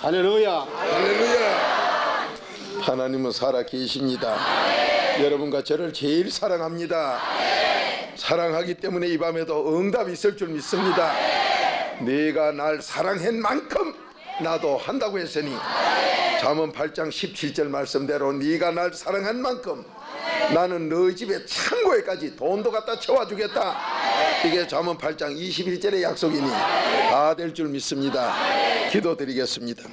할렐루야. 할렐루야. 하나님은 살아 계십니다. 여러분과 저를 제일 사랑합니다. 사랑하기 때문에 이 밤에도 응답이 있을 줄 믿습니다. 네가 날 사랑한 만큼 나도 한다고 했으니 잠언 8장 17절 말씀대로 네가 날 사랑한 만큼 나는 너희 집에 창고에까지 돈도 갖다 채워주겠다. 이게 잠언 8장 21절의 약속이니 다 될 줄 믿습니다. 기도드리겠습니다.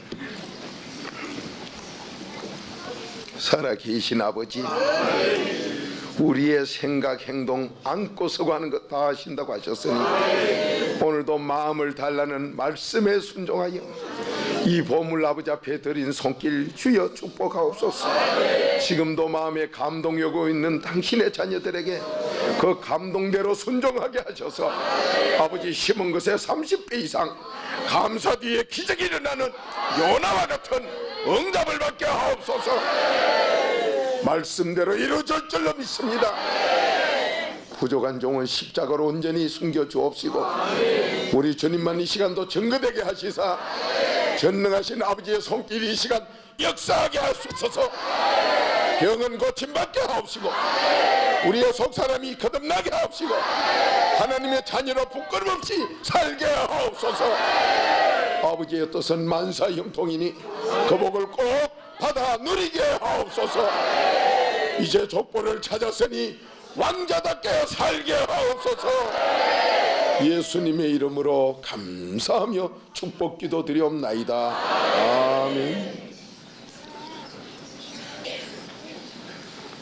살아계신 아버지, 우리의 생각 행동 안고 서고 하는 것 다 하신다고 하셨으니 오늘도 마음을 달라는 말씀에 순종하여 이 보물 아버지 앞에 드린 손길 주여 축복하옵소서. 지금도 마음에 감동이 오고 있는 당신의 자녀들에게 그 감동대로 순종하게 하셔서 아버지 심은 것에 30배 이상 감사 뒤에 기적이 일어나는 요나와 같은 응답을 받게 하옵소서. 말씀대로 이루어질 줄로 믿습니다. 부족한 종은 십자가로 온전히 숨겨 주옵시고 우리 주님만 이 시간도 증거되게 하시사 전능하신 아버지의 손길이 이 시간 역사하게 하옵소서. 병은 고침받게 하옵시고 우리의 속사람이 거듭나게 하옵시고 하나님의 자녀로 부끄럼 없이 살게 하옵소서. 아버지의 뜻은 만사 형통이니 그 복을 꼭 받아 누리게 하옵소서. 이제 족보를 찾았으니 왕자답게 살게 하옵소서. 예수님의 이름으로 감사하며 축복기도 드리옵나이다. 아멘.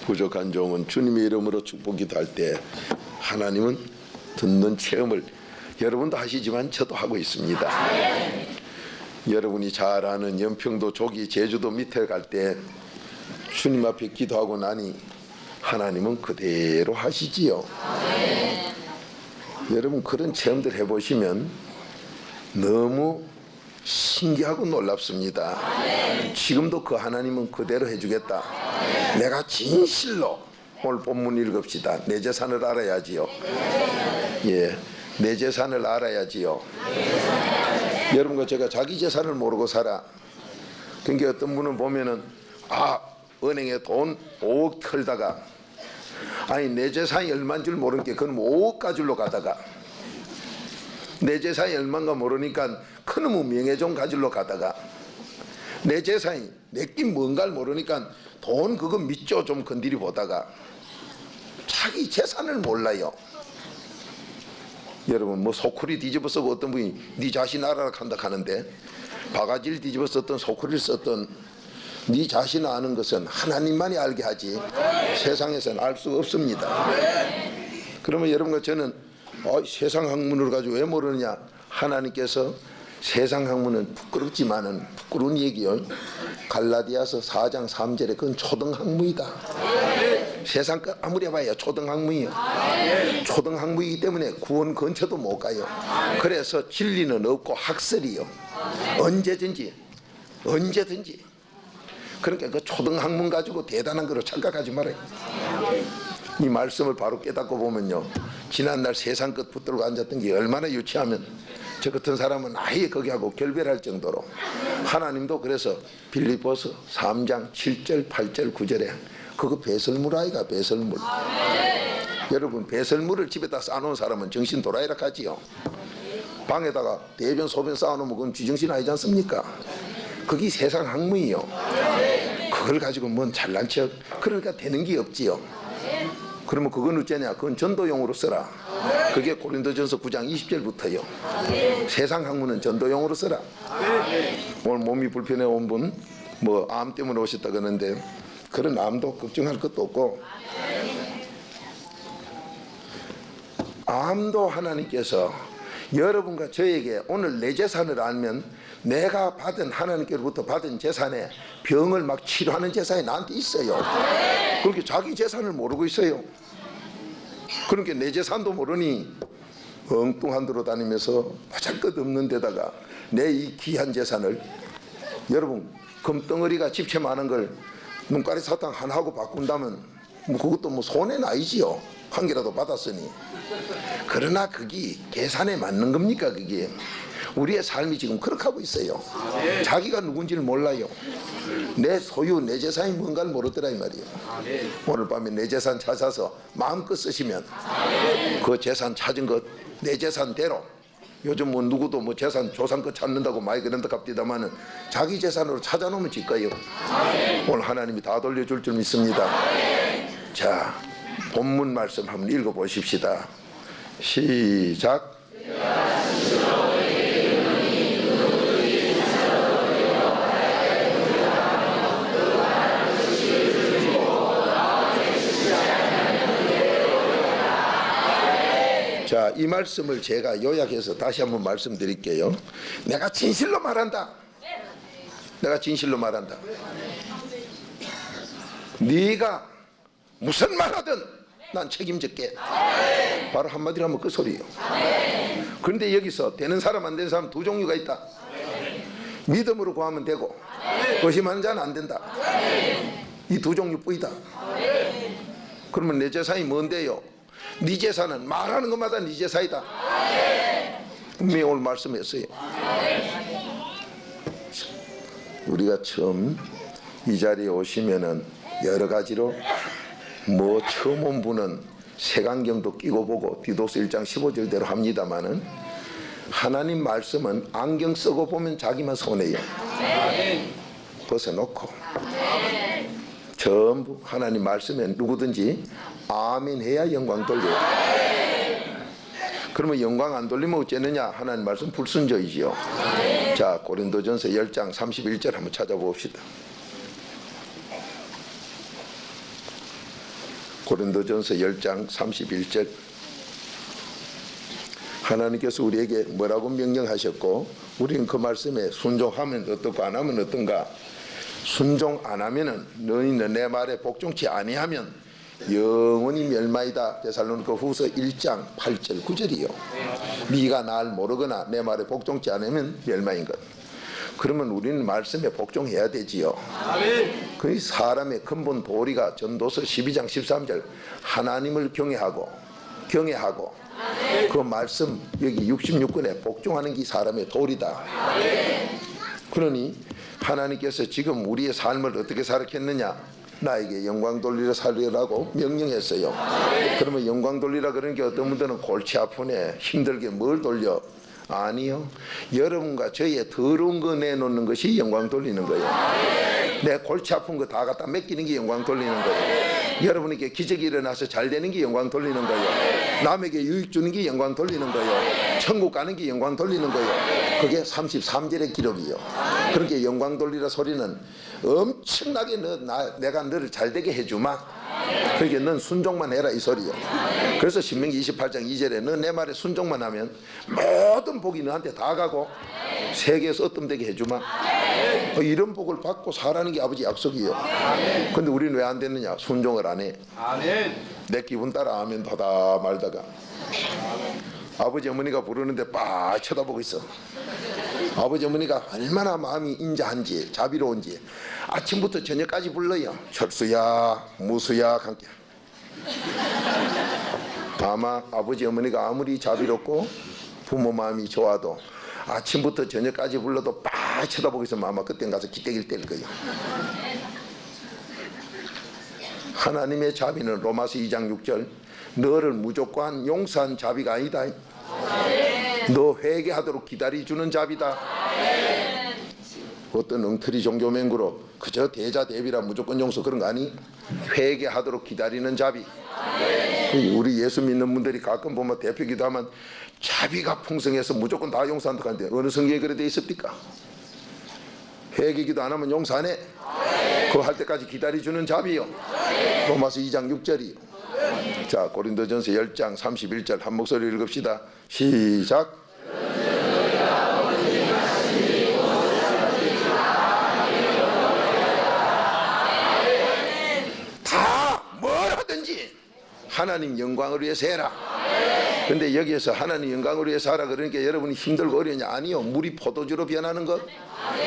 부족한 종은 주님의 이름으로 축복기도 할 때 하나님은 듣는 체험을 여러분도 하시지만 저도 하고 있습니다. 여러분이 잘 아는 연평도 조기 제주도 밑에 갈 때 주님 앞에 기도하고 나니 하나님은 그대로 하시지요. 여러분 그런 체험들 해보시면 너무 신기하고 놀랍습니다. 지금도 그 하나님은 그대로 해주겠다. 내가 진실로 오늘 본문 읽읍시다. 내 재산을 알아야지요. 예, 내 재산을 알아야지요. 여러분과 제가 자기 재산을 모르고 살아. 그러니까 어떤 분은 보면은 은행에 돈 5억 털다가 아니 내 재산이 얼마인 줄 모르니까 그건 5억 가지러 가다가 내 재산이 얼마인가 모르니까 큰놈의 명예종 가지러 가다가 내 재산이 내낀 뭔가를 모르니까 돈 그거 밑죠 좀 건드리 보다가 자기 재산을 몰라요. 여러분 뭐 소쿠리 뒤집어 쓰고 어떤 분이 네 자신 알아라 한다 하는데 바가지를 뒤집어 썼던 소쿠리를 썼던 네 자신 아는 것은 하나님만이 알게 하지 세상에서는 알 수 없습니다. 그러면 여러분과 저는 세상 학문을 가지고 왜 모르느냐. 하나님께서 세상 학문은 부끄럽지만은 부끄러운 얘기요. 갈라디아서 4장 3절에 그건 초등학문이다. 세상 것 아무리 해봐야 초등학문이요. 초등학문이기 때문에 구원 근처도 못 가요. 그래서 진리는 없고 학설이요. 언제든지 그러니까 그 초등학문 가지고 대단한 거로 착각하지 말아요. 이 말씀을 바로 깨닫고 보면요, 지난날 세상 것 붙들고 앉았던 게 얼마나 유치하면 저 같은 사람은 아예 거기하고 결별할 정도로 하나님도 그래서 빌립보서 3장 7절 8절 9절에 그거 배설물 아이가 배설물. 여러분 배설물을 집에다 쌓아놓은 사람은 정신 돌아이라 하지요. 방에다가 대변 소변 쌓아놓으면 그건 쥐정신 아니지 않습니까? 그게 세상 학문이요. 그걸 가지고 뭔 잘난 척 그러니까 되는 게 없지요. 그러면 그건 어쩌냐. 그건 전도용으로 써라. 그게 고린도전서 9장 20절부터요 세상 학문은 전도용으로 써라. 오늘 몸이 불편해 온 분 뭐 암 때문에 오셨다 그러는데 그런 암도 걱정할 것도 없고 암도 하나님께서 여러분과 저에게 오늘 내 재산을 알면 내가 받은 하나님께로부터 받은 재산에 병을 막 치료하는 재산이 나한테 있어요. 그렇게 자기 재산을 모르고 있어요. 그러니까 내 재산도 모르니 엉뚱한 데로 다니면서 바짝것 없는 데다가 내 이 귀한 재산을 여러분 금덩어리가 집채 많은 걸 눈가리 사탕 하나하고 바꾼다면 뭐 그것도 뭐 손해는 아니지요. 한 개라도 받았으니. 그러나 그게 계산에 맞는 겁니까? 그게 우리의 삶이 지금 그렇게 하고 있어요. 자기가 누군지를 몰라요. 내 소유, 내 재산이 뭔가를 모르더라 이 말이에요. 오늘 밤에 내 재산 찾아서 마음껏 쓰시면 그 재산 찾은 것 내 재산대로, 요즘 뭐 누구도 뭐 재산 조상껏 찾는다고 많이 그런다 갑디다마는 자기 재산으로 찾아놓으면 질거예요. 오늘 하나님이 다 돌려줄 줄 믿습니다. 자, 본문 말씀 한번 읽어보십시다. 시작. 자, 이 말씀을 제가 요약해서 다시 한번 말씀드릴게요. 내가 진실로 말한다. 내가 진실로 말한다. 네가 무슨 말하든 난 책임질게. 바로 한마디로 하면 그 소리예요. 그런데 여기서 되는 사람 안 되는 사람 두 종류가 있다. 믿음으로 구하면 되고 의심하는 자는 안 된다. 이 두 종류뿐이다. 그러면 내 재산이 뭔데요? 네 재산은 말하는 것마다 네 재산이다. 분명히 오늘 말씀했어요. 우리가 처음 이 자리에 오시면은 여러 가지로 뭐 처음 온 분은 색안경도 끼고 보고 디도스 1장 15절대로 합니다마는 하나님 말씀은 안경 쓰고 보면 자기만 손해요. 벗어놓고 전부 하나님 말씀에 누구든지 아멘 해야 영광 돌려요. 그러면 영광 안 돌리면 어쩌느냐? 하나님 말씀 불순종이지요. 자, 고린도전서 10장 31절 한번 찾아봅시다. 고린도전서 10장 31절. 하나님께서 우리에게 뭐라고 명령하셨고 우리는 그 말씀에 순종하면 어떻고 안 하면 어떤가? 순종 안 하면은 너희는 내 말에 복종치 아니하면 영원히 멸망이다. 데살로니가 후서 1장 8절 9절이요. 네가 날 모르거나 내 말에 복종치 않으면 멸망인 것. 그러면 우리는 말씀에 복종해야 되지요. 그 사람의 근본 도리가 전도서 12장 13절 하나님을 경외하고 그 말씀 여기 66권에 복종하는 게 사람의 도리다. 그러니 하나님께서 지금 우리의 삶을 어떻게 살았겠느냐? 나에게 영광 돌리려 살리라고 명령했어요. 그러면 영광 돌리라 그러는 게 어떤 분들은 골치 아프네, 힘들게 뭘 돌려? 아니요. 여러분과 저의 더러운 거 내놓는 것이 영광 돌리는 거예요. 내 골치 아픈 거 다 갖다 맡기는 게 영광 돌리는 거예요. 여러분에게 기적이 일어나서 잘 되는 게 영광 돌리는 거예요. 남에게 유익 주는 게 영광 돌리는 거예요. 천국 가는 게 영광 돌리는 거예요. 그게 33절의 기록이요. 그렇게 영광 돌리라 소리는 엄청나게 내가 너를 잘 되게 해주마. 그러니까 넌 순종만 해라 이 소리요. 그래서 신명기 28장 2절에 너 내 말에 순종만 하면 모든 복이 너한테 다 가고 세계에서 어뜸되게 해주마. 이런 복을 받고 살라는 게 아버지 약속이요. 근데 우리는 왜 안 됐느냐? 순종을 안 해. 내 기분 따라 하면 하다 말다가 아버지 어머니가 부르는데 빡 쳐다보고 있어. 아버지 어머니가 얼마나 마음이 인자한지 자비로운지 아침부터 저녁까지 불러요. 철수야 무수야 함께. 아마 아버지 어머니가 아무리 자비롭고 부모 마음이 좋아도 아침부터 저녁까지 불러도 빡 쳐다보고 있으면 아마 그땐 가서 기대기를 때릴 거예요. 하나님의 자비는 로마서 2장 6절 너를 무조건 용서한 자비가 아니다. 너 회개하도록 기다려주는 자비다. 어떤 엉터리 종교맹구로 그저 대자 대비라 무조건 용서 그런 거 아니? 회개하도록 기다리는 자비. 우리 예수 믿는 분들이 가끔 보면 대표기도 하면 자비가 풍성해서 무조건 다 용서한다고 하는데 어느 성경에 그래 돼 있습니까? 회개기도 안 하면 용서 안 해? 그거 할 때까지 기다려주는 자비요. 로마서 2장 6절이요. 자, 고린도전서 10장 31절 한 목소리 읽읍시다. 시작. 다 뭘 하든지 하나님 영광을 위해서 해라. 근데 여기에서 하나님 영광을 위해서 하라 그러니까 여러분이 힘들고 어려우냐? 아니요. 물이 포도주로 변하는 것,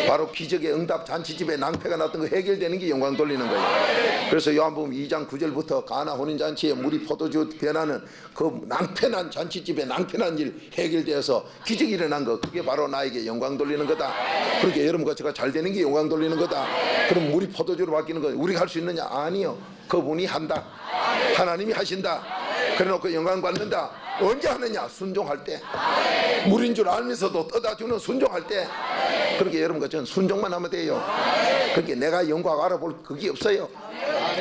바로 기적의 응답 잔치집에 낭패가 났던 거 해결되는 게 영광 돌리는 거예요. 그래서 요한복음 2장 9절부터 가나 혼인잔치에 물이 포도주 변하는 그 낭패난 잔치집에 낭패난 일 해결되어서 기적이 일어난 거, 그게 바로 나에게 영광 돌리는 거다. 그러니까 여러분과 제가 잘 되는 게 영광 돌리는 거다. 그럼 물이 포도주로 바뀌는 거 우리가 할 수 있느냐? 아니요. 그분이 한다. 하나님이 하신다. 그래놓고 영광 받는다. 언제 하느냐? 순종할 때. 물인 줄 알면서도 떠다 주는 순종할 때. 그렇게 여러분과 저는 순종만 하면 돼요. 그렇게 내가 영광 알아볼 그게 없어요.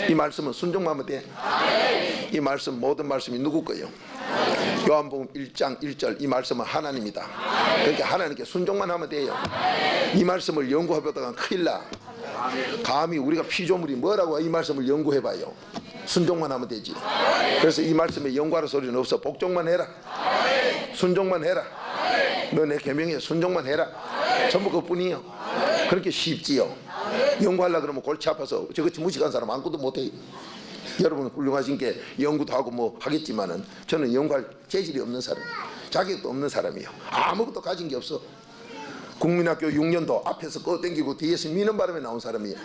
이 말씀은 순종만 하면 돼. 이 말씀, 모든 말씀이 누구 거예요? 요한복음 1장 1절 이 말씀은 하나님이다. 그러니까 하나님께 순종만 하면 돼요. 이 말씀을 연구해보다가 큰일 나. 감히 우리가 피조물이 뭐라고 이 말씀을 연구해봐요. 순종만 하면 되지. 그래서 이 말씀에 연구하는 소리는 없어. 복종만 해라. 순종만 해라. 너 내 계명에 순종만 해라. 전부 그뿐이요. 그렇게 쉽지요. 연구하려고 그러면 골치 아파서 저같이 무식한 사람 아무것도 못해요. 여러분 훌륭하신 게 연구도 하고 뭐 하겠지만은 저는 연구할 재질이 없는 사람이에요. 자격도 없는 사람이에요. 아무것도 가진 게 없어. 국민학교 6년도 앞에서 끌어당기고 뒤에서 미는 바람에 나온 사람이에요.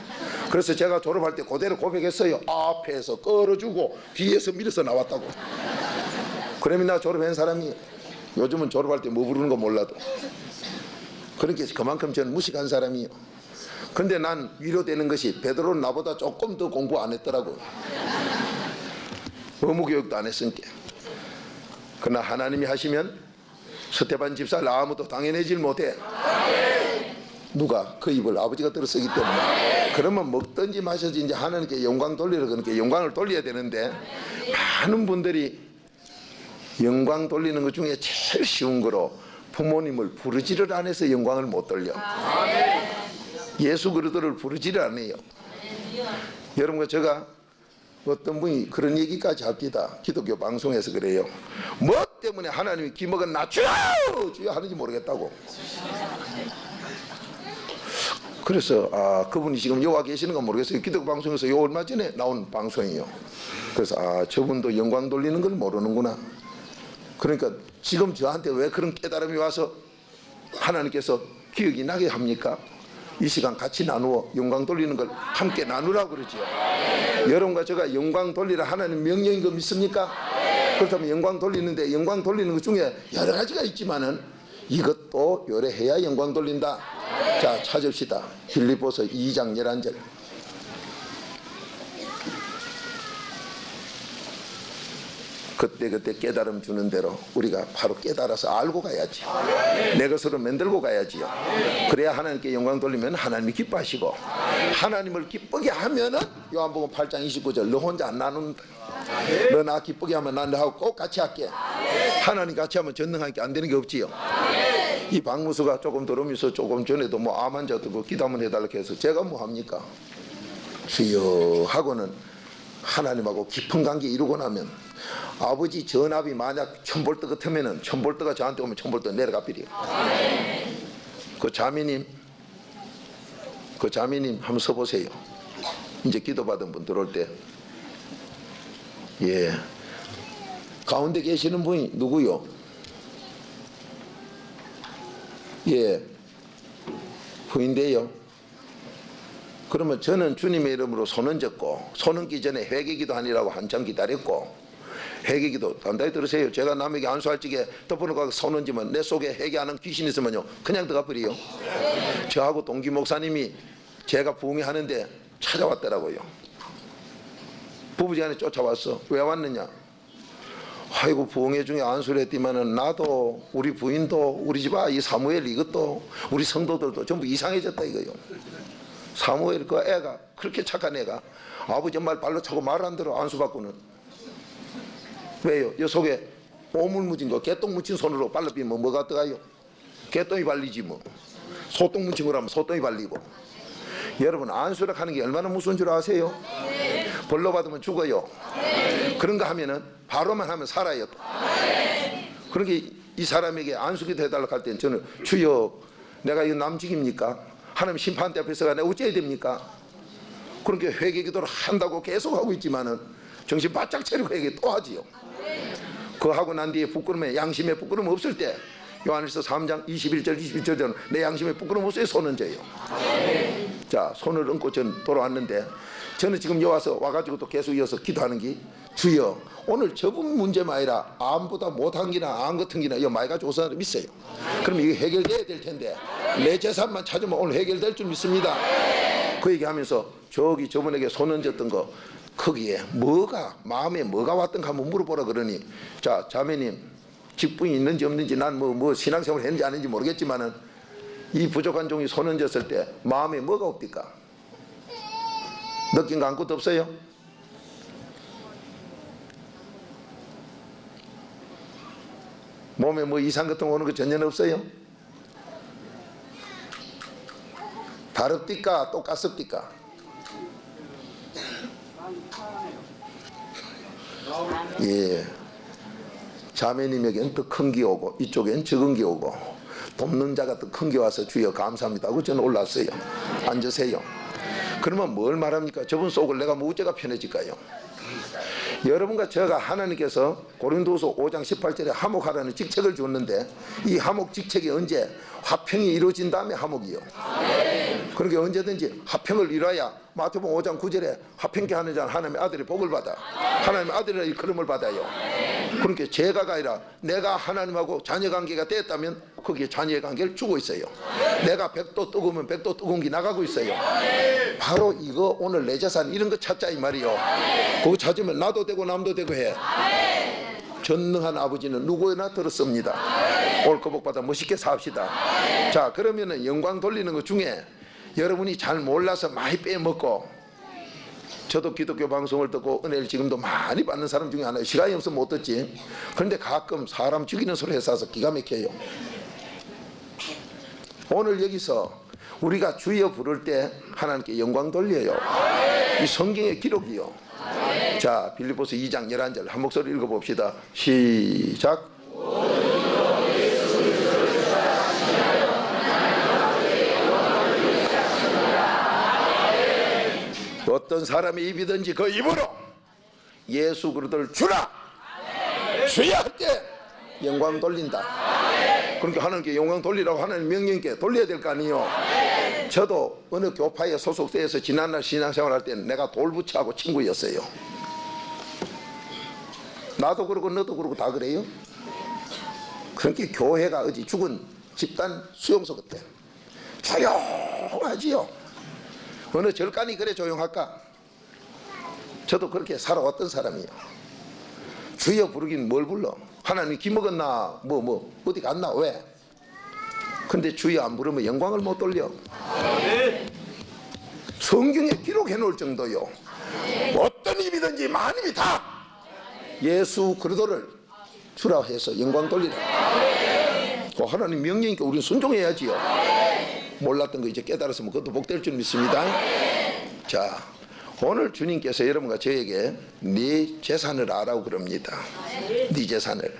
그래서 제가 졸업할 때 그대로 고백했어요. 앞에서 끌어주고 뒤에서 밀어서 나왔다고. 그러면 나 졸업한 사람이에요. 요즘은 졸업할 때 뭐 부르는 거 몰라도. 그러니까 그만큼 저는 무식한 사람이에요. 근데 난 위로되는 것이 베드로는 나보다 조금 더 공부 안 했더라고. 의무교육도 안 했으니까. 그러나 하나님이 하시면 스테반 집사를 아무도 당해내질 못해. 누가? 그 입을 아버지가 들어서기 때문에. 그러면 먹든지 마셔든지 이제 하나님께 영광 돌리라. 그러니까 영광을 돌려야 되는데 많은 분들이 영광 돌리는 것 중에 제일 쉬운 거로 부모님을 부르지를 안 해서 영광을 못 돌려. 예수 그리스도를 부르지를 않아요. 여러분과 제가 어떤 분이 그런 얘기까지 합니다. 기독교 방송에서 그래요. 뭐 때문에 하나님이 기먹은 나 주여 주여 하는지 모르겠다고. 그래서 그분이 지금 여와 계시는 건 모르겠어요. 기독교 방송에서 요 얼마 전에 나온 방송이에요. 그래서 저분도 영광 돌리는 걸 모르는구나. 그러니까 지금 저한테 왜 그런 깨달음이 와서 하나님께서 기억이 나게 합니까? 이 시간 같이 나누어 영광 돌리는 걸 함께 나누라고 그러죠. 여러분과 제가 영광 돌리라 하나님 명령인 거 믿습니까? 그렇다면 영광 돌리는데 영광 돌리는 것 중에 여러 가지가 있지만은 이것도 요래해야 영광 돌린다. 자, 찾읍시다. 빌립보서 2장 11절. 그때 깨달음 주는 대로 우리가 바로 깨달아서 알고 가야지. 내 것으로 만들고 가야지요. 그래야 하나님께 영광 돌리면 하나님이 기뻐하시고, 하나님을 기쁘게 하면은 요한복음 8장 29절 너 혼자 안 나눈다. 너 나 기쁘게 하면 난 너하고 꼭 같이 할게. 하나님 같이 하면 전능하게 안 되는 게 없지요. 이 박무수가 조금 들으면서 조금 전에도 뭐 암 환자도 기도 한번 해달라고 해서 제가 뭐 합니까? 주여 하고는 하나님하고 깊은 관계 이루고 나면 아버지 전압이 만약 1000볼트 같으면은 1000볼트가 저한테 오면 1000볼트 내려가 버려요. 그 자매님 한번 서보세요. 이제 기도받은 분 들어올 때. 예. 가운데 계시는 분이 누구요? 예. 부인데요. 그러면 저는 주님의 이름으로 손 얹었고, 손 얹기 전에 회개기도 하니라고 한참 기다렸고, 회개기도 단단히 들으세요. 제가 남에게 안수할 적에 덮어놓고 손 얹으면 내 속에 회개하는 귀신이 있으면요 그냥 들어가 버려요. 저하고 동기 목사님이 제가 부흥회하는데 찾아왔더라고요. 부부지간에 쫓아왔어. 왜 왔느냐? 아이고 부흥회 중에 안수를 했더니만은 나도 우리 부인도 우리 집 아이 사무엘 이것도 우리 성도들도 전부 이상해졌다 이거요. 사무엘 그 애가 그렇게 착한 애가 아버지 말 발로 차고 말 안 들어. 안수받고는 왜요? 요 속에 오물 묻은 거 개똥 묻힌 손으로 발라비면 뭐가 떠가요? 개똥이 발리지 뭐. 소똥 묻힌 거라면 소똥이 발리고. 여러분 안수를 하는 게 얼마나 무서운 줄 아세요? 벌로 받으면 죽어요. 그런 거 하면은 바로만 하면 살아요. 그러니까 이 사람에게 안수기도 해달라고 할 때는 저는 주여 내가 이거 남직입니까? 하나님 심판대 앞에서가 내가 어째야 됩니까? 그렇게 회개기도를 한다고 계속 하고 있지만은 정신 바짝 차리고 회개 또 하지요. 그거 하고 난 뒤에 부끄러움에 양심에 부끄러움 없을 때 요한일서 3장 21절 22절은 내 양심에 부끄러움 없어요. 손 얹어요. 자, 손을 얹고 전 돌아왔는데 저는 지금 여기 와서 와가지고 또 계속 이어서 기도하는 게 주여 오늘 저분 문제만 아니라 암보다 못한 기나 암 같은 기나 이거 많이 가지고 오는 사람 있어요. 그럼 이게 해결돼야 될 텐데 내 재산만 찾으면 오늘 해결될 줄 믿습니다. 그 얘기하면서 저기 저분에게 손 얹었던 거 거기에 뭐가 마음에 뭐가 왔던가 한번 물어보라 그러니 자 자매님 직분이 있는지 없는지 난 뭐 신앙생활 했는지 안 했는지 모르겠지만은 이 부족한 종이 손 얹었을 때 마음에 뭐가 없디까? 느낀 거 아무것도 없어요? 몸에 뭐 이상 같은 거 오는 거 전혀 없어요? 다릅디까? 똑같습디까? 예. 자매님에게는 더 큰 기 오고 이쪽엔 적은 기 오고 돕는 자가 더 큰 기 와서 주여 감사합니다 하고 저는 올랐어요. 앉으세요. 그러면 뭘 말합니까? 저분 속을 내가 뭐 어째가 편해질까요? 여러분과 제가 하나님께서 고린도후서 5장 18절에 화목하라는 직책을 줬는데 이 화목 직책이 언제? 화평이 이루어진 다음에 화목이요. 그러니까 언제든지 화평을 이뤄야 마태복음 5장 9절에 화평케 하는 자는 하나님의 아들이 복을 받아. 하나님의 아들이라 일컬음을 받아요. 그러니까 제가가 아니라 내가 하나님하고 자녀관계가 됐다면 거기에 자녀의 관계를 주고 있어요. 내가 100도 뜨거우면 100도 뜨거운 게 나가고 있어요. 바로 이거 오늘 내 재산 이런 거 찾자 이 말이요. 그거 찾으면 나도 되고 남도 되고 해. 전능한 아버지는 누구에나 들었습니다. 오늘 그 복 받아 멋있게 삽시다. 자 그러면은 영광 돌리는 것 중에 여러분이 잘 몰라서 많이 빼먹고 저도 기독교 방송을 듣고 은혜를 지금도 많이 받는 사람 중에 하나예요. 시간이 없어서 못 듣지. 그런데 가끔 사람 죽이는 소리 해서 기가 막혀요. 오늘 여기서 우리가 주여 부를 때 하나님께 영광 돌려요. 이 성경의 기록이요. 자 빌립보서 2장 11절 한 목소리 읽어봅시다. 시작. 어떤 사람의 입이든지 그 입으로 예수 그리스도를 주라 주야 할 때 영광 돌린다. 그러니까 하나님께 영광 돌리라고 하나님 명령께 돌려야 될 거 아니에요. 저도 어느 교파에 소속돼서 지난날 신앙생활 할 때는 내가 돌부처하고 친구였어요. 나도 그러고 너도 그러고 다 그래요. 그렇게 교회가 어디 죽은 집단 수용소 같아. 조용하지요. 어느 절간이 그래 조용할까? 저도 그렇게 살아왔던 사람이에요. 주여 부르긴 뭘 불러? 하나님 기먹었나? 어디 갔나? 왜? 근데 주여 안 부르면 영광을 못 돌려. 성경에 기록해 놓을 정도요. 어떤 입이든지 만입이 다 예수 그리스도를 주라 해서 영광 돌리라. 그 하나님 명령이니까 우리는 순종해야지요. 몰랐던 거 이제 깨달았으면 그것도 복될 줄 믿습니다. 자, 오늘 주님께서 여러분과 저에게 네 재산을 알아고 그럽니다. 네 재산을.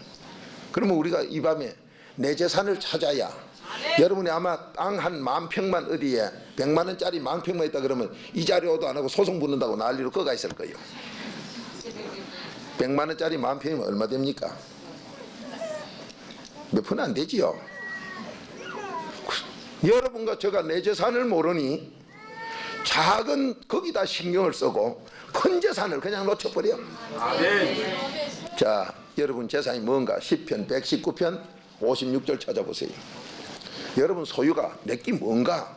그러면 우리가 이 밤에 내 재산을 찾아야 여러분이 아마 땅 한 10,000평만 어디에 100만 원짜리 10,000평만 있다 그러면 이 자료도 안 하고 소송 붙는다고 난리로 꺼가 있을 거예요. 100만 원짜리 10,000평이면 얼마 됩니까? 몇 푼 안 되지요. 여러분과 제가 내 재산을 모르니 작은 거기다 신경을 쓰고 큰 재산을 그냥 놓쳐버려. 자, 여러분 재산이 뭔가 10편 119편 56절 찾아보세요. 여러분 소유가 내게 뭔가?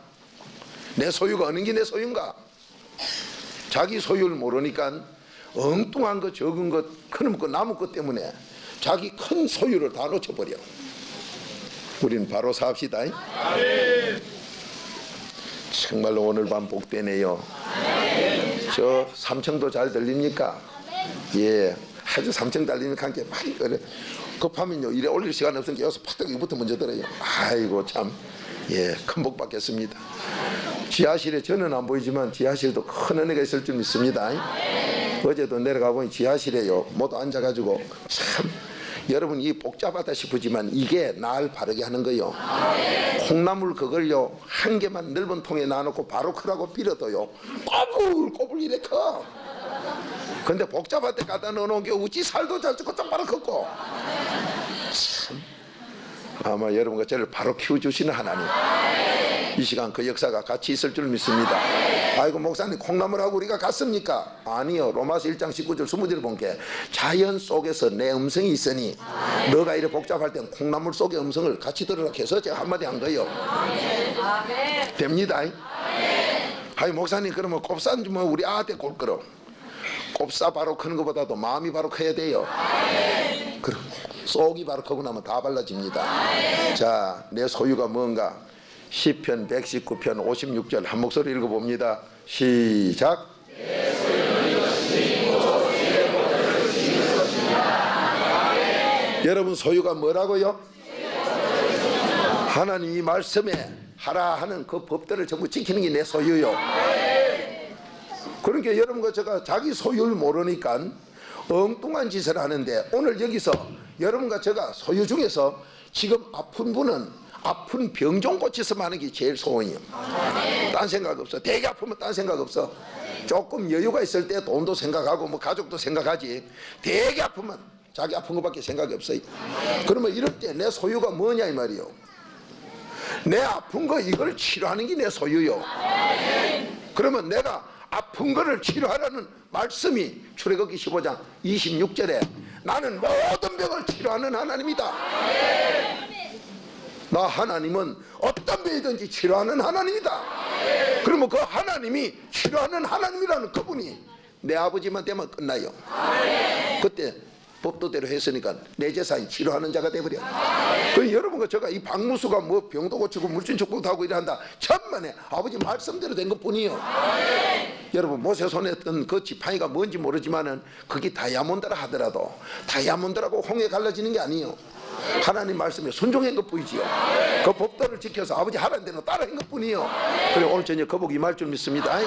내 소유가 어느 게 내 소유인가? 자기 소유를 모르니까 엉뚱한 것 적은 것 큰 것 남은 것 때문에 자기 큰 소유를 다 놓쳐버려. 우리는 바로 삽시다. 정말로 오늘 밤 복되네요. 저 삼청도 잘 들립니까? 예, 아주 삼청 달리니까 함께 막 그래. 급하면요 이래 올릴 시간 없으니까 여기서 팍 이부터 먼저 들어요. 아이고 참, 예, 큰 복 받겠습니다. 지하실에 저는 안 보이지만 지하실도 큰 은혜가 있을 줄 믿습니다. 어제도 내려가 보니 지하실에요 모두 앉아가지고 참 여러분 이 복잡하다 싶으지만 이게 날 바르게 하는 거요. 콩나물 그걸요 한 개만 넓은 통에 놔놓고 바로 크라고 빌어도요 꼬불꼬불 이래 커. 근데 복잡할 때 갖다 넣어놓은 게 우지 살도 잘 찌고 똑바로 컸고. 참, 아마 여러분과 저를 바로 키워주시는 하나님, 이 시간 그 역사가 같이 있을 줄 믿습니다. 아이고 목사님 콩나물하고 우리가 같습니까? 아니요. 로마서 1장 19절 20절을 본게 자연 속에서 내 음성이 있으니 너가 이래 복잡할 땐 콩나물 속의 음성을 같이 들으라 해서 제가 한마디 한 거예요. 됩니다. 아이 목사님 그러면 곱사는 뭐 우리 아한테 꼴 거로. 곱사 바로 크는 것보다도 마음이 바로 커야 돼요. 그럼 속이 바로 크고 나면 다 발라집니다. 자, 내 소유가 뭔가? 시편 119편 56절 한 목소리 읽어봅니다. 시작. 여러분 소유가 뭐라고요? 하나님 이 말씀에 하라 하는 그 법들을 전부 지키는 게 내 소유요. 그러니까 여러분과 제가 자기 소유를 모르니까 엉뚱한 짓을 하는데, 오늘 여기서 여러분과 제가 소유 중에서 지금 아픈 분은 아픈 병 좀 고치서만 하는 게 제일 소원이에요. 딴 생각 없어. 되게 아프면 딴 생각 없어. 조금 여유가 있을 때 돈도 생각하고 뭐 가족도 생각하지, 되게 아프면 자기 아픈 것밖에 생각이 없어요. 그러면 이럴 때 내 소유가 뭐냐 이 말이요. 내 아픈 거 이걸 치료하는 게 내 소유요. 그러면 내가 아픈 거를 치료하라는 말씀이 출애굽기 15장 26절에 나는 모든 병을 치료하는 하나님이다. 나 하나님은 어떤 병이든지 치료하는 하나님이다. 그러면 그 하나님이 치료하는 하나님이라는 그분이 내 아버지만 되면 끝나요. 그때 법도대로 했으니까 내 재산이 치료하는 자가 돼버려. 그 여러분과 제가 이 박무수가 뭐 병도 고치고 물진 축복도 하고 이래한다, 천만에 아버지 말씀대로 된 것뿐이요. 여러분 모세 손에 든 그 지팡이가 뭔지 모르지만은 그게 다이아몬드라 하더라도 다이아몬드라고 홍해 갈라지는 게 아니에요. 하나님 말씀에 순종한 것뿐이지요. 그 법도를 지켜서 아버지 하라는 대로 따라한 것뿐이요. 그래 오늘 저녁 거복 임할 줄 믿습니다.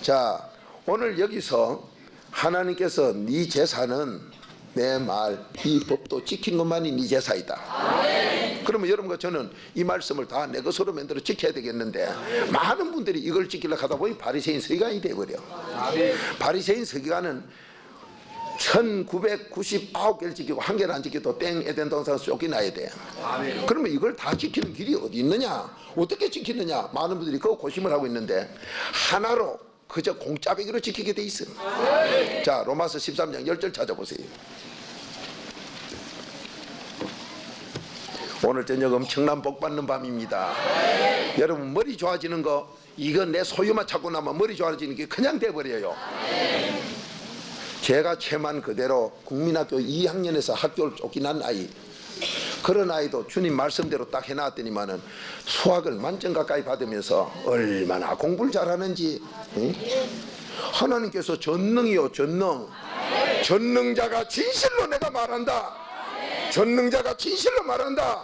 자, 오늘 여기서 하나님께서 네 재산은 내 말, 이 법도 지킨 것만이 네 재산이다. 그러면 여러분과 저는 이 말씀을 다 내 것으로 만들어 지켜야 되겠는데, 많은 분들이 이걸 지키려고 하다 보니 바리새인 서기관이 되어버려. 바리새인 서기관은 1999개를 지키고 한 개를 안 지켜도 땡 에덴 동산에서 쫓겨나야 돼. 그러면 이걸 다 지키는 길이 어디 있느냐, 어떻게 지키느냐, 많은 분들이 그 고심을 하고 있는데 하나로 그저 공짜배기로 지키게 돼 있어요. 자, 로마서 13장 10절 찾아보세요. 오늘 저녁 엄청난 복 받는 밤입니다. 여러분 머리 좋아지는 거, 이건 내 소유만 찾고 나면 머리 좋아지는 게 그냥 돼버려요. 제가 체만 그대로 국민학교 2학년에서 학교를 쫓겨난 아이, 그런 아이도 주님 말씀대로 딱 해놨더니만은 수학을 만점 가까이 받으면서 얼마나 공부를 잘하는지. 응? 하나님께서 전능이요, 전능. 전능자가 진실로 내가 말한다. 전능자가 진실로 말한다.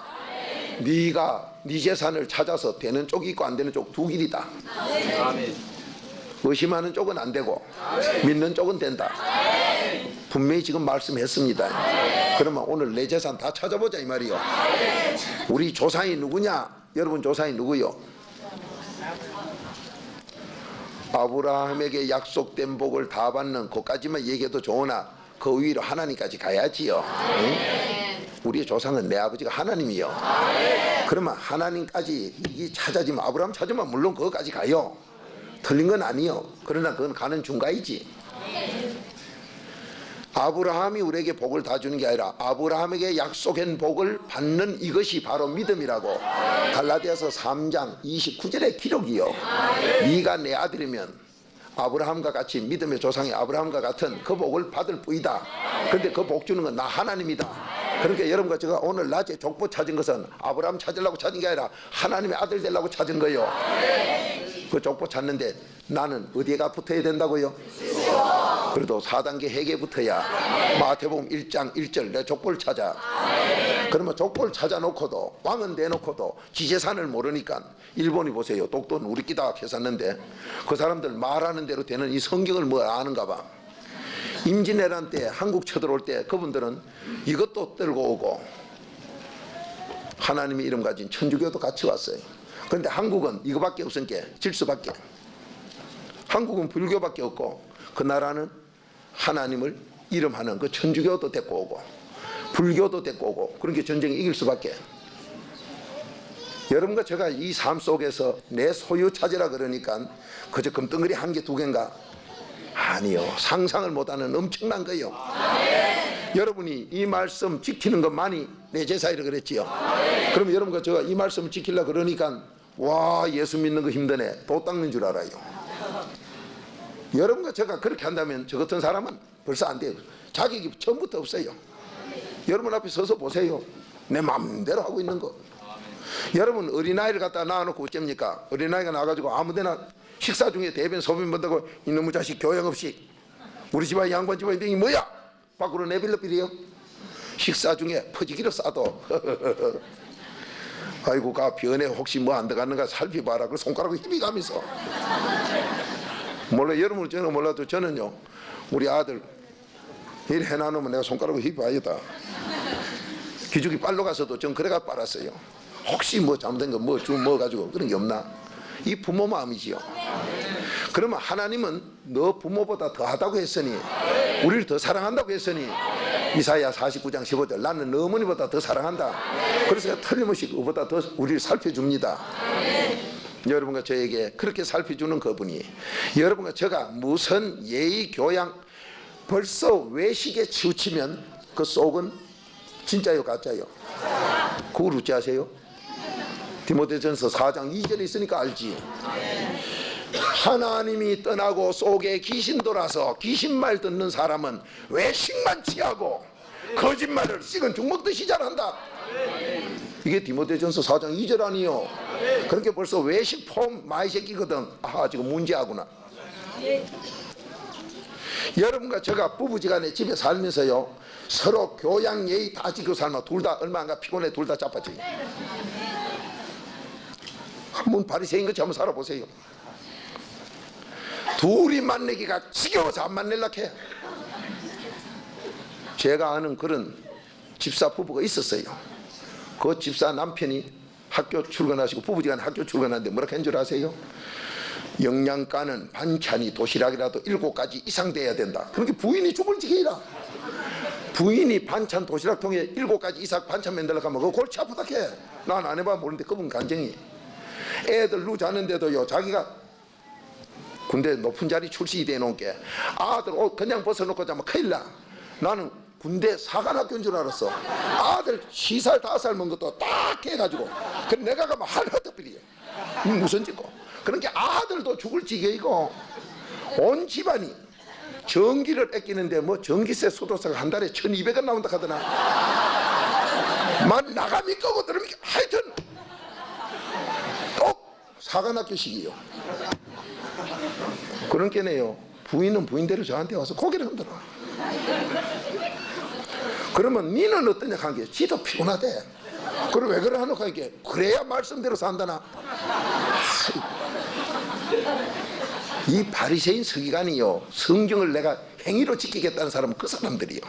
네가 네 재산을 찾아서 되는 쪽이 있고 안 되는 쪽 두 길이다. 의심하는 쪽은 안 되고 믿는 쪽은 된다. 분명히 지금 말씀했습니다. 그러면 오늘 내 재산 다 찾아보자 이 말이요. 우리 조상이 누구냐? 여러분 조상이 누구요? 아브라함에게 약속된 복을 다 받는 것까지만 얘기해도 좋으나 그 위로 하나님까지 가야지요. 응? 우리의 조상은 내 아버지가 하나님이요. 그러면 하나님까지 이게 찾아지면, 아브라함 찾으면 물론 그거까지 가요. 틀린 건 아니요. 그러나 그건 가는 중간이지. 아브라함이 우리에게 복을 다 주는 게 아니라 아브라함에게 약속한 복을 받는 이것이 바로 믿음이라고 갈라디아서 3장 29절의 기록이요. 네가 내 아들이면 아브라함과 같이 믿음의 조상이 아브라함과 같은 그 복을 받을 뿐이다. 그런데 그 복 주는 건 나 하나님이다. 그러니까 여러분과 제가 오늘 낮에 족보 찾은 것은 아브라함 찾으려고 찾은 게 아니라 하나님의 아들 되려고 찾은 거예요. 그 족보 찾는데 나는 어디가 붙어야 된다고요? 그래도 4단계 회개부터야. 마태복음 1장 1절 내 족보를 찾아. 그러면 족보를 찾아놓고도 왕은 대놓고도 지재산을 모르니까, 일본이 보세요. 독도는 우리끼다 해샀는데 그 사람들 말하는 대로 되는 이 성경을 뭐 아는가 봐. 임진왜란 때 한국 쳐들어올 때 그분들은 이것도 들고 오고 하나님의 이름 가진 천주교도 같이 왔어요. 그런데 한국은 이거밖에 없으니까 질서밖에. 한국은 불교밖에 없고 그 나라는 하나님을 이름하는 그 천주교도 데리고 오고 불교도 데리고 오고 그렇게 전쟁이 이길 수밖에. 여러분과 제가 이 삶 속에서 내 소유 찾으라 그러니까 그저 금덩어리 한 개 두 개인가? 아니요. 상상을 못하는 엄청난 거예요. 여러분이 이 말씀 지키는 것만이 내 제사이라 그랬지요. 그럼 여러분과 제가 이 말씀 지키려 그러니까 와, 예수 믿는 거 힘드네, 도 닦는 줄 알아요. 여러분과 제가 그렇게 한다면 저 같은 사람은 벌써 안 돼요. 자격이 처음부터 없어요. 여러분 앞에 서서 보세요. 내 마음대로 하고 있는 거. 여러분 어린아이를 갖다 낳아놓고 어쩝니까? 어린아이가 나와가지고 아무데나 식사 중에 대변 소변 본다고 이놈의 자식 교양 없이 우리 집안 양반 집안 이 뭐야? 밖으로 내빌려 비려요? 식사 중에 퍼지기로 싸도 아이고 가 변에 혹시 뭐 안 들어갔는가 살펴봐라. 그 손가락으로 힘이 가면서 몰라. 여러분 저는 몰라도 저는요 우리 아들 일 해놔놓으면 내가 손가락으로 힘이 봐야겠다. 기죽이 빨러 가서도 전 그래가 빨았어요. 혹시 뭐 잘못된 거 뭐 가지고 그런 게 없나? 이 부모 마음이지요. 그러면 하나님은 너 부모보다 더 하다고 했으니 우리를 더 사랑한다고 했으니 이사야 49장 15절 나는 너 어머니보다 더 사랑한다. 그래서 틀림없이 그보다 더 우리를 살펴줍니다. 여러분과 저에게 그렇게 살펴주는 그분이 여러분과 제가 무슨 예의 교양 벌써 외식에 치우치면 그 속은 진짜요 가짜요? 그걸 어찌 아세요? 디모데전서 4장 2절에 있으니까 알지. 하나님이 떠나고 속에 귀신 돌아서 귀신말 듣는 사람은 외식만 취하고 거짓말을 식은 죽 먹듯이 잘한다. 이게 디모데전서 4장 2절 아니요. 그렇게 벌써 외식 폼 마이 새끼거든. 아 지금 문제하구나. 여러분과 제가 부부지간에 집에 살면서요 서로 교양 예의 다 지키고 살면 둘 다 얼마 안가 피곤해. 둘 다 자빠져요. 한번 바리새인같이 한번 살아보세요. 둘이 만나기가 지겨워서 안 만날라 해. 제가 아는 그런 집사 부부가 있었어요. 그 집사 남편이 학교 출근하시고 부부지간에 학교 출근하는데 뭐라 한 줄 아세요? 영양가는 반찬이 도시락이라도 7가지 이상 돼야 된다. 그렇게 부인이 죽을 지경이라. 부인이 반찬 도시락통에 7가지 이상 반찬 만들려고 하면 그거 골치 아프다 해. 난 안 해봐 모르는데 그분 간증이 애들 누 자는데도요 자기가 군대 높은 자리 출신이 돼놓은 게 아들 옷 그냥 벗어놓고 자면 큰일 나. 나는 군대 사관학교인 줄 알았어. 아들 4살 5살 먹은 것도 딱 해가지고 그 내가 가면 할허떡비리야. 무슨 짓고 그러니까 아들도 죽을 지경이고 온 집안이 전기를 아끼는데 뭐 전기세 수도세가 한 달에 1200원 나온다 하더나. 만 나가미 끄고 들으면 하여튼 또 사관학교식이요. 그런 게네요. 부인은 부인대로 저한테 와서 고개를 흔들어. 그러면 니는 어떠냐 한 게 지도 피곤하대. 그럼 왜 그래 하노 하니까 그래야 말씀대로 산다나. 이 바리새인 서기관이요 성경을 내가 행위로 지키겠다는 사람은 그 사람들이요.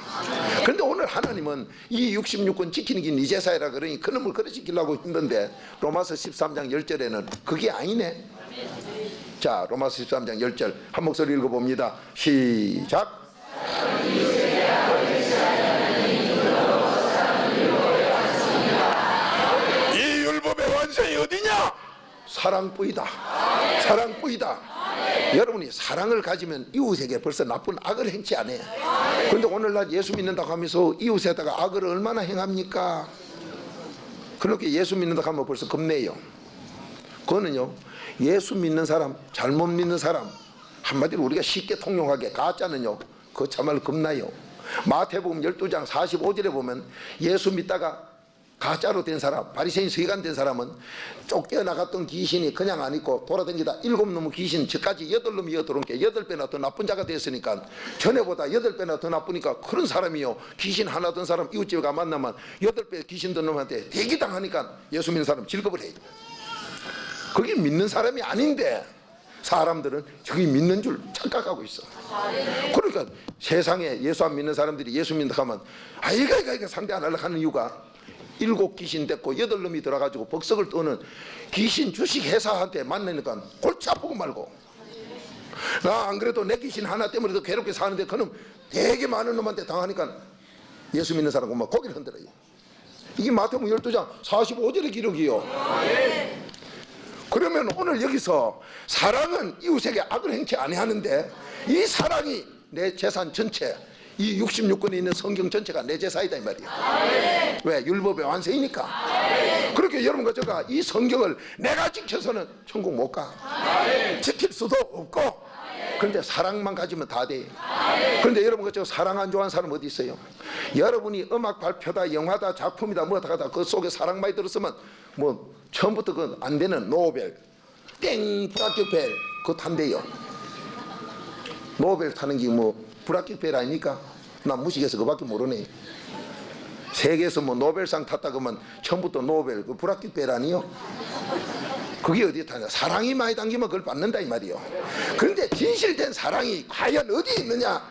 그런데 오늘 하나님은 이 66권 지키는 게 네 제사이라 그러니 그놈을 그래 지키려고 힘든데 로마서 13장 10절에는 그게 아니네. 자 로마서 13장 10절 한 목소리 읽어봅니다. 시작. 이 율법의 완성이 어디냐? 사랑뿐이다. 사랑뿐이다. 여러분이 사랑을 가지면 이웃에게 벌써 나쁜 악을 행치 않아요. 그런데 오늘날 예수 믿는다고 하면서 이웃에다가 악을 얼마나 행합니까? 그렇게 예수 믿는다고 하면 벌써 겁내요. 그거는요 예수 믿는 사람 잘못 믿는 사람 한마디로 우리가 쉽게 통용하게 가짜는요 그거 참말로 겁나요. 마태복음 12장 45절에 보면 예수 믿다가 가짜로 된 사람 바리새인 서기관 된 사람은 쫓겨나갔던 귀신이 그냥 안 있고 돌아다니다 7놈의 귀신 저까지 8놈이 들어온 게 8배나 더 나쁜 자가 됐으니까 전에보다 8배나 더 나쁘니까 그런 사람이요 귀신 하나 든 사람 이웃집에 가 만나면 8배 귀신 든 놈한테 대기당하니까 예수 믿는 사람 질겁을 해요. 그게 믿는 사람이 아닌데 사람들은 저기 믿는 줄 착각하고 있어. 그러니까 세상에 예수 안 믿는 사람들이 예수 믿는다 하면 이거 상대 안 하려고 하는 이유가 7 귀신 됐고 8놈이 들어가지고 벅석을 떠는 귀신 주식 회사한테 만나니까 골치 아프고 말고 나 안 그래도 내 귀신 하나 때문에도 괴롭게 사는데 그놈 되게 많은 놈한테 당하니까 예수 믿는 사람은 막 고개를 흔들어요. 이게 마태복음 12장 45절의 기록이요. 그러면 오늘 여기서 사랑은 이웃에게 악을 행치 아니하는데 이 사랑이 내 재산 전체, 이 66권에 있는 성경 전체가 내 제사이다 이 말이에요. 왜? 율법의 완성이니까. 그렇게 여러분과 제가 이 성경을 내가 지켜서는 천국 못 가. 지킬 수도 없고. 그런데 사랑만 가지면 다 돼. 그런데 여러분과 제가 사랑 안 좋아하는 사람 어디 있어요? 여러분이 음악 발표다, 영화다, 작품이다, 뭐다 하다 그 속에 사랑 많이 들었으면 뭐 처음부터 그 안 되는 노벨, 땡 불합격벨 그거 탄대요. 노벨 타는 게 뭐 불합격벨 아닙니까? 난 무식해서 그밖에 모르네. 세계에서 뭐 노벨상 탔다 그러면 처음부터 노벨 그 불합격벨 아니요? 그게 어디에 타냐? 사랑이 많이 담기면 그걸 받는다 이 말이요. 그런데 진실된 사랑이 과연 어디에 있느냐?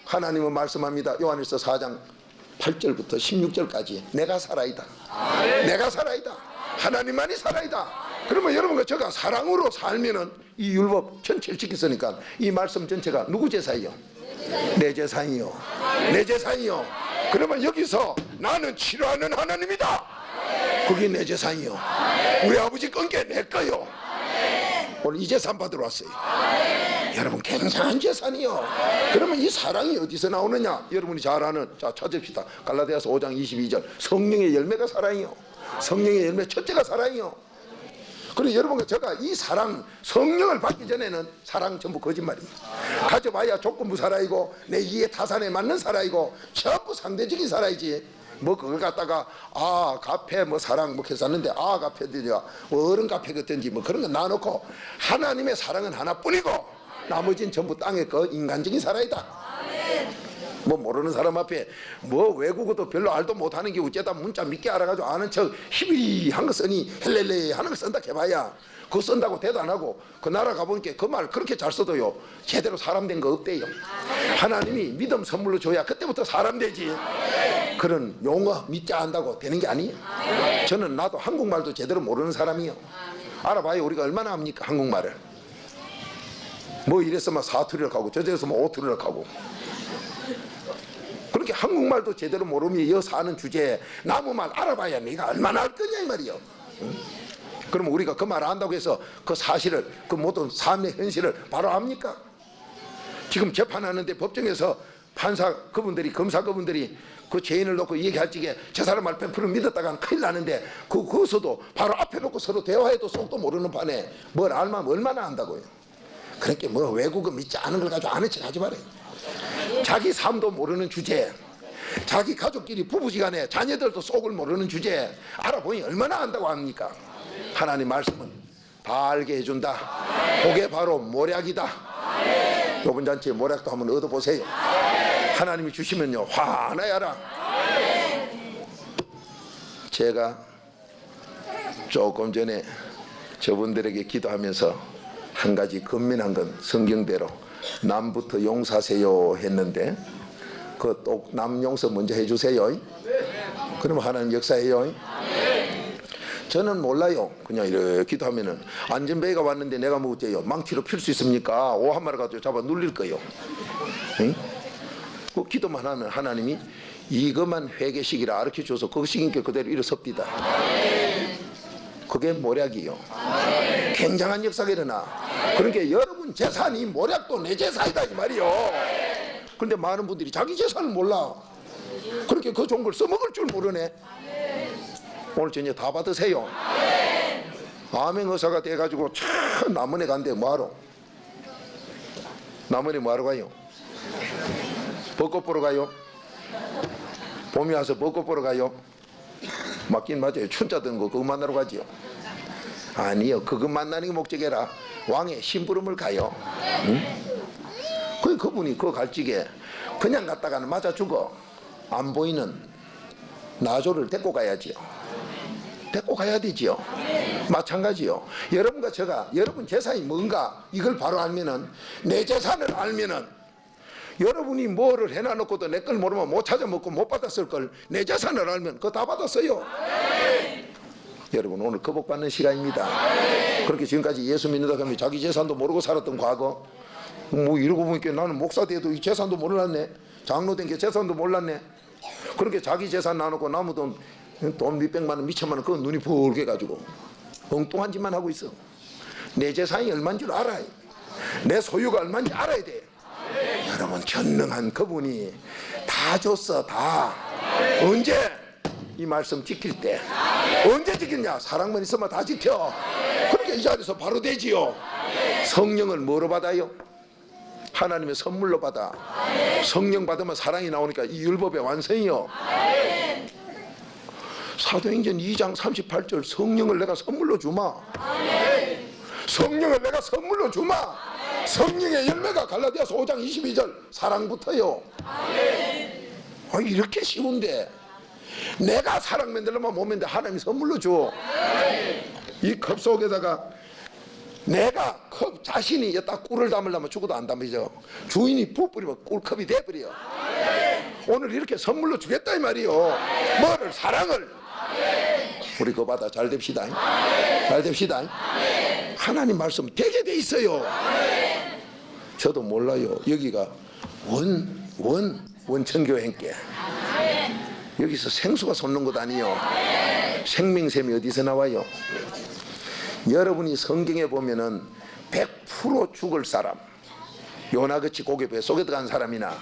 하나님은 말씀합니다. 요한일서 4장 8절부터 16절까지 내가 살아이다. 내가 살아이다. 하나님만이 살아이다. 그러면 여러분과 제가 사랑으로 살면은 이 율법 전체를 지켰으니까 이 말씀 전체가 누구 제사이요? 내 제사이요. 내 제사이요. 그러면 여기서 나는 치료하는 하나님이다. 그게 내 재산이요. 우리 아버지 건 게 내 거요. 오늘 이 재산 받으러 왔어요. 여러분 굉장한 재산이요. 그러면 이 사랑이 어디서 나오느냐? 여러분이 잘 아는, 자 찾읍시다. 갈라디아서 5장 22절 성령의 열매가 사랑이요. 성령의 열매 첫째가 사랑이요. 그리고 여러분과 제가 이 사랑, 성령을 받기 전에는 사랑 전부 거짓말입니다. 가져봐야 조건부 사랑이고 내 이해 타산에 맞는 사랑이고 전부 상대적인 사랑이지. 뭐 그걸 갖다가 아 카페 뭐 사랑 뭐 했었는데 아 카페들이야 뭐 어른 카페 같은지 뭐 그런 거 놔놓고 하나님의 사랑은 하나뿐이고 나머지는 전부 땅의 그 인간적인 사랑이다. 뭐 모르는 사람 앞에 뭐 외국어도 별로 알도 못하는 게 어째다 문자 믿게 알아가지고 아는 척 히비리한 거 쓰니 헬렐레 하는 거 쓴다 해봐야 그거 쓴다고 대도 안 하고 그 나라 가보니까 그 말 그렇게 잘 써도요 제대로 사람 된 거 없대요. 하나님이 믿음 선물로 줘야 그때부터 사람 되지. 그런 용어 믿지 않는다고 되는 게 아니에요. 저는 나도 한국말도 제대로 모르는 사람이요. 알아봐요. 우리가 얼마나 합니까 한국말을. 뭐 이랬으면 사투리를 하고 저랬으면 오투리를 하고. 그렇게 한국말도 제대로 모르면 여 사는 주제에 남의 말 알아봐야 네가 얼마나 알 거냐 이 말이요. 응? 그러면 우리가 그 말 안다고 해서 그 사실을 그 모든 삶의 현실을 바로 압니까? 지금 재판하는데 법정에서 판사 그분들이 검사 그분들이 그 죄인을 놓고 얘기할 적에 저 사람 말 100% 믿었다가는 큰일 나는데 그것도 바로 앞에 놓고 서로 대화해도 속도 모르는 판에 뭘 알면 얼마나 안다고요. 그러니까 뭐 외국어 믿지 않은 걸 가지고 아는 척 하지 말아요. 자기 삶도 모르는 주제, 자기 가족끼리 부부지간에 자녀들도 속을 모르는 주제 알아보니 얼마나 안다고 합니까? 하나님 말씀은 다 알게 해준다. 그게 바로 모략이다. 이번 잔치에 모략도 한번 얻어보세요. 하나님이 주시면요 화나야라. 제가 조금 전에 저분들에게 기도하면서 한 가지 건면한 건 성경대로 남부터 용사세요 했는데 그 또 남 용서 먼저 해주세요. 그러면 하나님 역사해요. 저는 몰라요. 그냥 이렇게 기도하면은 안전벨가 왔는데 내가 뭐 어째요? 망치로 필 수 있습니까? 오 한 마리 가지고 잡아 눌릴 거요. 응? 그 기도만 하면 하나님이 이것만 회개시키라 가르쳐 줘서 그것이니까 그대로 일어섭디다. 그게 모략이요. 굉장한 역사가 일어나. 그러니까 여러분 재산이 모략도 내 재산이다 이 말이요. 그런데 많은 분들이 자기 재산을 몰라. 그렇게 그 좋은 걸 써먹을 줄 모르네. 오늘 저녁 다 받으세요. 아멘 의사가 돼가지고 참 남원에 간대 뭐하러? 남원에 뭐하러 가요? 벚꽃 보러 가요? 봄이 와서 벚꽃 보러 가요? 맞긴 맞아요. 춘자 든 거 그거 만나러 가지요. 아니요. 그거 만나는 게 목적이라 왕의 심부름을 가요. 응? 그분이 그 갈지게 그냥 갔다가는 맞아 죽어. 안 보이는 나조를 데리고 가야지요. 데리고 가야 되지요. 마찬가지요. 여러분과 제가 여러분 재산이 뭔가 이걸 바로 알면은 내 재산을 알면은 여러분이 뭐를 해놔놓고도 내 걸 모르면 못 찾아 먹고 못 받았을 걸 내 재산을 알면 그거 다 받았어요. 여러분 오늘 그 복 받는 시간입니다. 그렇게 지금까지 예수 믿는다 하면 자기 재산도 모르고 살았던 과거 뭐 이러고 보니까 나는 목사 돼도 이 재산도 몰랐네. 장로 된 게 재산도 몰랐네. 그렇게 자기 재산 나누고 남은 돈 몇백만 원, 몇천만 원, 그건 눈이 벌게 가지고 엉뚱한 짓만 하고 있어. 내 재산이 얼마인 줄 알아야, 내 소유가 얼마인지 알아야 돼. 여러분, 전능한 그분이 다 줬어, 다. 언제? 이 말씀 지킬 때. 언제 지켰냐? 사랑만 있으면 다 지켜. 그러니까 이 자리에서 바로 되지요. 성령을 뭐로 받아요? 하나님의 선물로 받아. 성령 받으면 사랑이 나오니까 이 율법의 완성이요. 사도행전 2장 38절, 성령을 내가 선물로 주마. 성령을 내가 선물로 주마. 성령의 열매가 갈라디아서 5장 22절, 사랑부터요. 이렇게 쉬운데 내가 사랑 만들려면 못 만들, 하나님이 선물로 줘. 이 컵 속에다가 내가 컵 자신이 여기다 꿀을 담으려면 죽어도 안 담으죠. 주인이 부어버리면 꿀컵이 돼버려. 오늘 이렇게 선물로 주겠다 이 말이요. 뭐를? 사랑을. 우리 그거 받아 잘 됩시다. 잘 됩시다. 하나님 말씀 되게 돼 있어요. 저도 몰라요. 여기가 원천교회인께 여기서 생수가 솟는 것 아니요. 생명샘이 어디서 나와요? 여러분이 성경에 보면은 100% 죽을 사람, 요나같이 고개 속에 들어간 사람이나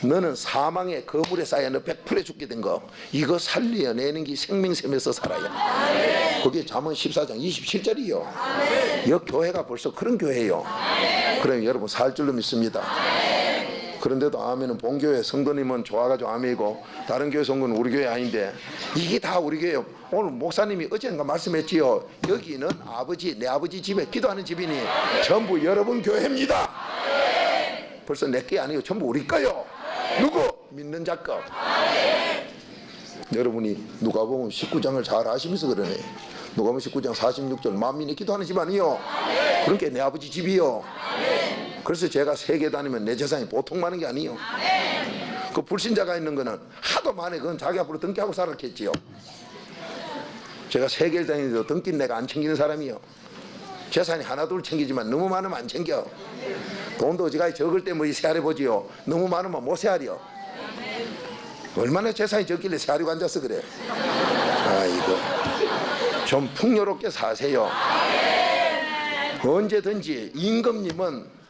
너는 사망의 거물에 쌓여 너 100% 죽게 된 거, 이거 살려내는 게 생명샘에서 살아요. 그게 잠언 14장 27절이요. 여 교회가 벌써 그런 교회예요. 그럼 여러분 살 줄로 믿습니다. 그런데도 아멘은 본교회 성도님은 좋아가지고 아멘이고 다른 교회 성도는 우리 교회 아닌데 이게 다 우리 교회예요. 오늘 목사님이 어젠가 말씀했지요. 여기는 아버지, 내 아버지 집에 기도하는 집이니 전부 여러분 교회입니다. 벌써 내 게 아니고 전부 우리 거요. 누구? 믿는 자 거. 여러분이 누가복음 19장을 잘 아시면서 그러네. 누가복음 19장 46절, 만민이 기도하는 집 아니요. 그러니까 내 아버지 집이요. 그래서 제가 세계 다니면 내 재산이 보통 많은 게 아니에요. 그 불신자가 있는 거는 하도 많이 그건 자기 앞으로 등기하고 살았겠지요. 제가 세계를 다니면서 등기는 내가 안 챙기는 사람이요. 재산이 하나둘 챙기지만 너무 많으면 안 챙겨. 돈도 어지간히 적을 때 뭐 이 세알해 보지요. 너무 많으면 못 세알이요. 얼마나 재산이 적길래 세알이고 앉아서 그래. 아이고, 좀 풍요롭게 사세요. 언제든지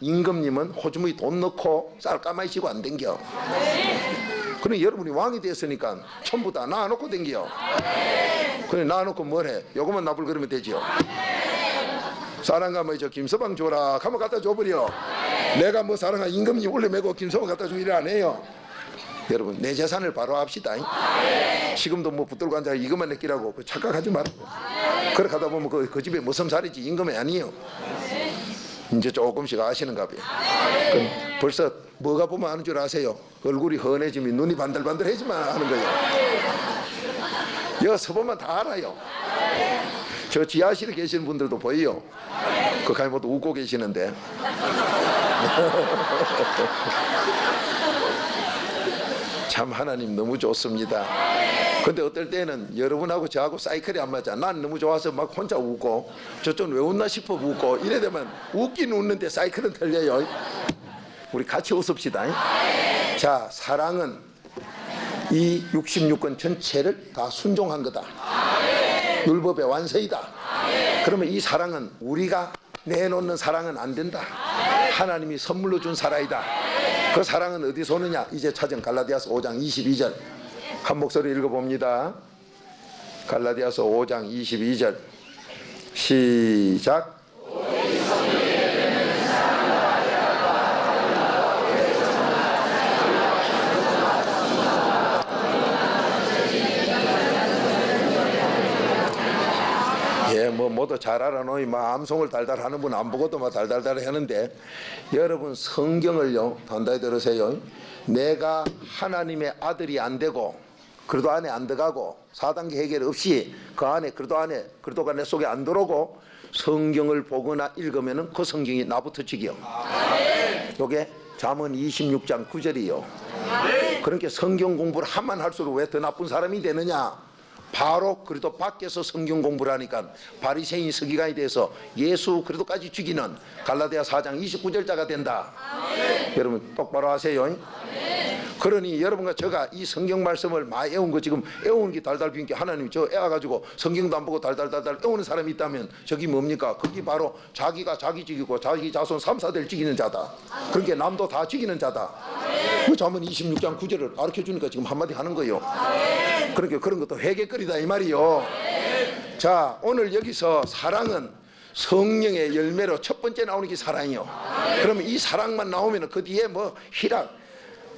임금님은 호주머니 돈 넣고 쌀 까마이 쥐고 안 댕겨. 그럼 여러분이 왕이 됐으니까 전부 다 놔놓고 댕겨. 그래 놔놓고 뭘 해? 요거만 납을 그러면 되지요. 사랑가 뭐 저 김서방 줘라 가면 갖다 줘버려. 내가 뭐 사랑가 임금님 올려매고 김서방 갖다 줘 일 안 해요. 여러분 내 재산을 바로 합시다. 지금도 뭐 붙들고 앉아 이것만 내끼라고 착각하지 말고. 그렇게 하다 보면 그 집에 무슨 살이지 임금이 아니에요. 이제 조금씩 아시는가 봐요. 그럼 벌써 뭐가 보면 아는 줄 아세요? 얼굴이 헌해지면 눈이 반들반들해지만 아는 거예요. 여기 서보면 다 알아요. 저 지하실에 계시는 분들도 보여요. 그 가히 모두 웃고 계시는데. 참 하나님 너무 좋습니다. 근데 어떨 때는 여러분하고 저하고 사이클이 안 맞아. 난 너무 좋아서 막 혼자 웃고 저쪽은 왜 웃나 싶어 웃고 이래 되면 웃긴 웃는데 사이클은 틀려요. 우리 같이 웃읍시다. 자, 사랑은 이 66권 전체를 다 순종한 거다. 율법의 완성이다. 그러면 이 사랑은 우리가 내놓는 사랑은 안 된다. 하나님이 선물로 준 사랑이다. 그 사랑은 어디서 오느냐? 이제 찾은 갈라디아서 5장 22절 한 목소리 읽어봅니다. 갈라디아서 5장 22절 시작. 예, 뭐 모두 잘 알아놓이 암송을 달달 하는 분 안 보고도 막 달달달 하는데 여러분 성경을요 단단히 들으세요. 내가 하나님의 아들이 안 되고 그리도 안에 안 들어가고 4단계 해결 없이 그 안에 그리도가 내 속에 안 들어오고 성경을 보거나 읽으면은 그 성경이 나부터 지겨. 요게 잠언 26장 9절이요. 그러니까 성경 공부를 하면 할수록 왜 더 나쁜 사람이 되느냐? 바로 그래도 밖에서 성경 공부를 하니까 바리새인 서기관이 돼서 예수 그리스도까지 죽이는 갈라디아 4장 29절자가 된다. 여러분 똑바로 하세요. 그러니 여러분과 제가 이 성경 말씀을 많이 애운 거 지금 애우는 게 달달 비운 게 하나님 저 애워가지고 성경도 안 보고 달달달달 애우는 사람이 있다면 저기 뭡니까? 그게 바로 자기가 자기 죽이고 자기 자손 3, 4대를 죽이는 자다. 그러니까 남도 다 죽이는 자다. 그 잠언 26장 9절을 가르쳐주니까 지금 한마디 하는 거예요. 그러니까 그런 것도 회개거리다 이 말이요. 자, 오늘 여기서 사랑은 성령의 열매로 첫 번째 나오는 게 사랑이요. 그러면 이 사랑만 나오면 그 뒤에 뭐 희락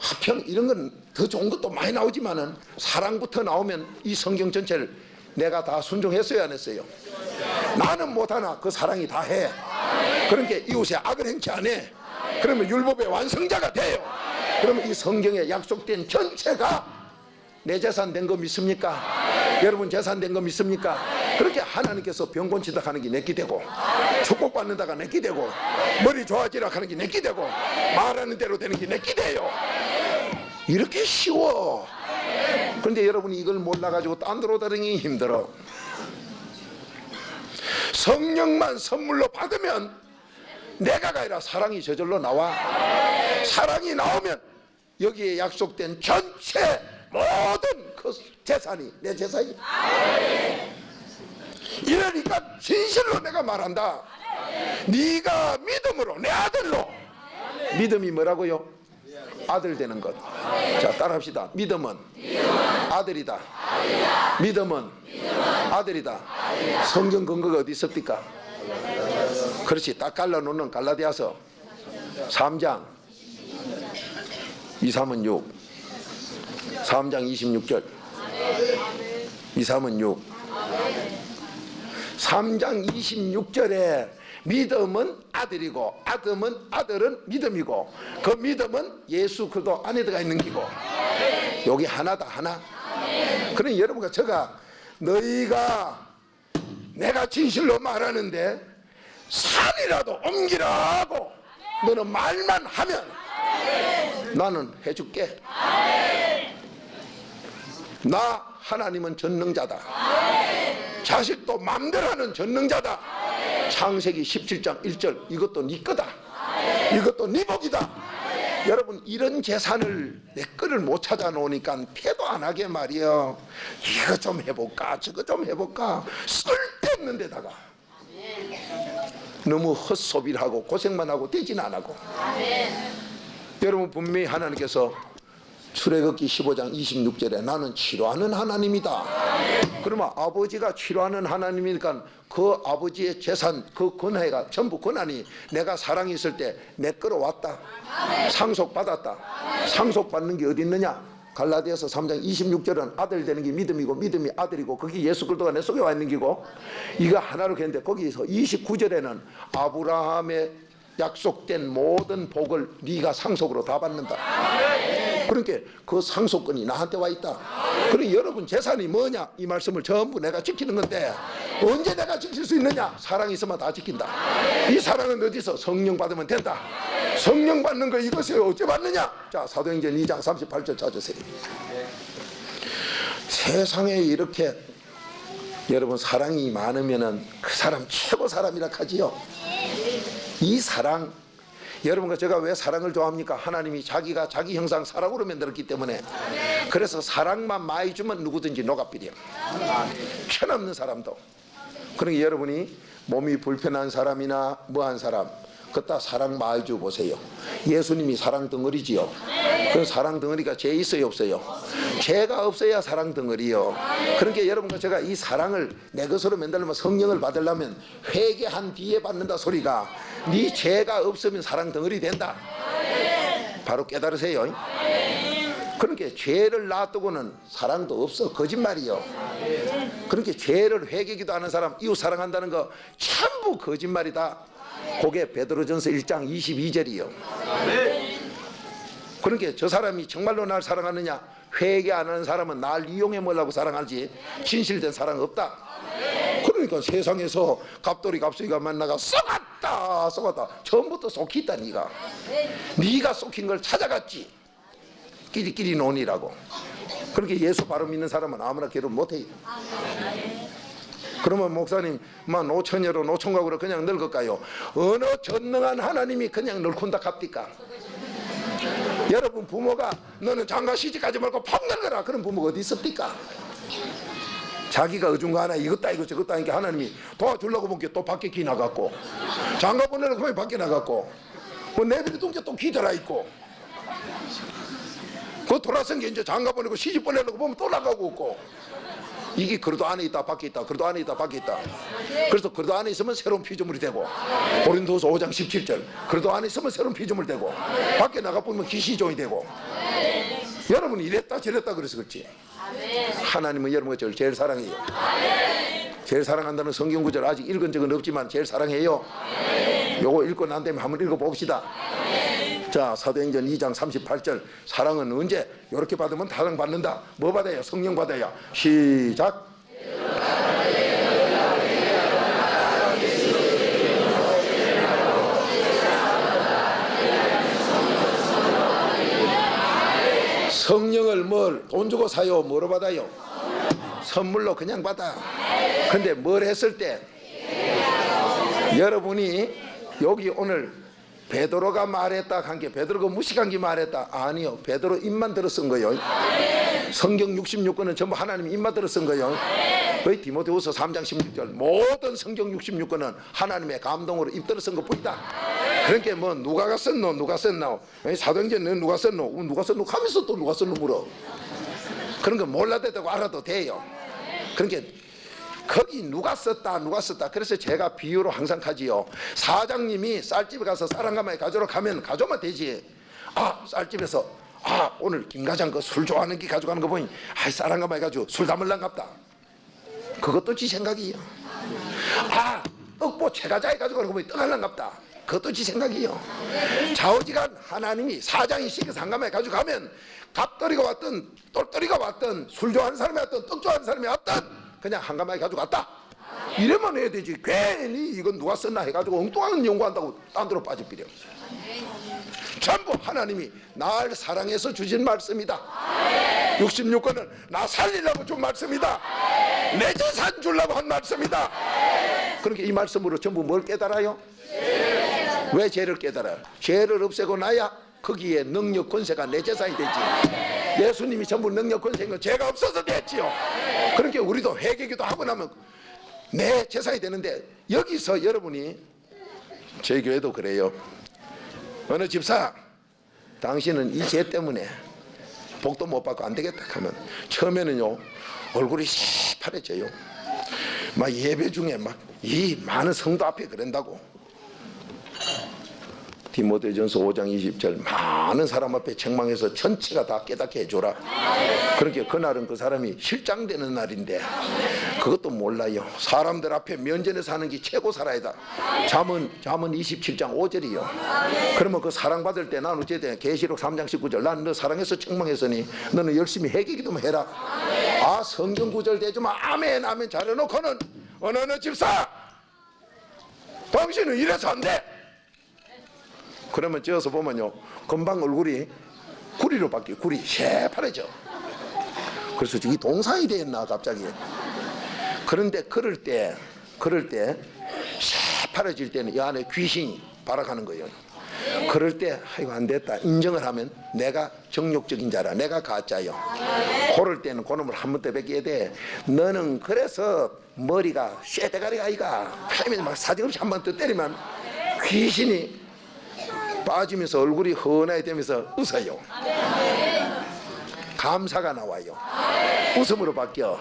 화평 이런 건 더 좋은 것도 많이 나오지만은 사랑부터 나오면 이 성경 전체를 내가 다 순종했어요 안 했어요? 나는 못하나 그 사랑이 다 해. 그러니까 이웃에 악을 행치 안 해. 그러면 율법의 완성자가 돼요. 그러면 이 성경에 약속된 전체가 내 재산 된 거 믿습니까? 여러분 재산 된 거 믿습니까? 그렇게 하나님께서 병 고친다 하는 게 내게 되고 축복받는다가 내게 되고 머리 좋아지라 하는 게 내게 되고 말하는 대로 되는 게 내게 돼요. 이렇게 쉬워. 그런데 여러분이 이걸 몰라가지고 딴 데로 다니기 힘들어. 성령만 선물로 받으면 내가가 아니라 사랑이 저절로 나와. 사랑이 나오면 여기에 약속된 전체 모든 그 재산이 내 재산이. 이러니까 진실로 내가 말한다. 네가 믿음으로 내 아들로. 믿음이 뭐라고요? 아들 되는 것. 자 따라합시다. 믿음은 아들이다. 믿음은 아들이다. 성경 근거가 어디 있습니까? 그렇지. 딱 갈라놓는 갈라디아서 3장 2, 3은 6 3장 26절 2, 3은 6 3장 26절에 믿음은 아들이고 아들은 믿음이고 그 믿음은 예수 그리스도 안에 들어가 있는 기고 여기 하나다 하나. 그러니 여러분과 제가 너희가 내가 진실로 말하는데 산이라도 옮기라고 너는 말만 하면 나는 해줄게. 나 하나님은 전능자다. 자식도 맘대로 하는 전능자다. 창세기 17장 1절 이것도 네 거다. 이것도 네 복이다. 여러분 이런 재산을 내 거를 못 찾아 놓으니까 패도 안 하게 말이요. 이거 좀 해볼까 저거 좀 해볼까 쓸데없는 데다가 너무 헛소비를 하고 고생만 하고 되지는 안 하고. 여러분 분명히 하나님께서 출애굽기 15장 26절에 나는 치료하는 하나님이다. 그러면 아버지가 치료하는 하나님이니까 그 아버지의 재산 그 권한이 전부 권한이 내가 사랑이 있을 때 내 거로 왔다. 상속받았다. 상속받는 게 어디 있느냐? 갈라디아서 3장 26절은 아들 되는 게 믿음이고 믿음이 아들이고 그게 예수 그리스도가 내 속에 와 있는 기고 이거 하나로 했는데 거기서 29절에는 아브라함의 약속된 모든 복을 네가 상속으로 다 받는다. 그러니까 그 상속권이 나한테 와 있다. 그러니 여러분 재산이 뭐냐? 이 말씀을 전부 내가 지키는 건데 언제 내가 지킬 수 있느냐? 사랑이 있으면 다 지킨다. 이 사랑은 어디서? 성령 받으면 된다. 성령 받는 거 이것이 어째 받느냐? 자 사도행전 2장 38절 찾으세요. 세상에 이렇게 여러분 사랑이 많으면은 그 사람 최고 사람이라 하지요. 이 사랑 여러분과 제가 왜 사랑을 좋아합니까? 하나님이 자기가 자기 형상 사랑으로 만들었기 때문에. 그래서 사랑만 많이 주면 누구든지 녹아버려. 편없는 사람도. 그러니까 여러분이 몸이 불편한 사람이나 뭐한 사람 그따 사랑 많이 줘 보세요. 예수님이 사랑 덩어리지요. 그 사랑 덩어리가 죄 있어요 없어요? 죄가 없어야 사랑 덩어리요. 그러니까 여러분과 제가 이 사랑을 내 것으로 만들려면 성령을 받으려면 회개한 뒤에 받는다 소리가 네 죄가 없으면 사랑 덩어리 된다. 바로 깨달으세요. 그러니까 죄를 놔두고는 사랑도 없어. 거짓말이요. 그렇게 죄를 회개기도 하는 사람 이웃 사랑한다는 거 전부 거짓말이다. 그게 베드로전서 1장 22절이요. 그러니까 저 사람이 정말로 날 사랑하느냐? 회개 안 하는 사람은 날 이용해 먹으려고 사랑하지 진실된 사랑 없다. 그러니까 세상에서 갑돌이 갑수이가 만나가 썩었다 처음부터 속히있다. 네가 속힌 걸 찾아갔지. 끼리끼리 논이라고. 그렇게 예수 바로 믿는 사람은 아무나 결혼 못해요. 그러면 목사님 막 노처녀로 노총각으로 그냥 늙을까요? 어느 전능한 하나님이 그냥 늙은다 갑니까? 여러분 부모가 너는 장가 시집가지 말고 팍 늙어라 그런 부모가 어디 있습니까? 자기가 어중간하나 이것도 아니고 저것도 아니고 하나님이 도와주려고 본 게 또 밖에 기 나갔고, 장가 보내려고 보면 밖에 나갔고, 뭐 내버려둔 게 또 기들어 있고, 그 돌아선 게 이제 장가 보내고 시집 보내려고 보면 또 나가고 없고, 이게 그래도 안에 있다 밖에 있다, 그래도 안에 있다 밖에 있다. 그래서 그래도 안에 있으면 새로운 피조물이 되고, 고린도서 5장 17절 그래도 안에 있으면 새로운 피조물이 되고, 밖에 나가보면 기시종이 되고. 여러분이 이랬다 저랬다 그래서 그렇지. 하나님은 여러분을 저를 제일 사랑해요. 제일 사랑한다는 성경구절 아직 읽은 적은 없지만 제일 사랑해요. 요거 읽고 난 다음에 한번 읽어봅시다. 자, 사도행전 2장 38절 사랑은 언제? 이렇게 받으면 사랑받는다. 뭐 받아요? 성령 받아요. 시작. 성령을 뭘 돈 주고 사요? 뭐로 받아요? 선물로 그냥 받아. 근데 뭘 했을 때? 여러분이 여기 오늘 베드로가 말했다 한 게 베드로가 무식한 게 말했다? 아니요, 베드로 입만 들어 쓴 거예요. 성경 66권은 전부 하나님 입만 들어 쓴 거예요. 거의 디모데후서 3장 16절 모든 성경 66권은 하나님의 감동으로 입 들어 쓴 것뿐이다. 그러니까 뭐 누가가 썼노 누가 썼노, 사도행전은 누가 썼노 누가 썼노 하면서 또 누가 썼노 물어. 그런 거 몰라도 되고 알아도 돼요. 그러니까 거기 누가 썼다 누가 썼다. 그래서 제가 비유로 항상 하지요. 사장님이 쌀집에 가서 쌀 한 가마에 가져러 가면 가져오면 되지. 아, 쌀집에서 오늘 김과장 그 술 좋아하는 게 가져가는 거 보니 쌀 한 가마에 가지고 술 담을란갑다. 그것도 지 생각이요. 떡보 최과장에 가져가는 거 보니 떡 할란갑다. 그것도 지 생각이요. 좌우지간 하나님이 사장이 시켜서 한 가마에 가져가면 갑돌이가 왔든 똘똘이가 왔든 술 좋아하는 사람이 왔든 떡 좋아하는 사람이 왔든 그냥 한 가마에 가져갔다. 이래만 해야 되지. 괜히 이건 누가 썼나 해가지고 엉뚱한 연구한다고 딴 데로 빠질 필요 없어. 전부 하나님이 날 사랑해서 주신 말씀이다. 66권은 나 살리려고 준 말씀이다. 내 재산 주려고 한 말씀이다. 그러니까 이 말씀으로 전부 뭘 깨달아요? 왜 죄를 깨달아요? 죄를 없애고 나야 거기에 능력 권세가 내 재산이 되지. 예수님이 전부 능력 권세인 건 죄가 없어서 됐지요. 그러니까 우리도 회개기도 하고 나면 내 재산이 되는데, 여기서 여러분이 저희 교회도 그래요. 어느 집사 당신은 이 죄 때문에 복도 못 받고 안 되겠다 하면 처음에는요 얼굴이 시퍼래져요. 막 예배 중에 막 이 많은 성도 앞에 그런다고. 디모데전서 5장 20절 많은 사람 앞에 책망해서 전체가 다 깨닫게 해줘라. 그렇게 그날은 그 사람이 실장되는 날인데 그것도 몰라요. 사람들 앞에 면전에서 하는 게 최고 사랑이다. 잠언 27장 5절이요. 그러면 그 사랑받을 때 난 어쨌든 계시록 3장 19절 난 너 사랑해서 책망했으니 너는 열심히 회개기도만 해라. 성경 구절 대주면 아멘 아멘 잘해놓고는 어느 집사 당신은 이래서 안 돼. 그러면 찌어서 보면요 금방 얼굴이 구리로 바뀌어. 구리 새파래져. 그래서 이 동상이 되었나 갑자기. 그런데 그럴 때 새파래질 때는 이 안에 귀신이 발악하는 거예요. 그럴 때 이거 안 됐다 인정을 하면 내가 정욕적인 자라, 내가 가짜요. 그럴 때는 그놈을 한 번 더 뺏겨야 돼. 너는 그래서 머리가 쇠대가리가 아이가 하면 막 사정없이 한 번 더 때리면 귀신이 빠지면서 얼굴이 헌하게 되면서 웃어요. 감사가 나와요. 웃음으로 바뀌어.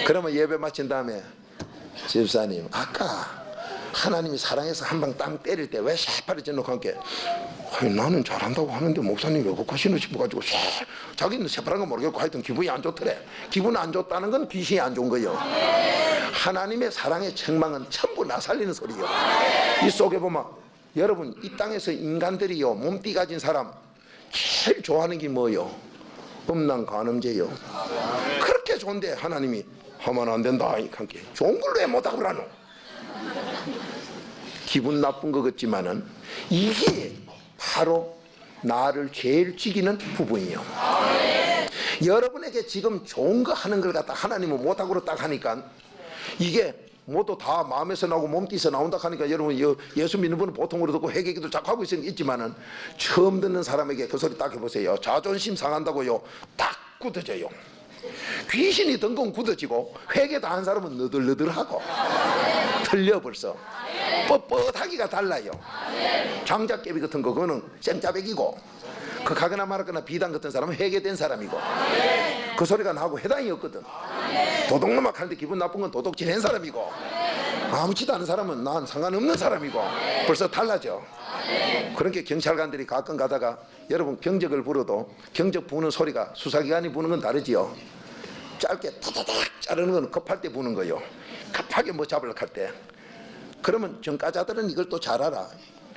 그러면 예배 마친 다음에 집사님 아까 하나님이 사랑해서 한 방 땅 때릴 때 왜 새파래져 놓고 함께 나는 잘한다고 하는데 목사님 왜 복하시노 싶어가지고 자기는 새파란 거 모르겠고 하여튼 기분이 안 좋더래. 기분 안 좋다는 건 귀신이 안 좋은 거예요. 하나님의 사랑의 책망은 전부 나 살리는 소리예요. 이 속에 보면 여러분 이 땅에서 인간들이요 몸띠 가진 사람 제일 좋아하는 게 뭐요? 음란 간음죄요. 그렇게 좋은데 하나님이 하면 안 된다 함께 좋은 걸로 왜 못하고 그러노? 기분 나쁜 것 같지만은 이게 바로 나를 제일 죽이는 부분이요. 여러분에게 지금 좋은 거 하는 걸 갖다 하나님은 못하고 딱 하니까 이게 모두 다 마음에서 나오고 몸띠에서 나온다 하니까 여러분 예수 믿는 분은 보통으로 듣고 회개기도 자꾸 하고 있지만은 처음 듣는 사람에게 그 소리 딱 해보세요. 자존심 상한다고요. 딱 굳어져요. 귀신이 든 건 굳어지고 회개 다 한 사람은 너덜너덜하고 틀려 벌써. 뻣뻣하기가 달라요. 장작개비 같은 거 그거는 쌩짜배기고 그 가거나 말거나 비단 같은 사람은 회개된 사람이고 그 소리가 나고 해당이 없거든. 도둑놈막 하는데 기분 나쁜 건 도둑질 한 사람이고 아무렇지도 않은 사람은 난 상관없는 사람이고 벌써 달라져. 그렇게 경찰관들이 가끔 가다가 여러분 경적을 불어도 경적 부는 소리가 수사기관이 부는 건 다르지요. 짧게 타다닥 자르는 건 급할 때 부는 거요. 급하게 뭐 잡으려고 할 때. 그러면 전과자들은 이걸 또 잘 알아.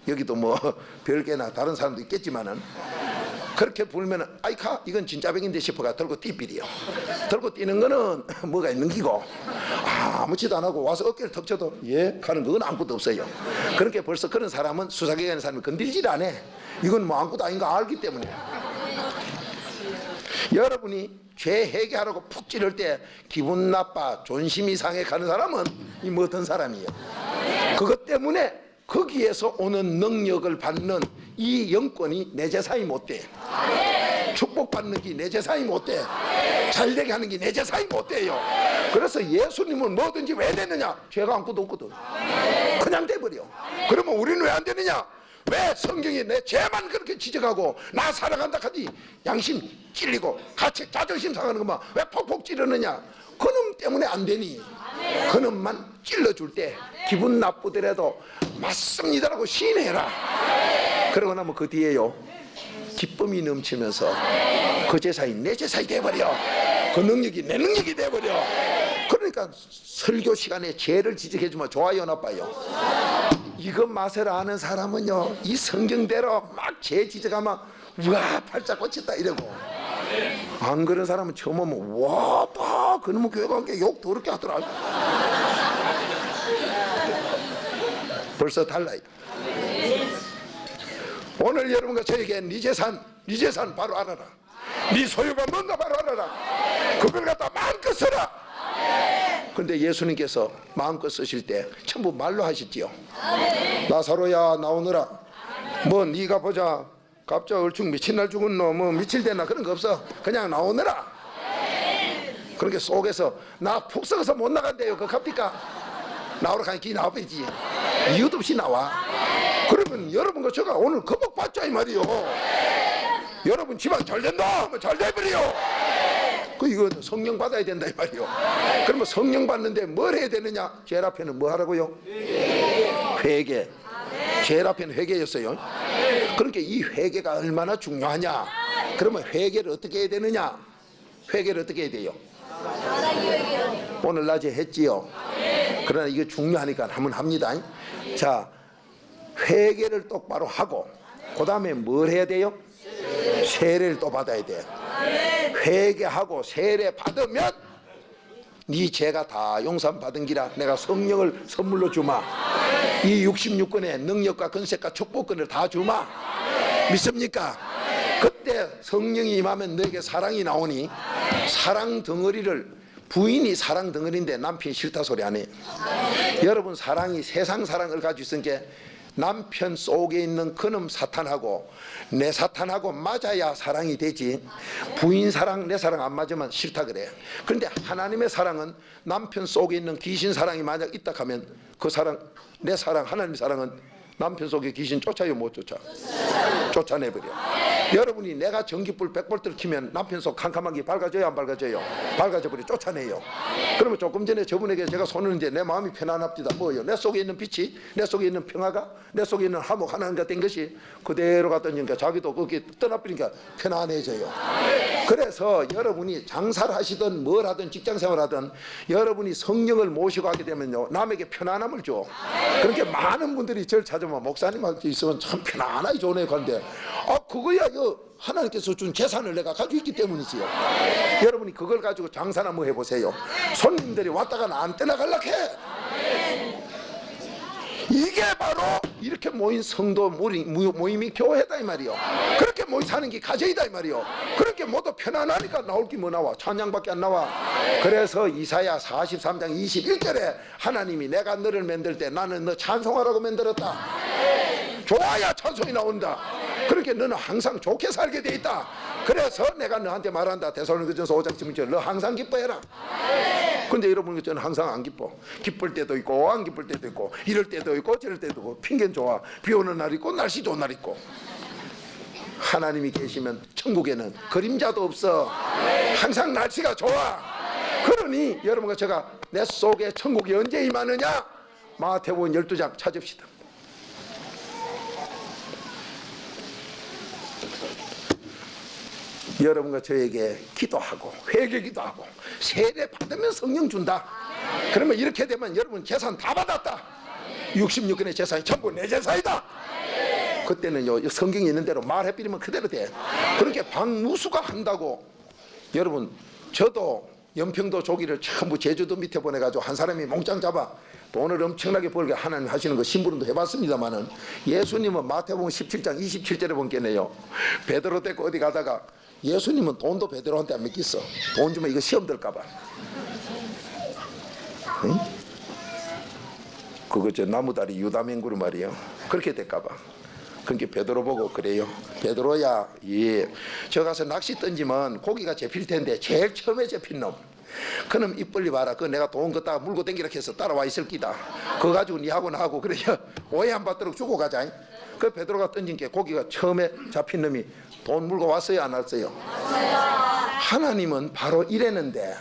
여기도 뭐 별개나 다른 사람도 있겠지만은 그렇게 불면은 아이카 이건 진짜 백인데 싶어가 들고 뛰비디요. 들고 뛰는 거는 뭐가 있는 기고 아무치도 안 하고 와서 어깨를 턱 쳐도 예 하는 그건 아무것도 없어요. 그렇게 벌써 그런 사람은 수사기관의 사람이 건들질 않아. 이건 뭐 아무것도 아닌 거 알기 때문에. 여러분이 죄 회개하라고 푹 찌를 때 기분 나빠 존심이 상해 가는 사람은 이 뭐 어떤 사람이에요. 그것 때문에 거기에서 오는 능력을 받는 이 영권이 내 재산이 못 돼. 축복받는 게 내 재산이 못 돼. 잘되게 하는 게 내 재산이 못 돼요. 그래서 예수님은 뭐든지 왜 되느냐? 죄가 아무것도 없거든. 그냥 돼버려. 그러면 우리는 왜 안 되느냐? 왜 성경이 내 죄만 그렇게 지적하고 나 살아간다 하니 양심 찔리고 같이 자존심 상하는 것만 왜 폭폭 찌르느냐? 그놈 때문에 안 되니. 그놈만 찔러줄 때 기분 나쁘더라도 맞습니다라고 시인해라. 그러고 나면 그 뒤에요 기쁨이 넘치면서 그 제사이 내 제사이 돼버려. 그 능력이 내 능력이 돼버려. 그러니까 설교 시간에 죄를 지적해주면 좋아요 나빠요? 이거 맛을 아는 사람은요 이 성경대로 막 죄 지적하면 우와 팔짝 꽂혔다 이러고 안 그런 사람은 처음 오면 와다 그놈의 교회 관계 욕 더럽게 하더라. 벌써 달라요. 오늘 여러분과 저에게 네 재산 바로 알아라. 네 소유가 뭔가 바로 알아라. 그걸 갖다 마음껏 써라. 그런데 예수님께서 마음껏 쓰실 때 전부 말로 하셨지요. 나사로야 나오너라. 뭐 네가 보자 갑자기 얼충 미친 날 죽은 놈 뭐 미칠 때나 그런 거 없어. 그냥 나오너라. 그렇게 속에서 나 푹 썩어서 못 나간대요. 그거 갑니까? 나오러 가니까 나와버리지. 이유도 없이 나와. 그러면 여러분과 제가 오늘 거복 받자 이 말이요. 여러분 집안 잘 된다 하면 잘 돼버려. 이거 성령 받아야 된다 이 말이요. 그러면 성령 받는데 뭘 해야 되느냐? 제일 앞에는 뭐 하라고요? 회개. 제일 앞에는 회개였어요. 그러니까 이 회개가 얼마나 중요하냐? 그러면 회개를 어떻게 해야 되느냐? 회개를 어떻게 해야 돼요? 오늘 낮에 했지요. 그러나 이게 중요하니까 한번 합니다. 자, 회개를 똑바로 하고 그 다음에 뭘 해야 돼요? 세례를 또 받아야 돼. 회개하고 세례 받으면 네 죄가 다 용서받은 기라 내가 성령을 선물로 주마. 이 66권의 능력과 건색과 축복권을 다 주마. 믿습니까? 그때 성령이 임하면 너에게 사랑이 나오니 사랑 덩어리를 부인이 사랑 덩어리인데 남편이 싫다 소리 안 해. 여러분 사랑이 세상 사랑을 가지고 있으니까 남편 속에 있는 그놈 사탄하고 내 사탄하고 맞아야 사랑이 되지. 부인 사랑 내 사랑 안 맞으면 싫다 그래. 그런데 하나님의 사랑은 남편 속에 있는 귀신 사랑이 만약 있다 하면 그 사랑 내 사랑 하나님의 사랑은 남편 속에 귀신 쫓아요 못 쫓아? 쫓아내버려. 여러분이 내가 전기불 100볼트를 켜면 남편 속 캄캄하게 밝아져요 안 밝아져요? 밝아져버려. 쫓아내요. 그러면 조금 전에 저분에게 제가 손을 이제 내 마음이 편안합니다. 뭐요? 내 속에 있는 빛이 내 속에 있는 평화가 내 속에 있는 화목 하나님과 된 것이 그대로 갔더니까 자기도 거기에 떠나버리니까 편안해져요. 그래서 여러분이 장사를 하시든 뭘 하든 직장생활 하든 여러분이 성령을 모시고 하게 되면요 남에게 편안함을 줘. 그렇게 많은 분들이 저를 찾아오면 목사님한테 있으면 참 편안하게 좋네 그런데 그거야 하나님께서 준 재산을 내가 가지고 있기 때문이지요. 여러분이 그걸 가지고 장사나 뭐 해보세요. 손님들이 왔다가 안 떠나갈라 해. 이게 바로 이렇게 모인 성도 모임이 교회다 이 말이요. 그렇게 모이 사는 게 가정이다 이 말이요. 그렇게 그렇게 모두 편안하니까 나올 게 뭐 나와? 찬양밖에 안 나와. 그래서 이사야 43장 21절에 하나님이 내가 너를 만들 때 나는 너 찬송하라고 만들었다. 좋아야 찬송이 나온다. 그렇게 너는 항상 좋게 살게 돼 있다. 그래서 내가 너한테 말한다. 데살로니가전서 5장 16절 너 항상 기뻐해라. 근데 여러분 저는 항상 안 기뻐. 기쁠 때도 있고 안 기쁠 때도 있고 이럴 때도 있고 저럴 때도 있고 핑계는 좋아. 비 오는 날 있고 날씨 좋은 날 있고. 하나님이 계시면 천국에는 그림자도 없어. 항상 날씨가 좋아. 그러니 여러분과 제가 내 속에 천국이 언제 임하느냐? 마태복음 12장 찾읍시다. 여러분과 저에게 기도하고 회개기도 하고 세례 받으면 성령 준다. 그러면 이렇게 되면 여러분 재산 다 받았다. 66근의 재산이 전부 내 재산이다. 그때는요 성경에 있는 대로 말해버리면 그대로 돼. 그렇게 박무수가 한다고. 여러분 저도 연평도 조기를 전부 제주도 밑에 보내가지고 한 사람이 몽짱 잡아 돈을 엄청나게 벌게 하나님 하시는 거 심부름도 해봤습니다만은 예수님은 마태복음 17장 27절에 본게네요. 베드로 데리고 어디 가다가 예수님은 돈도 베드로한테 안 맡겼어. 돈 주면 이거 시험 들까봐. 응? 그거 저 나무다리 유다맹구르 말이에요. 그렇게 될까봐. 그러니까 베드로 보고 그래요. 베드로야, 예, 저 가서 낚시 던지면 고기가 잡힐 텐데 제일 처음에 잡힌 놈. 그놈 입 벌리 봐라. 그거 내가 돈 걷다가 물고 댕기라 해서 따라와 있을 기다. 그거 가지고 니하고 나하고 그래 오해 안 받도록 주고 가자. 그 베드로가 던진 게 고기가 처음에 잡힌 놈이 돈 물고 왔어요 안 왔어요? 하나님은 바로 이랬는데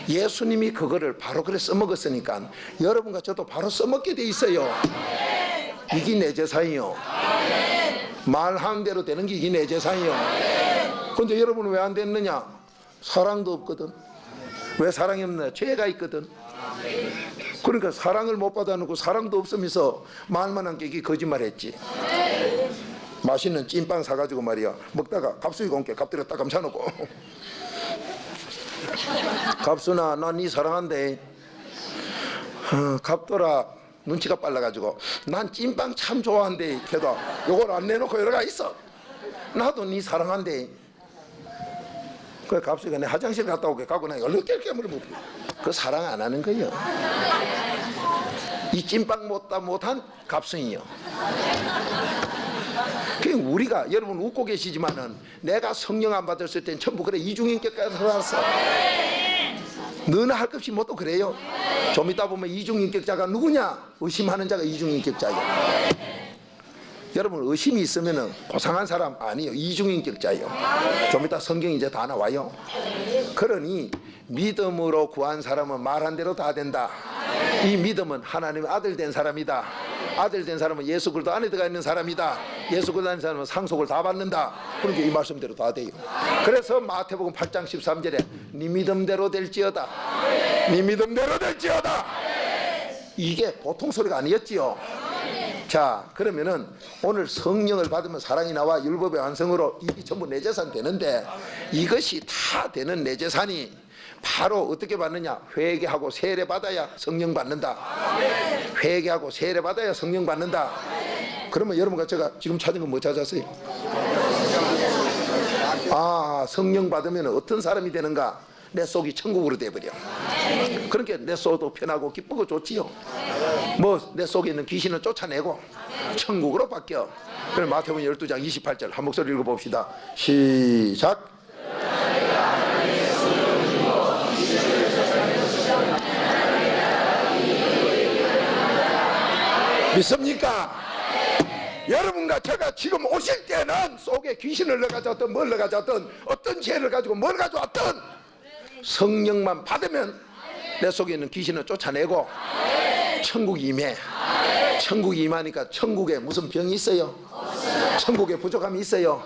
예수님이 그거를 바로 그래 써먹었으니까 여러분과 저도 바로 써먹게 돼 있어요. 이게 내 재산이요. 말하는 대로 되는 게 이게 내 재산이요. 근데 여러분은 왜 안 됐느냐? 사랑도 없거든. 왜 사랑이 없느냐? 죄가 있거든. 그러니까 사랑을 못 받아놓고 사랑도 없으면서 말만 한 게 이게 거짓말했지. 맛있는 찐빵 사가지고 말이야 먹다가 갑수이 공께 갑들어 딱 감싸놓고 갑수나 난 네 사랑한대. 갑돌아 눈치가 빨라가지고 난 찐빵 참 좋아한대. 걔도 요걸 안 내놓고 여러가 있어. 나도 네 사랑한대. 그 갑수이가 내 화장실 갔다 오게 가고 나 얼른 깨물어 먹고. 그 사랑 안 하는 거예요. 이 찐빵 못한 갑수이요. 우리가 여러분 웃고 계시지만은 내가 성령 안 받았을 땐 전부 그래 이중인격까지 살았어. 너나 할 것 없이 뭐 또 그래요. 좀 이따 보면 이중인격자가 누구냐? 의심하는 자가 이중인격자예요. 여러분 의심이 있으면은 고상한 사람 아니에요. 이중인격자예요. 좀 이따 성경이 이제 다 나와요. 그러니 믿음으로 구한 사람은 말한 대로 다 된다. 이 믿음은 하나님의 아들 된 사람이다. 아들 된 사람은 예수 그리스도 안에 들어가 있는 사람이다. 예수 그리스도 안에 사람은 상속을 다 받는다. 그러니까 이 말씀대로 다 돼요. 그래서 마태복음 8장 13절에 네 믿음대로 될지어다. 네 믿음대로 될지어다. 이게 보통 소리가 아니었지요. 자, 그러면은 오늘 성령을 받으면 사랑이 나와 율법의 완성으로 이게 전부 내 재산 되는데 이것이 다 되는 내 재산이 바로 어떻게 받느냐? 회개하고 세례 받아야 성령 받는다. 회개하고 세례 받아야 성령 받는다. 그러면 여러분과 제가 지금 찾은 건 뭐 찾았어요? 아, 성령 받으면 어떤 사람이 되는가? 내 속이 천국으로 돼버려. 그러니까 내 속도 편하고 기쁘고 좋지요. 뭐 내 속에 있는 귀신을 쫓아내고 천국으로 바뀌어. 그럼 마태복음 12장 28절 한 목소리 읽어봅시다. 시작. 믿습니까? 여러분과 제가 지금 오실 때는 속에 귀신을 넣어가졌든 뭘 넣어가졌든 어떤 죄를 가지고 뭘 가져왔든 성령만 받으면 내 속에 있는 귀신을 쫓아내고 천국이 임해. 천국이 임하니까 천국에 무슨 병이 있어요? 천국에 부족함이 있어요?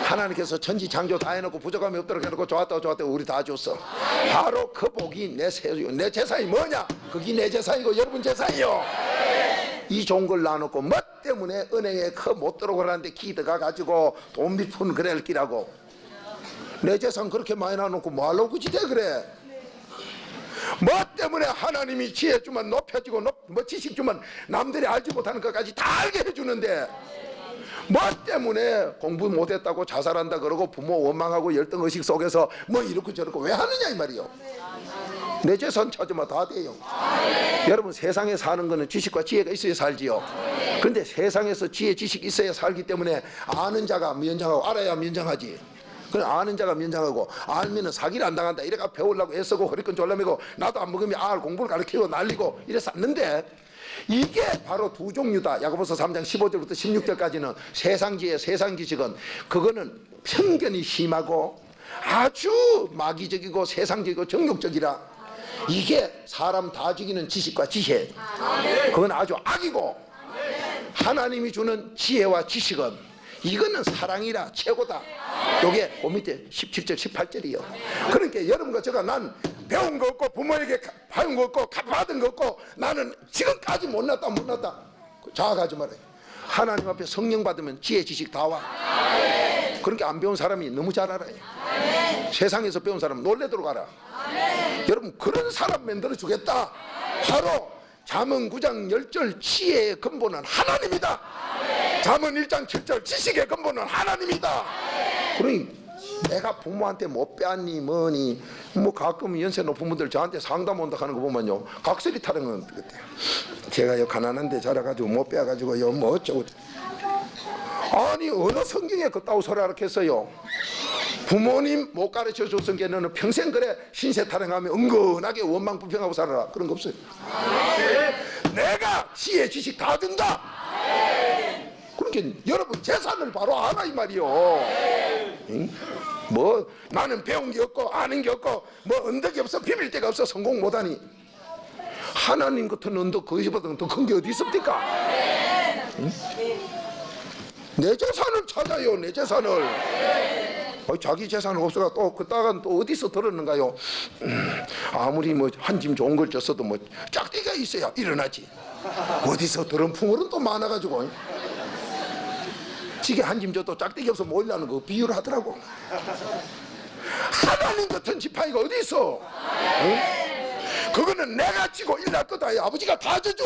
하나님께서 천지 창조 다 해놓고 부족함이 없도록 해놓고 좋았다 우리 다 줬어. 바로 그 복이 내 재산이 뭐냐? 그게 내 재산이고 여러분 재산이요. 이 좋은 걸 놔놓고 뭐 때문에 은행에 못 들어오라는데 기드가 가지고 돈 밑푼 그럴 끼라고. 내 재산 그렇게 많이 놔놓고 뭐하려고 그지 돼 그래. 뭐 때문에 하나님이 지혜 주면 높여지고 뭐 지식 주면 남들이 알지 못하는 것까지 다 알게 해주는데 뭐 때문에 공부 못했다고 자살한다 그러고 부모 원망하고 열등의식 속에서 뭐 이렇고 저렇고 왜 하느냐 이 말이요. 내 재산 찾으면 다 돼요. 여러분 세상에 사는 거는 지식과 지혜가 있어야 살지요. 그런데 세상에서 지혜 지식이 있어야 살기 때문에 아는 자가 면장하고 알아야 면장하지. 그래 아는 자가 면장하고 알면은 사기를 안 당한다 이래가 배우려고 애쓰고 허리끈 졸라매고 나도 안 먹으면 공부를 가르치고 날리고 이래 쌌는데 이게 바로 두 종류다. 야고보서 3장 15절부터 16절까지는 세상지혜 세상지식은 그거는 편견이 심하고 아주 마귀적이고 세상적이고 정욕적이라 이게 사람 다 죽이는 지식과 지혜 그건 아주 악이고 하나님이 주는 지혜와 지식은 이거는 사랑이라 최고다. 요게 그 밑에 17절 18절이요. 그러니까 여러분과 제가 난 배운 거 없고 부모에게 배운 거 없고 받은 거 없고 나는 지금까지 못났다 자학하지 말아요. 하나님 앞에 성령 받으면 지혜 지식 다 와. 그러니까 안 배운 사람이 너무 잘 알아요. 세상에서 배운 사람 놀래도록 알아. 여러분 그런 사람 만들어 주겠다. 바로 잠언 9장 10절 지혜의 근본은 하나님이다. 잠언 1장 7절 지식의 근본은 하나님이다. 그러니 내가 부모한테 못 빼앗니 뭐니 뭐 가끔 연세 높은 분들 저한테 상담 온다 하는 거 보면요 각설이 타는 건 같아요. 제가요 가난한데 자라가지고 못 빼가지고요 뭐 어쩌고. 아니 어느 성경에 그따위 소리 하락했어요. 부모님 못 가르쳐 줬은 게 너는 평생 그래 신세 타령하며 은근하게 원망 불평하고 살아라 그런 거 없어요. 내가 지혜 지식 다 준다. 그러니까 여러분 재산을 바로 알아 이 말이요. 응? 뭐 나는 배운 게 없고 아는 게 없고 뭐 언덕이 없어 비빌 데가 없어 성공 못하니 하나님 같은 언덕 그것보다 더 큰 게 어디 있습니까? 응? 내 재산을 찾아요. 내 재산을. 자기 재산 없어가 또 그따가 또 어디서 들었는가요? 아무리 뭐 한 짐 좋은 걸 줬어도 뭐 짝대기가 있어야 일어나지. 어디서 들은 풍월은 또 많아가지고 지게 한 짐 줘도 짝대기 없어 모이려는 거 비유를 하더라고. 하나님 같은 지팡이가 어디 있어? 응? 그거는 내가 지고 일날 거다. 아버지가 다 져줘.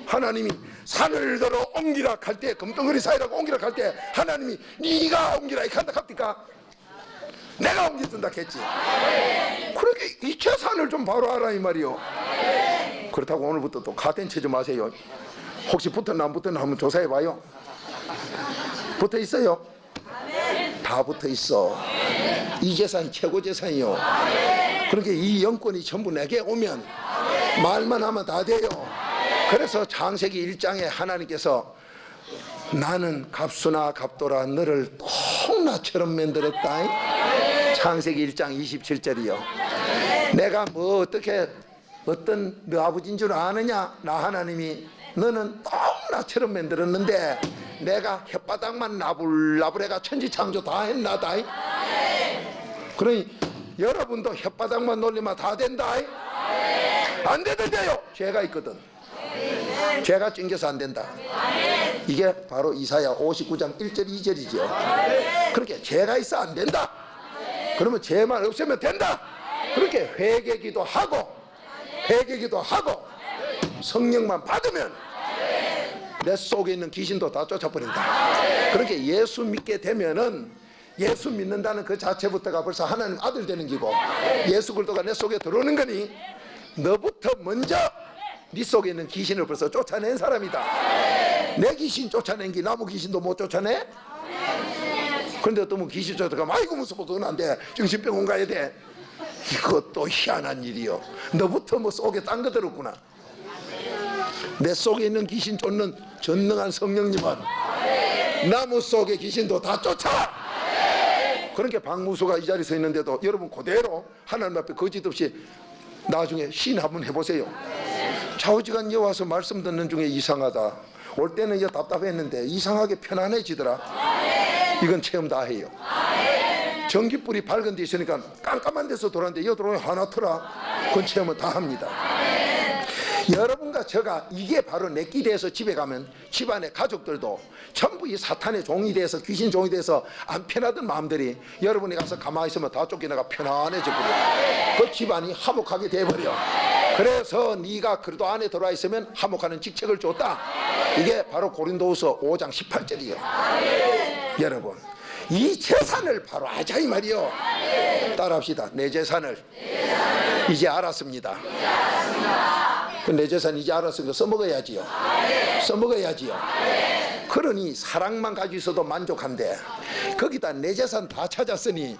하나님이 산을 들어 옮기라 할 때 금덩어리 사이라고 옮기라 할 때 하나님이 네가 옮기라 이렇게 한다 합니까? 내가 옮겨준다 했지. 그렇게 이 재산을 좀 바로 알아 이 말이요. 그렇다고 오늘부터 또 가텐 치지 마세요. 혹시 붙었나 안 붙었나 한번 조사해봐요. 붙어 있어요? 다 붙어 있어. 이 재산이 최고 재산이요. 그러니까 이 영권이 전부 내게 오면 말만 하면 다 돼요. 그래서 창세기 1장에 하나님께서 나는 갑수나 갑도라 너를 통나처럼 만들었다. 창세기 1장 27절이요. 내가 뭐 어떻게 어떤 너 아버지인 줄 아느냐? 나 하나님이 너는 똥나처럼 만들었는데 내가 혓바닥만 나불나불해가 천지창조 다 했나다. 그러니 여러분도 혓바닥만 놀리면 다 된다. 안 되던데요. 죄가 있거든. 죄가 찡겨서 안 된다. 이게 바로 이사야 59장 1절 2절이죠. 그렇게 죄가 있어 안 된다. 그러면 죄만 없애면 된다. 그렇게 회개기도 하고 성령만 받으면 내 속에 있는 귀신도 다 쫓아버린다. 그렇게 예수 믿게 되면은 예수 믿는다는 그 자체부터가 벌써 하나님 아들 되는 기고 예수 그리스도가 내 속에 들어오는 거니 너부터 먼저 네 속에 있는 귀신을 벌써 쫓아낸 사람이다. 내 귀신 쫓아낸 게 나무 귀신도 못 쫓아내? 그런데 어떤 분 귀신 쫓아가면 아이고 무서워 그건 안 돼. 정신병원 가야 돼. 이것도 희한한 일이요. 너부터 뭐 속에 딴 거 들었구나. 내 속에 있는 귀신 쫓는 전능한 성령님은 나무 속의 귀신도 다 쫓아. 그러니까 박무수가 이 자리에 서 있는데도 여러분 그대로 하나님 앞에 거짓 없이 나중에 시인 한번 해보세요. 좌우지간 여와서 말씀 듣는 중에 이상하다. 올 때는 이제 답답했는데 이상하게 편안해지더라. 이건 체험 다 해요. 전기불이 밝은 데 있으니까 깜깜한 데서 돌았는데 여기 들어오면 하나더라. 그건 체험은 다 합니다. 여러분과 제가 이게 바로 내 길에서 집에 가면 집안의 가족들도 전부 이 사탄의 종이 돼서 귀신 종이 돼서 안 편하던 마음들이 여러분이 가서 가만히 있으면 다 쫓겨나가 편안해져 버려. 그 집안이 화목하게 돼버려. 그래서 네가 그리스도 안에 들어와 있으면 화목하는 직책을 줬다. 이게 바로 고린도후서 5장 18절이에요. 여러분, 이 재산을 바로 아자 이 말이요. 따라합시다. 내 재산을 이제 알았습니다. 내 재산 이제 알았으니까 써먹어야지요. 써먹어야지요. 그러니 사랑만 가지고 있어도 만족한데 거기다 내 재산 다 찾았으니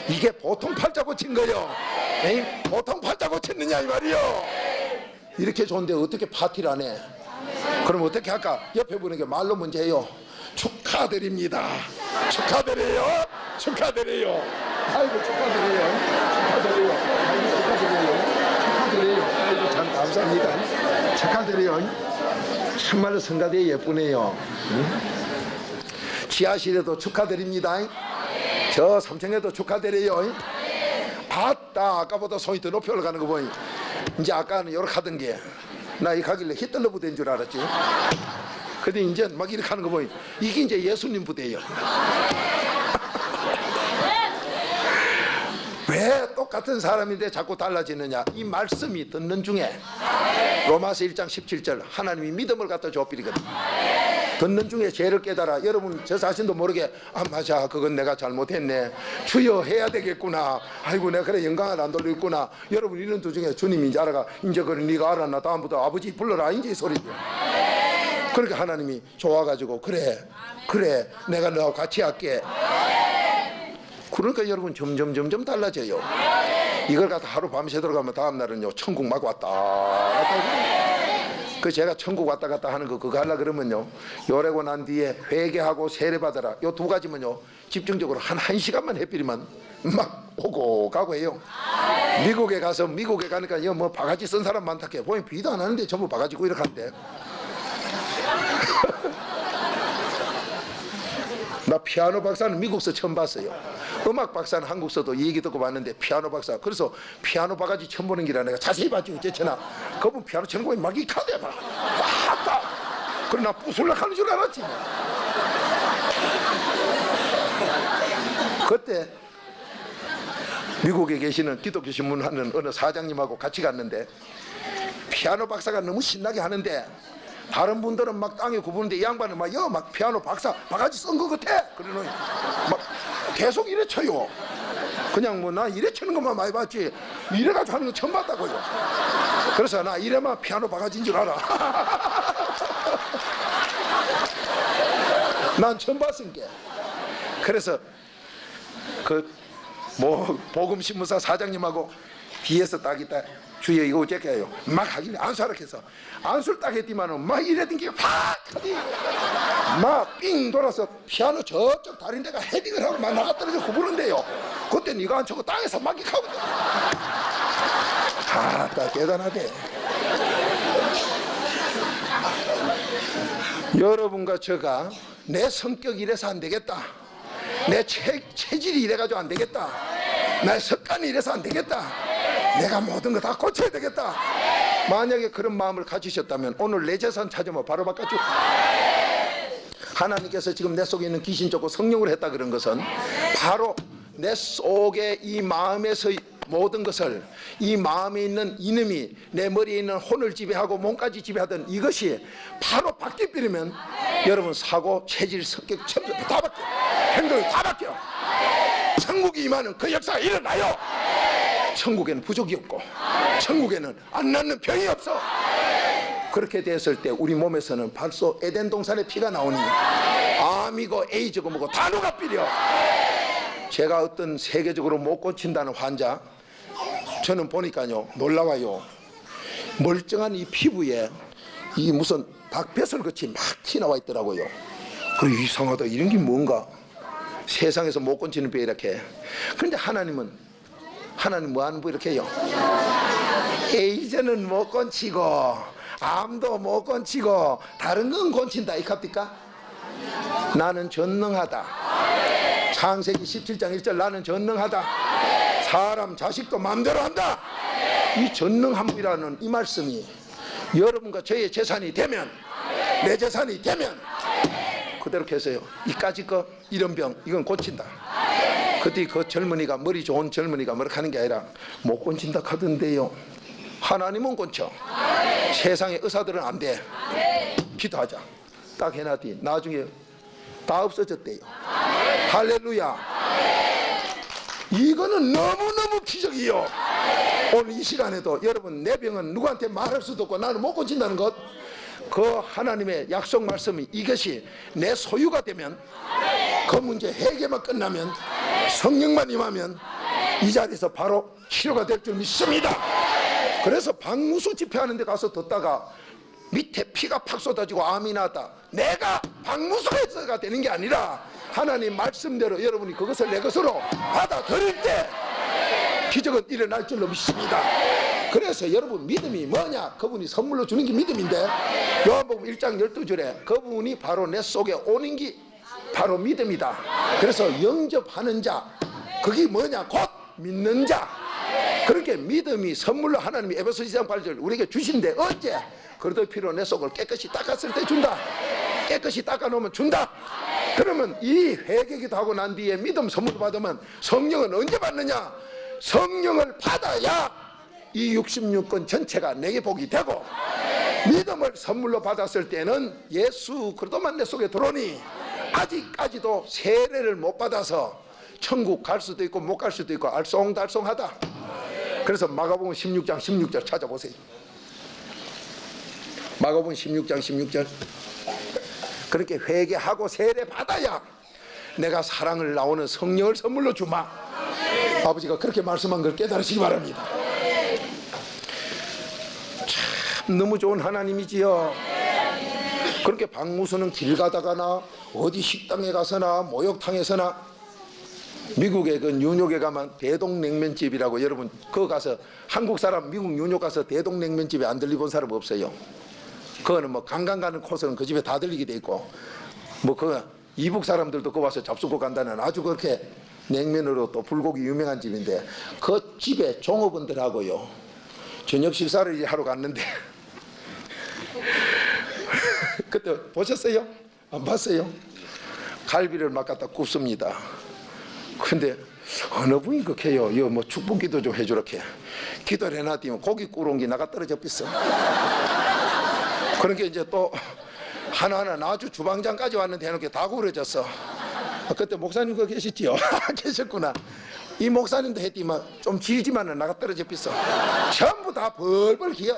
이게 보통 팔자 고친 거요. 에이? 보통 팔자 고쳤느냐 이 말이요. 이렇게 좋은데 어떻게 파티를 안 해? 그럼 어떻게 할까? 옆에 분에게 말로 먼저 해요. 축하드립니다. 축하드려요. 축하드려요. 아이고 축하드려요. 축하드려요. 아이고 축하드려요. 축하드려요. 아이고 참 감사합니다. 축하드려요. 참말로 성가대 예쁘네요. 지하실에도 축하드립니다. 저 3층에도 축하드려요. 아따, 아까보다 손이 더 높이 올라가는 거 보니 이제 아까는 이렇게 하던 게 나 이 가길래 히틀러 부대인 줄 알았지. 근데 이제 막 이렇게 하는 거 보니 이게 이제 예수님 부대예요. 왜 똑같은 사람인데 자꾸 달라지느냐? 이 말씀이 듣는 중에 로마서 1장 17절 하나님이 믿음을 갖다 줘버리거든. 듣는 중에 죄를 깨달아. 여러분 저 자신도 모르게 아 맞아 그건 내가 잘못했네. 주여 해야 되겠구나. 아이고 내가 그래 영광을 안 돌리겠구나. 여러분 이런 도중에 주님이 이제 알아가 이제 그래 네가 알았나 다음부터 아버지 불러라 이제 이 소리죠. 그러니까 하나님이 좋아가지고 그래 내가 너하고 같이 할게. 그러니까 여러분 점점 달라져요. 이걸 갖다 하루 밤새도록 가면 다음날은요 천국 막 왔다. 그 제가 천국 왔다 갔다 하는 거 그거 하려 그러면요 요래고 난 뒤에 회개하고 세례받아라 요 두 가지면요 집중적으로 한 1시간만 해필이면 막 오고 가고 해요. 미국에 가니까 뭐 바가지 쓴 사람 많다 해. 보면 비도 안 하는데 전부 바가지 고 이렇게 한대. 나 피아노 박사는 미국서 처음 봤어요. 음악 박사는 한국서도 얘기 듣고 봤는데 피아노 박사. 그래서 피아노 바가지 처음 보는 기라 내가 자세히 봤지 어쨌거나 그분 피아노 치는 거에 막 이 카드에 막 왔다. 그러나 부술락하는 줄 알았지. 그때 미국에 계시는 기독교 신문 하는 어느 사장님하고 같이 갔는데 피아노 박사가 너무 신나게 하는데 다른 분들은 막 땅에 굽는데 이 양반은 막 피아노 박사 바가지 쓴 거 같아. 그러는 막 계속 이래 쳐요. 그냥 뭐 나 이래 치는 것만 많이 봤지 이래가지고 하는 거 처음 봤다고요. 그래서 나 이래만 피아노 바가지인 줄 알아. 난 처음 봤으니까. 그래서 뭐 복음신문사 사장님하고 뒤에서 딱 있다 주여 이거 어떻게 해요? 막 하길래 안수하라 해서 안수를 딱 했더니만은 막 이랬던 게 팍 하니 막 삥 돌아서 피아노 저쪽 다른 데가 헤딩을 하고 막 나가 떨어져 구부는데요. 그때 네가 안 쳐고 땅에서 막 이렇게 하고 아따 대단하대. 여러분과 저가 내 성격이 이래서 안 되겠다. 내 체질이 이래가지고 안 되겠다. 나의 습관이 이래서 안 되겠다. 내가 모든 거 다 고쳐야 되겠다. 만약에 그런 마음을 가지셨다면 오늘 내 재산 찾으면 바로 바꿔줘. 하나님께서 지금 내 속에 있는 귀신 쫓고 성령을 했다 그런 것은 바로 내 속에 이 마음에서 모든 것을 이 마음에 있는 이놈이 내 머리에 있는 혼을 지배하고 몸까지 지배하던 이것이 바로 바뀌어버리면 여러분 사고, 체질, 성격 다 바뀌어. 행동이 다 바뀌어. 천국이 임하는 그 역사가 일어나요. 천국에는 부족이 없고 천국에는 안 낫는 병이 없어. 그렇게 됐을 때 우리 몸에서는 벌써 에덴 동산의 피가 나오니 암이고 에이즈고 뭐고 다 녹아버려. 제가 어떤 세계적으로 못 고친다는 환자 저는 보니까요 놀라워요. 멀쩡한 이 피부에 이 무슨 닭벼슬같이 막 튀나와 있더라고요. 그리고 이상하다 이런 게 뭔가 세상에서 못 고치는 병 이렇게. 그런데 하나님 뭐 하는 분 이렇게 해요. 에이즈는 못 고치고 암도 못 고치고 다른 건 고친다 이갑니까? 나는 전능하다. 창세기 17장 1절 나는 전능하다. 사람 자식도 마음대로 한다. 이 전능함이라는 이 말씀이 여러분과 저의 재산이 되면 내 재산이 되면 그대로 계세요. 이까지 거 이런 병 이건 고친다. 그때 그 젊은이가 머리 좋은 젊은이가 뭐라 하는 게 아니라 못 고친다 하던데요. 하나님은 고쳐. 세상의 의사들은 안 돼. 기도하자. 딱 해놨더니 나중에 다 없어졌대요. 할렐루야. 이거는 너무너무 기적이요. 오늘 이 시간에도 여러분, 내 병은 누구한테 말할 수도 없고 나는 못 고친다는 것, 그 하나님의 약속 말씀이 이것이 내 소유가 되면, 그 문제 해결만 끝나면, 성령만 임하면 이 자리에서 바로 치료가 될 줄 믿습니다. 그래서 박무수 집회하는 데 가서 듣다가 밑에 피가 팍 쏟아지고 암이 나왔다. 내가 박무수에서가 되는 게 아니라 하나님 말씀대로 여러분이 그것을 내 것으로 받아들일 때 기적은 일어날 줄로 믿습니다. 그래서 여러분, 믿음이 뭐냐? 그분이 선물로 주는 게 믿음인데, 요한복음 1장 12절에 그분이 바로 내 속에 오는 게 바로 믿음이다. 그래서 영접하는 자, 그게 뭐냐? 곧 믿는 자. 그렇게 믿음이 선물로 하나님이 에베소 2장 8절 우리에게 주신데, 어째? 그래도 피로 내 속을 깨끗이 닦았을 때 준다. 깨끗이 닦아놓으면 준다. 그러면 이 회개기도 하고 난 뒤에 믿음 선물 받으면 성령은 언제 받느냐? 성령을 받아야 이 66권 전체가 내게 복이 되고, 믿음을 선물로 받았을 때는 예수 그리스도만 내 속에 들어오니 아직까지도 세례를 못 받아서 천국 갈 수도 있고 못 갈 수도 있고 알쏭달쏭하다. 그래서 마가복음 16장 16절 찾아보세요. 마가복음 16장 16절. 그렇게 회개하고 세례 받아야 내가 사랑을 나오는 성령을 선물로 주마. 아버지가 그렇게 말씀한 걸 깨달으시기 바랍니다. 참 너무 좋은 하나님이지요. 그렇게 박무수는 길 가다가나 어디 식당에 가서나 목욕탕에서나, 미국의 그 뉴욕에 가면 대동냉면집이라고, 여러분 그거 가서 한국 사람 미국 뉴욕 가서 대동냉면집에 안 들리본 사람 없어요. 그거는 뭐 관광 가는 코스는 그 집에 다 들리게 돼 있고, 뭐 그 이북 사람들도 그 와서 잡수고 간다는 아주 그렇게 냉면으로 또 불고기 유명한 집인데, 그 집에 종업원들하고요 저녁 식사를 하러 갔는데 그때 보셨어요? 안 봤어요? 갈비를 막 갖다 굽습니다. 근데 어느 분이 그렇게 해요. 이거 뭐 축복기도 좀 해주라 해. 기도를 해놨더니 고기 구운 게 나가 떨어져 있어. 그러니까 이제 또 하나하나 나주 주방장까지 왔는데 해놓게 다 구부러졌어. 그때 목사님 그거 계시지요? 계셨구나. 이 목사님도 했더니만 좀 길지만은 나가 떨어져 있어. 전부 다 벌벌 기어.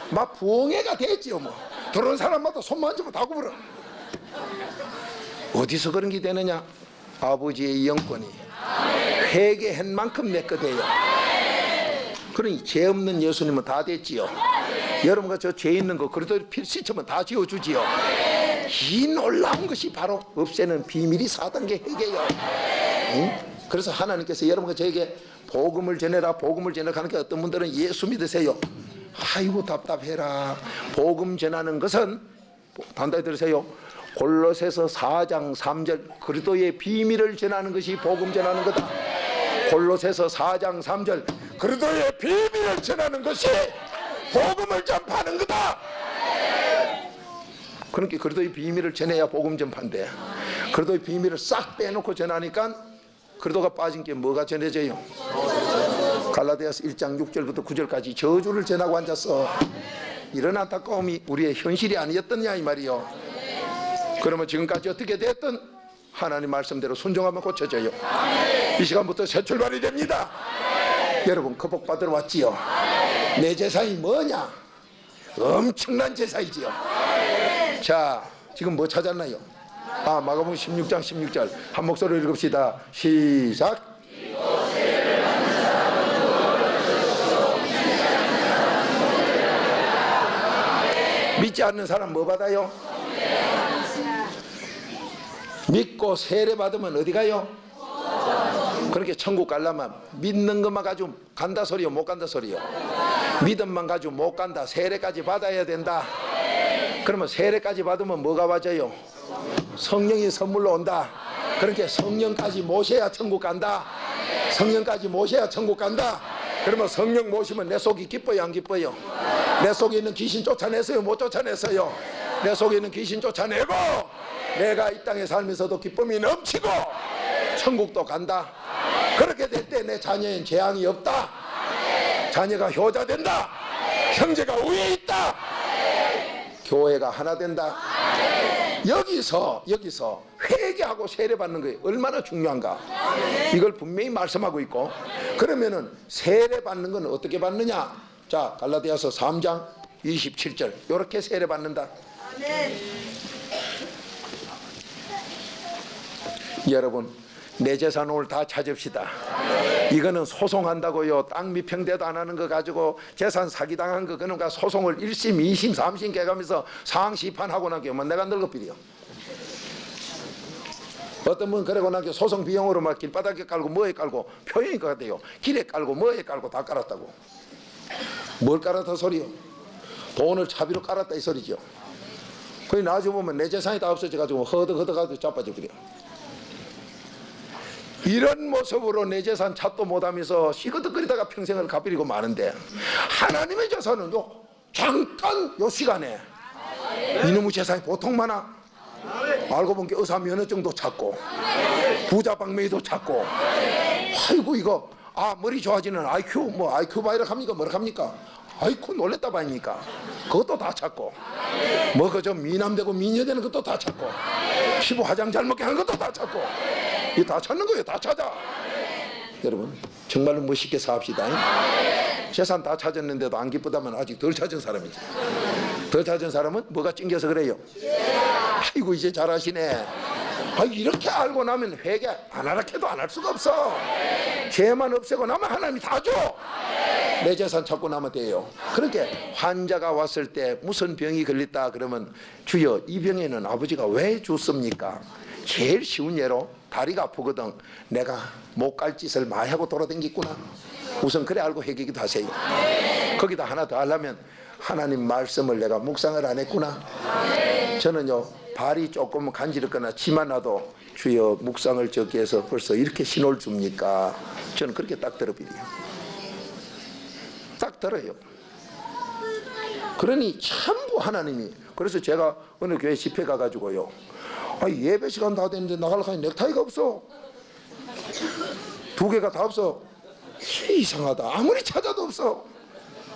막 부엉이가 됐지요. 뭐 들어온 사람마다 손 만지면 다 구부러. 어디서 그런 게 되느냐? 아버지의 영권이 회개한 만큼 내 거 돼요. 그러니 죄 없는 예수님은 다 됐지요. 여러분과 저 죄 있는 거 그래도 필시처면 다 지워주지요. 이 놀라운 것이 바로 없애는 비밀이 4단계 회개요. 응? 그래서 하나님께서 여러분과 저에게 복음을 전해라, 복음을 전해라 하니까 어떤 분들은 예수 믿으세요. 아이고 답답해라. 복음 전하는 것은 단단히 들으세요. 골로새서 4장 3절 그리스도의 비밀을 전하는 것이 복음 전하는 거다. 골로새서 4장 3절 그리스도의 비밀을 전하는 것이 복음을 전파하는 거다. 그러니까 그리스도의 비밀을 전해야 복음 전파인데, 그리스도의 비밀을 싹 빼놓고 전하니까 그리스도가 빠진 게 뭐가 전해져요? 갈라디아서 1장 6절부터 9절까지 저주를 전하고 앉았어. 이런 안타까움이 우리의 현실이 아니었더냐 이 말이요. 그러면 지금까지 어떻게 됐든 하나님 말씀대로 순종하면 고쳐져요. 이 시간부터 새 출발이 됩니다. 여러분 그 복 받으러 왔지요. 내 제사이 뭐냐? 엄청난 제사이지요. 자, 지금 뭐 찾았나요? 마가복음 16장 16절 한 목소리로 읽읍시다. 시작. 믿지 않는 사람 뭐 받아요? 믿고 세례 받으면 어디 가요? 그렇게 천국 가려면 믿는 것만 가지고 간다 소리요, 못 간다 소리요? 믿음만 가지고 못 간다. 세례까지 받아야 된다. 그러면 세례까지 받으면 뭐가 맞아요? 성령이 선물로 온다. 그렇게 성령까지 모셔야 천국 간다. 성령까지 모셔야 천국 간다. 그러면 성령 모시면 내 속이 기뻐요, 안 기뻐요? 내 속에 있는 귀신 쫓아냈어요, 못 쫓아냈어요? 내 속에 있는 귀신 쫓아내고 내가 이 땅에 살면서도 기쁨이 넘치고 천국도 간다. 그렇게 될 때 내 자녀엔 재앙이 없다. 자녀가 효자된다. 형제가 위에 있다. 교회가 하나 된다. 여기서 회개하고 세례받는 게 얼마나 중요한가, 이걸 분명히 말씀하고 있고, 그러면은 세례받는 건 어떻게 받느냐? 자, 갈라디아서 3장 27절 이렇게 세례받는다. 여러분, 내 재산 오늘 다 찾읍시다. 이거는 소송한다고요. 땅 미평대도 안 하는 거 가지고 재산 사기당한 거, 그러니까 소송을 1심 2심 3심 깨가면서 상시판하고 나게 내가 늙어버려. 어떤 분은 그러고 나게 소송 비용으로 막 길바닥에 깔고 뭐에 깔고 표현이 같아요. 길에 깔고 뭐에 깔고 다 깔았다고. 뭘 깔았다 소리요? 돈을 차비로 깔았다 이 소리죠. 그래 나중에 보면 내 재산이 다 없어져가지고 허덕허덕하고 자빠져 버려. 이런 모습으로 내 재산 찾도 못하면서 시거덕거리다가 평생을 가버리고 마는데, 하나님의 재산은 잠깐 요 시간에 이놈의 재산이 보통 많아. 알고 보니까 의사 면허증도 찾고 부자 방매도 찾고, 아이고 이거 머리 좋아지는 IQ IQ 바이러 합니까? 뭐라 합니까? 아이고 놀랬다 봐니까 그것도 다 찾고, 뭐 그저 미남되고 미녀되는 것도 다 찾고, 피부 화장 잘 먹게 하는 것도 다 찾고, 이거 다 찾는 거예요. 다 찾아. 여러분 정말로 멋있게 삽시다. 재산 다 찾았는데도 안 기쁘다면 아직 덜 찾은 사람이지. 덜 찾은 사람은 뭐가 찡겨서 그래요? 아이고 이제 잘하시네. 이렇게 알고 나면 회개 안 하라 해도 안 할 수가 없어. 죄만 없애고 나면 하나님이 다 줘. 내 재산 찾고 나면 돼요. 그러니까 환자가 왔을 때 무슨 병이 걸렸다 그러면, 주여 이 병에는 아버지가 왜 줬습니까? 제일 쉬운 예로 다리가 아프거든. 내가 못 갈 짓을 많이 하고 돌아다녔구나. 우선 그래 알고 회개기도 하세요. 거기다 하나 더 하려면, 하나님 말씀을 내가 묵상을 안 했구나. 저는요 발이 조금 간지럽거나 치만 나도 주여 묵상을 적게 해서 벌써 이렇게 신호를 줍니까? 저는 그렇게 딱 들어버려요. 딱 들어요. 그러니 전부 하나님이. 그래서 제가 어느 교회 집회 가가지고요, 예배 시간 다 됐는데 나가려고 하니 넥타이가 없어. 2개가 다 없어. 이상하다. 아무리 찾아도 없어.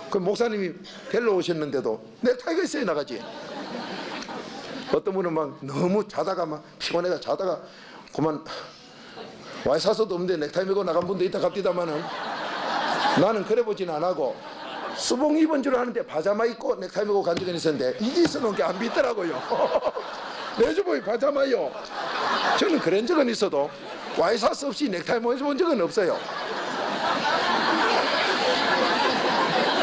그 목사님이 뵈러 오셨는데도 넥타이가 있어야 나가지. 어떤 분은 막 너무 자다가 막 피곤해가 자다가 그만 와이사서도 없는데 넥타이 메고 나간 분도 있다 갑디다마는, 나는 그래 보진 안 하고 수봉 입은 줄 아는데 파자마 입고 넥타이 메고 간 적은 있었는데 이 짓은 게 안 믿더라고요. 내 주보이 파자마요. 저는 그런 적은 있어도 와이사스 없이 넥타이 입은 적은 없어요.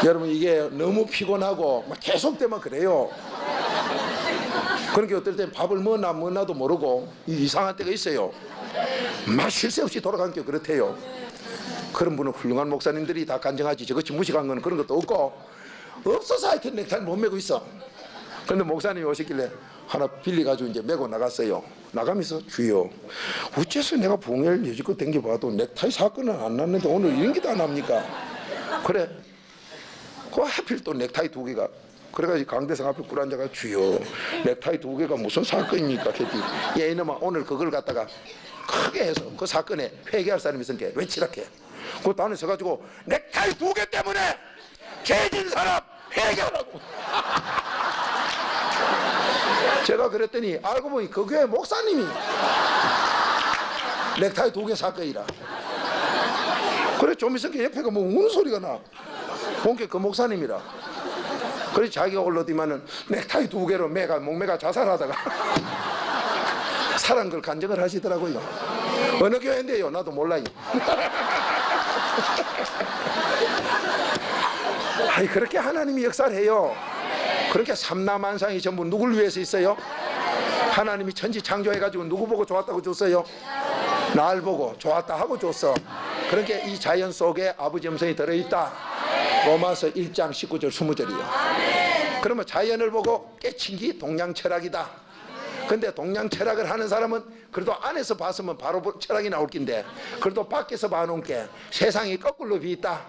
여러분 이게 너무 피곤하고 막 계속되면 그래요. 그러니까 어떨 땐 밥을 뭐나도 모르고 이상한 때가 있어요. 막 쉴 새 없이 돌아간 게 그렇대요. 그런 분은 훌륭한 목사님들이 다 간증하지. 저것이 무식한 건 그런 것도 없고, 없어서 하여튼 넥타이 못 메고 있어. 그런데 목사님이 오셨길래 하나 빌려가지고 이제 메고 나갔어요. 나가면서 주여 어째서 내가 봉해를 여지껏 댕겨봐도 넥타이 사건은 안 났는데 오늘 이런 게 다 납니까? 그래. 그 하필 또 넥타이 2개가. 그래가지고 강대상 앞에 꿇어앉아가 주여 넥타이 2개가 무슨 사건입니까? 했더니 얘 이놈아 오늘 그걸 갖다가 크게 해서 그 사건에 회개할 사람이 있으니까 외치라게. 그것도 안에 서가지고 넥타이 2개 때문에 죄진 사람 회개하라고. 제가 그랬더니 알고 보니 그 교회 목사님이 넥타이 2개 사건이라. 그래 좀 있으니까 옆에가 뭐 우는 소리가 나. 본게 그 목사님이라. 그래서 자기가 올라디면은 넥타이 2개로 목매가 자살하다가 살한 걸 간증을 하시더라고요. 어느 교회인데요? 나도 몰라요. 아니 그렇게 하나님이 역사를 해요. 그렇게 삼라만상이 전부 누굴 위해서 있어요? 하나님이 천지 창조해가지고 누구 보고 좋았다고 줬어요? 날 보고 좋았다 하고 줬어. 그러니까 이 자연 속에 아버지 음성이 들어있다. 로마서 1장 19절 20절이요. 그러면 자연을 보고 깨친 게 동양철학이다. 근데 동양철학을 하는 사람은 그래도 안에서 봤으면 바로 철학이 나올 낀데, 그래도 밖에서 봐놓은 게 세상이 거꾸로 비있다.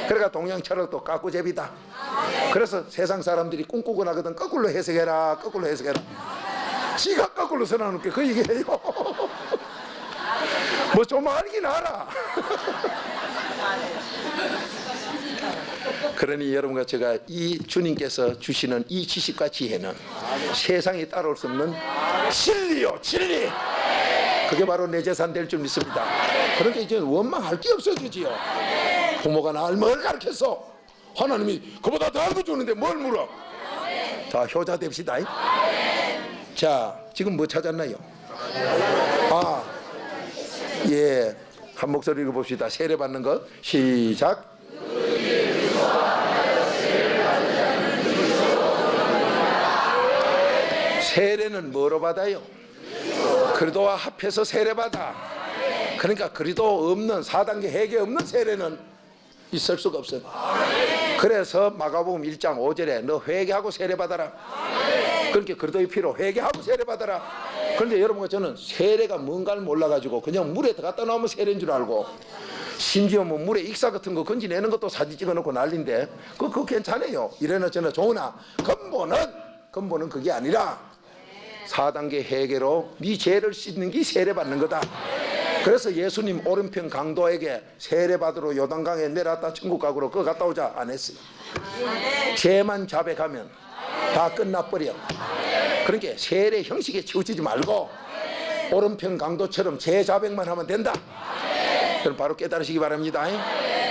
그러니까 동양철학도 까꾸제비다. 그래서 세상 사람들이 꿈꾸고 나거든. 거꾸로 해석해라, 거꾸로 해석해라. 지가 거꾸로 써놔놓은 게 그 얘기예요. 뭐 좀 알긴 알아. 그러니 여러분과 제가 이 주님께서 주시는 이 지식과 지혜는 세상에 따라올 수 없는 진리요, 진리. 그게 바로 내 재산 될 줄 믿습니다. 그러니까 이제 원망할 게 없어지지요. 부모가 날 뭘 가르쳤어? 하나님이 그보다 더 알고 주는데 뭘 물어? 자, 효자 됩시다. 자, 지금 뭐 찾았나요? 예, 한 목소리 읽어봅시다. 세례 받는 것 시작. 세례는 뭐로 받아요? 그리스도와 합해서 세례 받아. 그러니까 그리스도 없는 4단계 회개 없는 세례는 있을 수가 없어요. 그래서 마가복음 1장 5절에 너 회개하고 세례 받아라. 그렇게 그리스도의 피로 회개하고 세례 받아라. 그런데 여러분과 저는 세례가 뭔가를 몰라가지고 그냥 물에 들어갔다 나오면 세례인 줄 알고, 심지어 뭐 물에 익사 같은 거 건지내는 것도 사진 찍어놓고 난리인데 그거 괜찮아요. 이래나 저나 좋으나 근본은 그게 아니라 4단계 회개로 네 죄를 씻는 게 세례 받는 거다. 그래서 예수님 오른편 강도에게 세례 받으러 요단강에 내려왔다 천국 가구로 그거 갔다 오자 안 했어요. 죄만 자백하면 다 끝나버려. 그러니까 세례 형식에 치우치지 말고 오른편 강도처럼 죄 자백만 하면 된다. 그럼 바로 깨달으시기 바랍니다.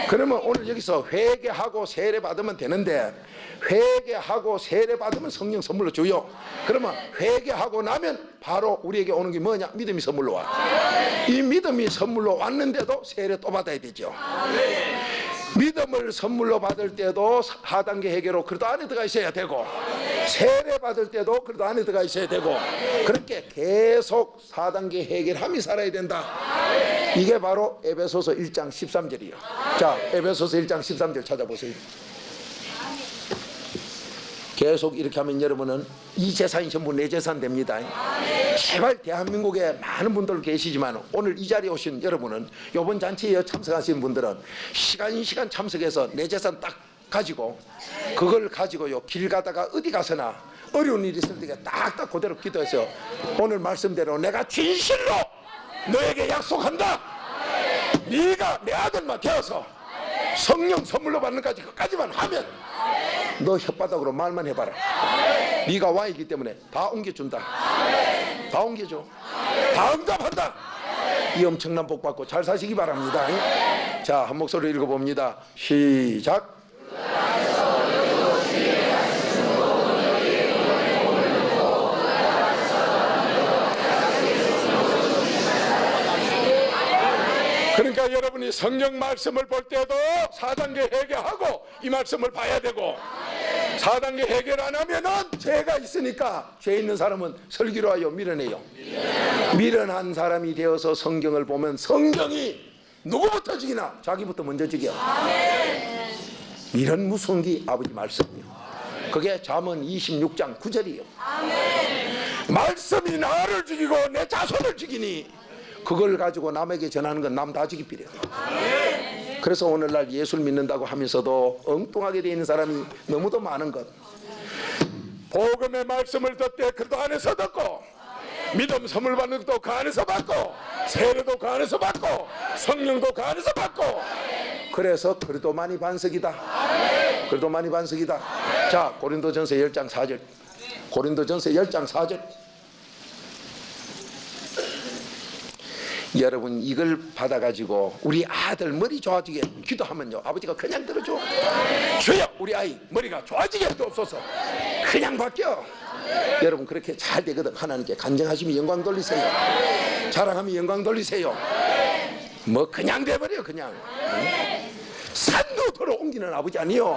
그러면 오늘 여기서 회개하고 세례 받으면 되는데, 회개하고 세례 받으면 성령 선물로 줘요. 그러면 회개하고 나면 바로 우리에게 오는 게 뭐냐? 믿음이 선물로 와. 이 믿음이 선물로 왔는데도 세례 또 받아야 되죠. 믿음을 선물로 받을 때도 4단계 회개로 그래도 안에 들어가 있어야 되고, 세례 받을 때도 그래도 안에 들어가 있어야 되고, 그렇게 계속 4단계 회개를 하며 살아야 된다. 이게 바로 에베소서 1장 13절이에요. 자, 에베소서 1장 13절 찾아보세요. 계속 이렇게 하면 여러분은 이 재산이 전부 내 재산 됩니다. 제발 대한민국에 많은 분들 계시지만 오늘 이 자리에 오신 여러분은, 이번 잔치에 참석하신 분들은 시간 참석해서 내 재산 딱 가지고 그걸 가지고요 길 가다가 어디 가서나 어려운 일이 있을 때 딱딱 그대로 기도해서 오늘 말씀대로 내가 진실로 너에게 약속한다. 네가 내 아들만 되어서 성령 선물로 받는 것까지만 하면 너 혓바닥으로 말만 해봐라. 네가 왕이기 때문에 다 옮겨준다. 다 옮겨줘. 다 응답한다. 이 엄청난 복 받고 잘 사시기 바랍니다. 자, 한 목소리 읽어봅니다. 시작. 그러니까 여러분이 성경 말씀을 볼 때도 4단계 회개하고 이 말씀을 봐야 되고, 4단계 회개를 안 하면은 죄가 있으니까 죄 있는 사람은 설교로 하여 밀어내요. 미련한 사람이 되어서 성경을 보면 성경이 누구부터 죽이나 자기부터 먼저 죽여. 이런 무서운 게 아버지 말씀이에요. 그게 잠언 26장 9절이에요. 말씀이 나를 죽이고 내 자손을 죽이니 그걸 가지고 남에게 전하는 건 남 다 죽이 필요해요. 그래서 오늘날 예수를 믿는다고 하면서도 엉뚱하게 되어 있는 사람이 너무도 많은 것. 복음의 말씀을 듣되 그도 안에서 듣고, 믿음 선물 받는 것도 그 안에서 받고, 세례도 그 안에서 받고, 성령도 그 안에서 받고. 그래서 그래도 많이 반석이다. 그래도 많이 반석이다. 자, 고린도전서 10장 4절. 고린도전서 10장 4절. 여러분 이걸 받아가지고 우리 아들 머리 좋아지게 기도하면요 아버지가 그냥 들어줘. 주여 우리 아이 머리가 좋아지게 해주옵소서. 그냥 바뀌어. 여러분 그렇게 잘 되거든. 하나님께 간증하시면 영광 돌리세요. 자랑하면 영광 돌리세요. 뭐 그냥 돼버려 그냥. 산도 들어 옮기는 아버지 아니요.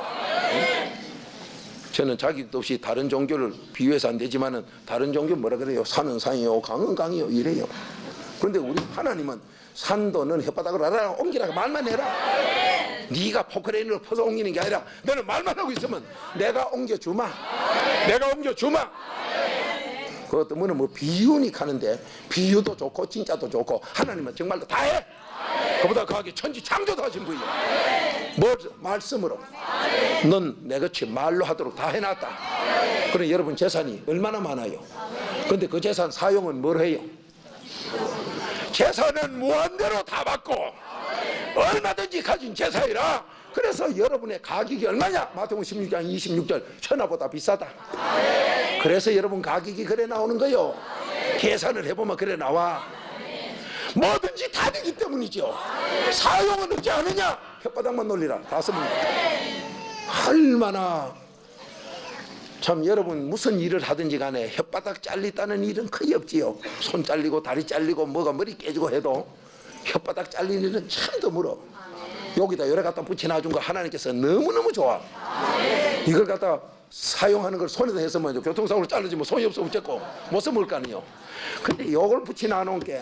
저는 자기도 없이 다른 종교를 비유해서 안 되지만은 다른 종교 뭐라 그래요? 산은 산이요 강은 강이요 이래요. 그런데 우리 하나님은 산도 넌 혓바닥으로 알아라 옮기라고 말만 해라. 네가 포크레인으로 퍼서 옮기는 게 아니라 너는 말만 하고 있으면 내가 옮겨주마. 내가 옮겨주마. 그것도 뭐 비유니 가는데 비유도 좋고 진짜도 좋고 하나님은 정말로 다 해. 그보다 거하게 천지 창조도 하신 분이야. 뭐 말씀으로 넌 내같이 말로 하도록 다 해놨다. 그럼 여러분 재산이 얼마나 많아요. 근데 그 재산 사용은 뭘 해요? 재산은 무한대로 다 받고 얼마든지 가진 재산이라. 그래서 여러분의 가격이 얼마냐? 마태복음 16장 26절 천하보다 비싸다. 그래서 여러분 가격이 그래 나오는 거요. 계산을 해보면 그래 나와. 뭐든지 다 되기 때문이죠. 사용은 없지 않느냐? 혓바닥만 놀리라. 다 써먹는다. 얼마나 참 여러분 무슨 일을 하든지 간에 혓바닥 잘리다는 일은 거의 없지요. 손 잘리고 다리 잘리고 뭐가 머리 깨지고 해도 혓바닥 잘리는 일은 참 드물어. 여기다 열에 갖다 붙여놔준 거 하나님께서 너무너무 좋아. 이걸 갖다 사용하는 걸 손에다 해서 먼저 교통사고로 자르지 뭐 손이 없으면 어쩌고 못 써먹을 거 아니에요. 근데 이걸 붙여놔놓은 게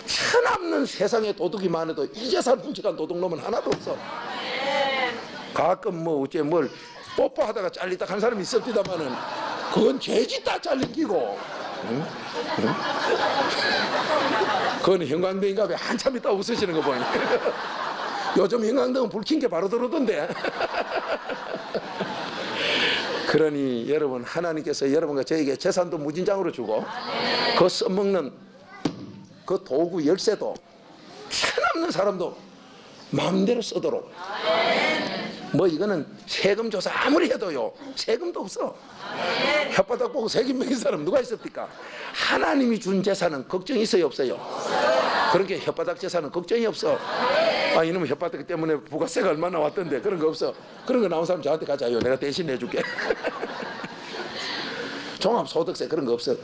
천없는 세상에 도둑이 많아도 이 재산 훔쳐간 도둑놈은 하나도 없어. 가끔 뭐 어째 뭘 뽀뽀하다가 잘리다 한 사람이 있었디다마는 그건 죄짓다 잘린 기고. 응? 응? 그건 형광등인가 봐. 한참 있다 웃으시는 거 보니. 요즘 형광등은 불 킨 게 바로 들어오던데. 그러니 여러분 하나님께서 여러분과 저에게 재산도 무진장으로 주고 그 써먹는 그 도구 열쇠도 천없는 사람도 마음대로 쓰도록. 뭐 이거는 세금 조사 아무리 해도요 세금도 없어. 혓바닥 보고 세금 매긴 사람 누가 있습니까? 하나님이 준 재산은 걱정이 있어요 없어요? 그렇게 혓바닥 재산은 걱정이 없어. 아 이놈의 혓바닥 때문에 부가세가 얼마나 왔던데 그런 거 없어. 그런 거 나온 사람 저한테 가자요. 내가 대신 내줄게. 종합소득세 그런 거 없어.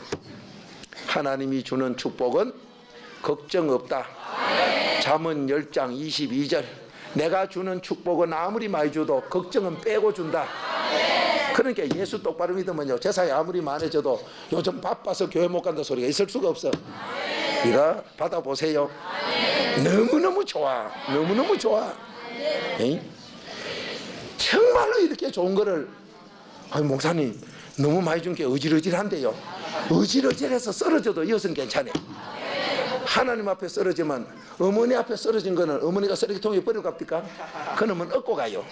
하나님이 주는 축복은 걱정 없다. 잠언 10장 22절 내가 주는 축복은 아무리 많이 줘도 걱정은 빼고 준다. 그러니까 예수 똑바로 믿으면요 재산이 아무리 많아져도 요즘 바빠서 교회 못 간다 소리가 있을 수가 없어. 이거 받아보세요. 너무너무 좋아. 너무너무 좋아. 에이? 정말로 이렇게 좋은 거를 아니 목사님 너무 많이 준 게 어질어질한데요. 어질어질해서 쓰러져도 이것은 괜찮아요. 하나님 앞에 쓰러지면 어머니 앞에 쓰러진 거는 어머니가 쓰레기통에 버리고 갑니까? 그놈은 얻고 가요.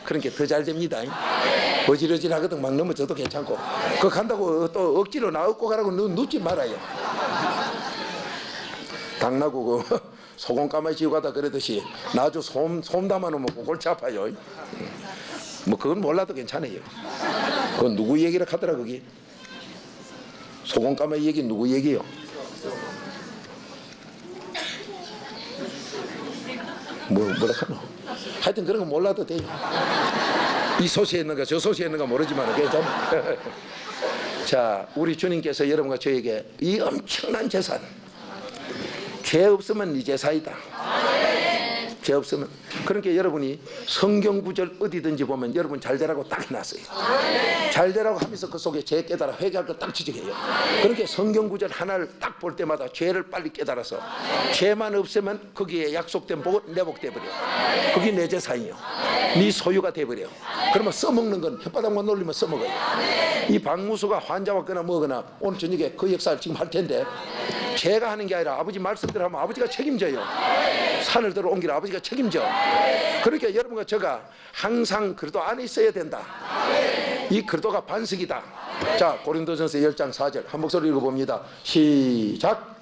그러니까 더 잘 됩니다. 어질어질하거든 막 넘어져도 괜찮고 그거 간다고 또 억지로 나 얻고 가라고 눕지 말아요. 당나고 그 소금 까마귀 지고 가다 그러듯이 나주 솜 담아놓으면 골치 아파요. 뭐 그건 몰라도 괜찮아요. 그건 누구 얘기를 하더라 거기. 소금 까마귀 얘기 누구 얘기요? 뭐라 하노? 하여튼 그런 거 몰라도 돼요. 이 소시에 있는가 저 소시에 있는가 모르지만 괜찮아. 자 우리 주님께서 여러분과 저에게 이 엄청난 재산 죄 없으면 이 재산이다. 죄 없으면. 그러니까 여러분이 성경 구절 어디든지 보면 여러분 잘 되라고 딱 해놨어요. 잘 되라고 하면서 그 속에 죄 깨달아 회개할 거 딱 지적해요. 그렇게 성경 구절 하나를 딱 볼 때마다 죄를 빨리 깨달아서 죄만 없으면 거기에 약속된 복은 내 복 돼버려. 그게 내 재산이요. 네 소유가 돼버려. 그러면 써먹는 건 혓바닥만 놀리면 써먹어요. 이 박무수가 환자 왔거나 뭐거나 오늘 저녁에 그 역사를 지금 할 텐데 제가 하는 게 아니라 아버지 말씀대로 하면 아버지가 책임져요. 산을 들어 옮기라 아버지가 책임져. 그러니까 여러분과 제가 항상 그리스도 안에 있어야 된다. 이 그리스도가 반석이다. 자 고린도전서 10장 4절 한 목소리 읽어봅니다. 시작.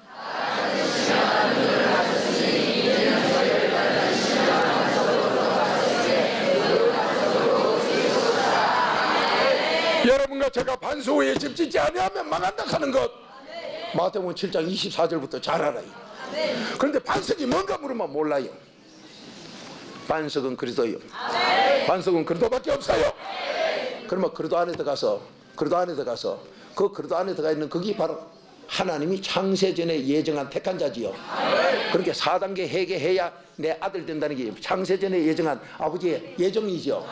여러분과 제가 반석 위에 집 짓지 아니하면 망한다 하는 것 마태복음 7장 24절부터 잘 알아요. 그런데 반석이 뭔가 물으면 몰라요. 반석은 그리스도요. 반석은 그리스도밖에 없어요. 그러면 그리스도 안에 들어가서 그 그리스도 안에 들어가 있는 그게 바로 하나님이 창세전에 예정한 택한 자지요. 그렇게 4단계 회개해야 내 아들 된다는 게 창세전에 예정한 아버지의 예정이죠.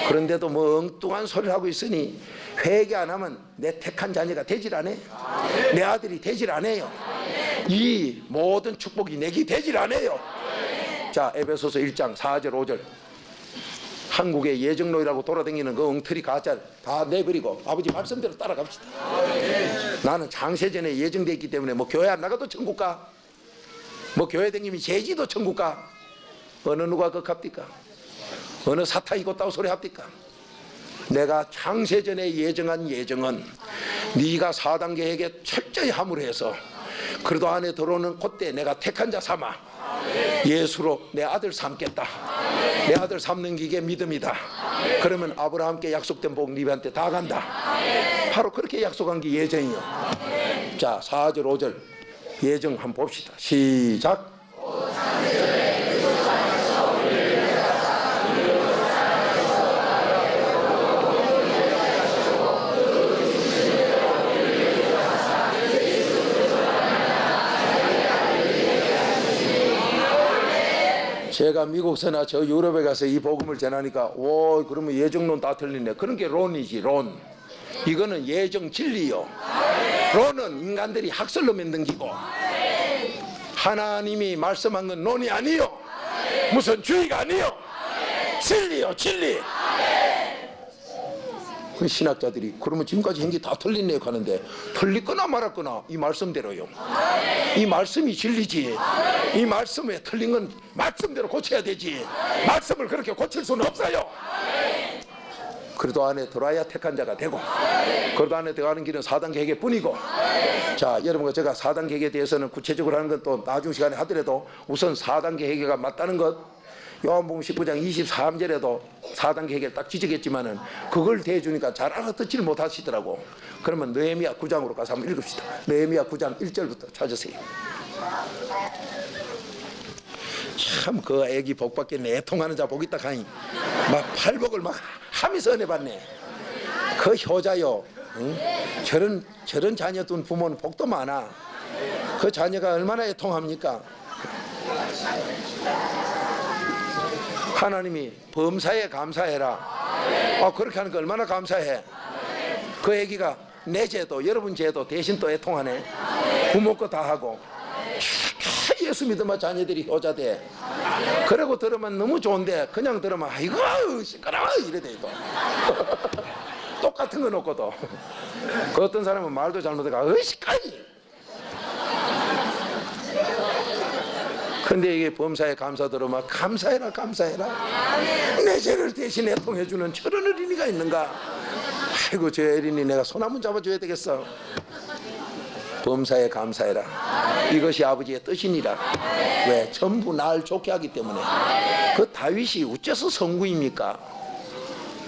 그런데도 뭐 엉뚱한 소리를 하고 있으니 회개 안 하면 내 택한 자녀가 되질 않아요. 내 아들이 되질 않아요. 이 모든 축복이 내게 되질 않아요. 자 에베소서 1장 4절 5절 한국의 예정론이라고 돌아다니는 그 엉터리 가짜를 다 내버리고 아버지 말씀대로 따라갑시다. 나는 창세전에 예정되어 있기 때문에 뭐 교회 안 나가도 천국 가, 뭐 교회 다니면 제지도 천국 가. 어느 누가 그갑니까? 어느 사탄이 곧다고 소리 합니까? 내가 창세전에 예정한 예정은 네가 4단계에게 철저히 함을 해서 그래도 안에 들어오는 그때 내가 택한 자 삼아 예수로 내 아들 삼겠다. 내 아들 삼는 게 이게 믿음이다. 그러면 아브라함께 약속된 복 너희한테 다 간다. 바로 그렇게 약속한 게 예정이요. 자, 4절 5절 예정 한번 봅시다. 시작. 제가 미국서나 저 유럽에 가서 이 복음을 전하니까 오, 그러면 예정론 다 틀리네. 그런 게 론이지, 론. 이거는 예정 진리요. 론은 인간들이 학설로 만든 기고, 하나님이 말씀한 건 론이 아니요, 무슨 주의가 아니요, 진리요, 진리. 그 신학자들이 그러면 지금까지 한 게 다 틀리네요 하는데, 틀리거나 말았거나 이 말씀대로요. 이 말씀이 진리지. 이 말씀에 틀린 건 말씀대로 고쳐야 되지. 말씀을 그렇게 고칠 수는 없어요. 그래도 안에 들어와야 택한 자가 되고, 그래도 안에 들어가는 길은 4단계 회개뿐이고. 자, 여러분과 제가 4단계 회개에 대해서는 구체적으로 하는 건 또 나중 시간에 하더라도 우선 4단계 회개가 맞다는 것, 요한복음 19장 23절에도 4단계 회개를 딱 지적했지만은 그걸 대해주니까 잘 알아듣지를 못하시더라고. 그러면 느헤미야 9장으로 가서 한번 읽읍시다. 느헤미야 9장 1절부터 찾으세요. 참 그 애기 복 받게 내통하는 자 복 있다 가니 막 팔복을 막 하면서 은혜 받네. 그 효자요, 응? 저런 자녀 둔 부모는 복도 많아. 그 자녀가 얼마나 애통합니까? 하나님이 범사에 감사해라. 그렇게 하는 거 얼마나 감사해. 그 애기가 내 죄도 여러분 죄도 대신 또 애통하네. 부모 거 다 하고. 예수 믿으면 자녀들이 효자돼. 그러고 들으면 너무 좋은데 그냥 들으면 아이고 시끄러워 이래 돼. 또 똑같은 거 놓고도 그 어떤 사람은 말도 잘못해가 시끄러워. 근데 이게 범사에 감사 들으면 감사해라 감사해라. 내 죄를 대신 애통해주는 저런 어린이가 있는가. 아이고 저 어린이 내가 손 한번 잡아줘야 되겠어. 범사에 감사해라. 이것이 아버지의 뜻이니라. 왜? 전부 날 좋게 하기 때문에. 그 다윗이 어째서 성구입니까?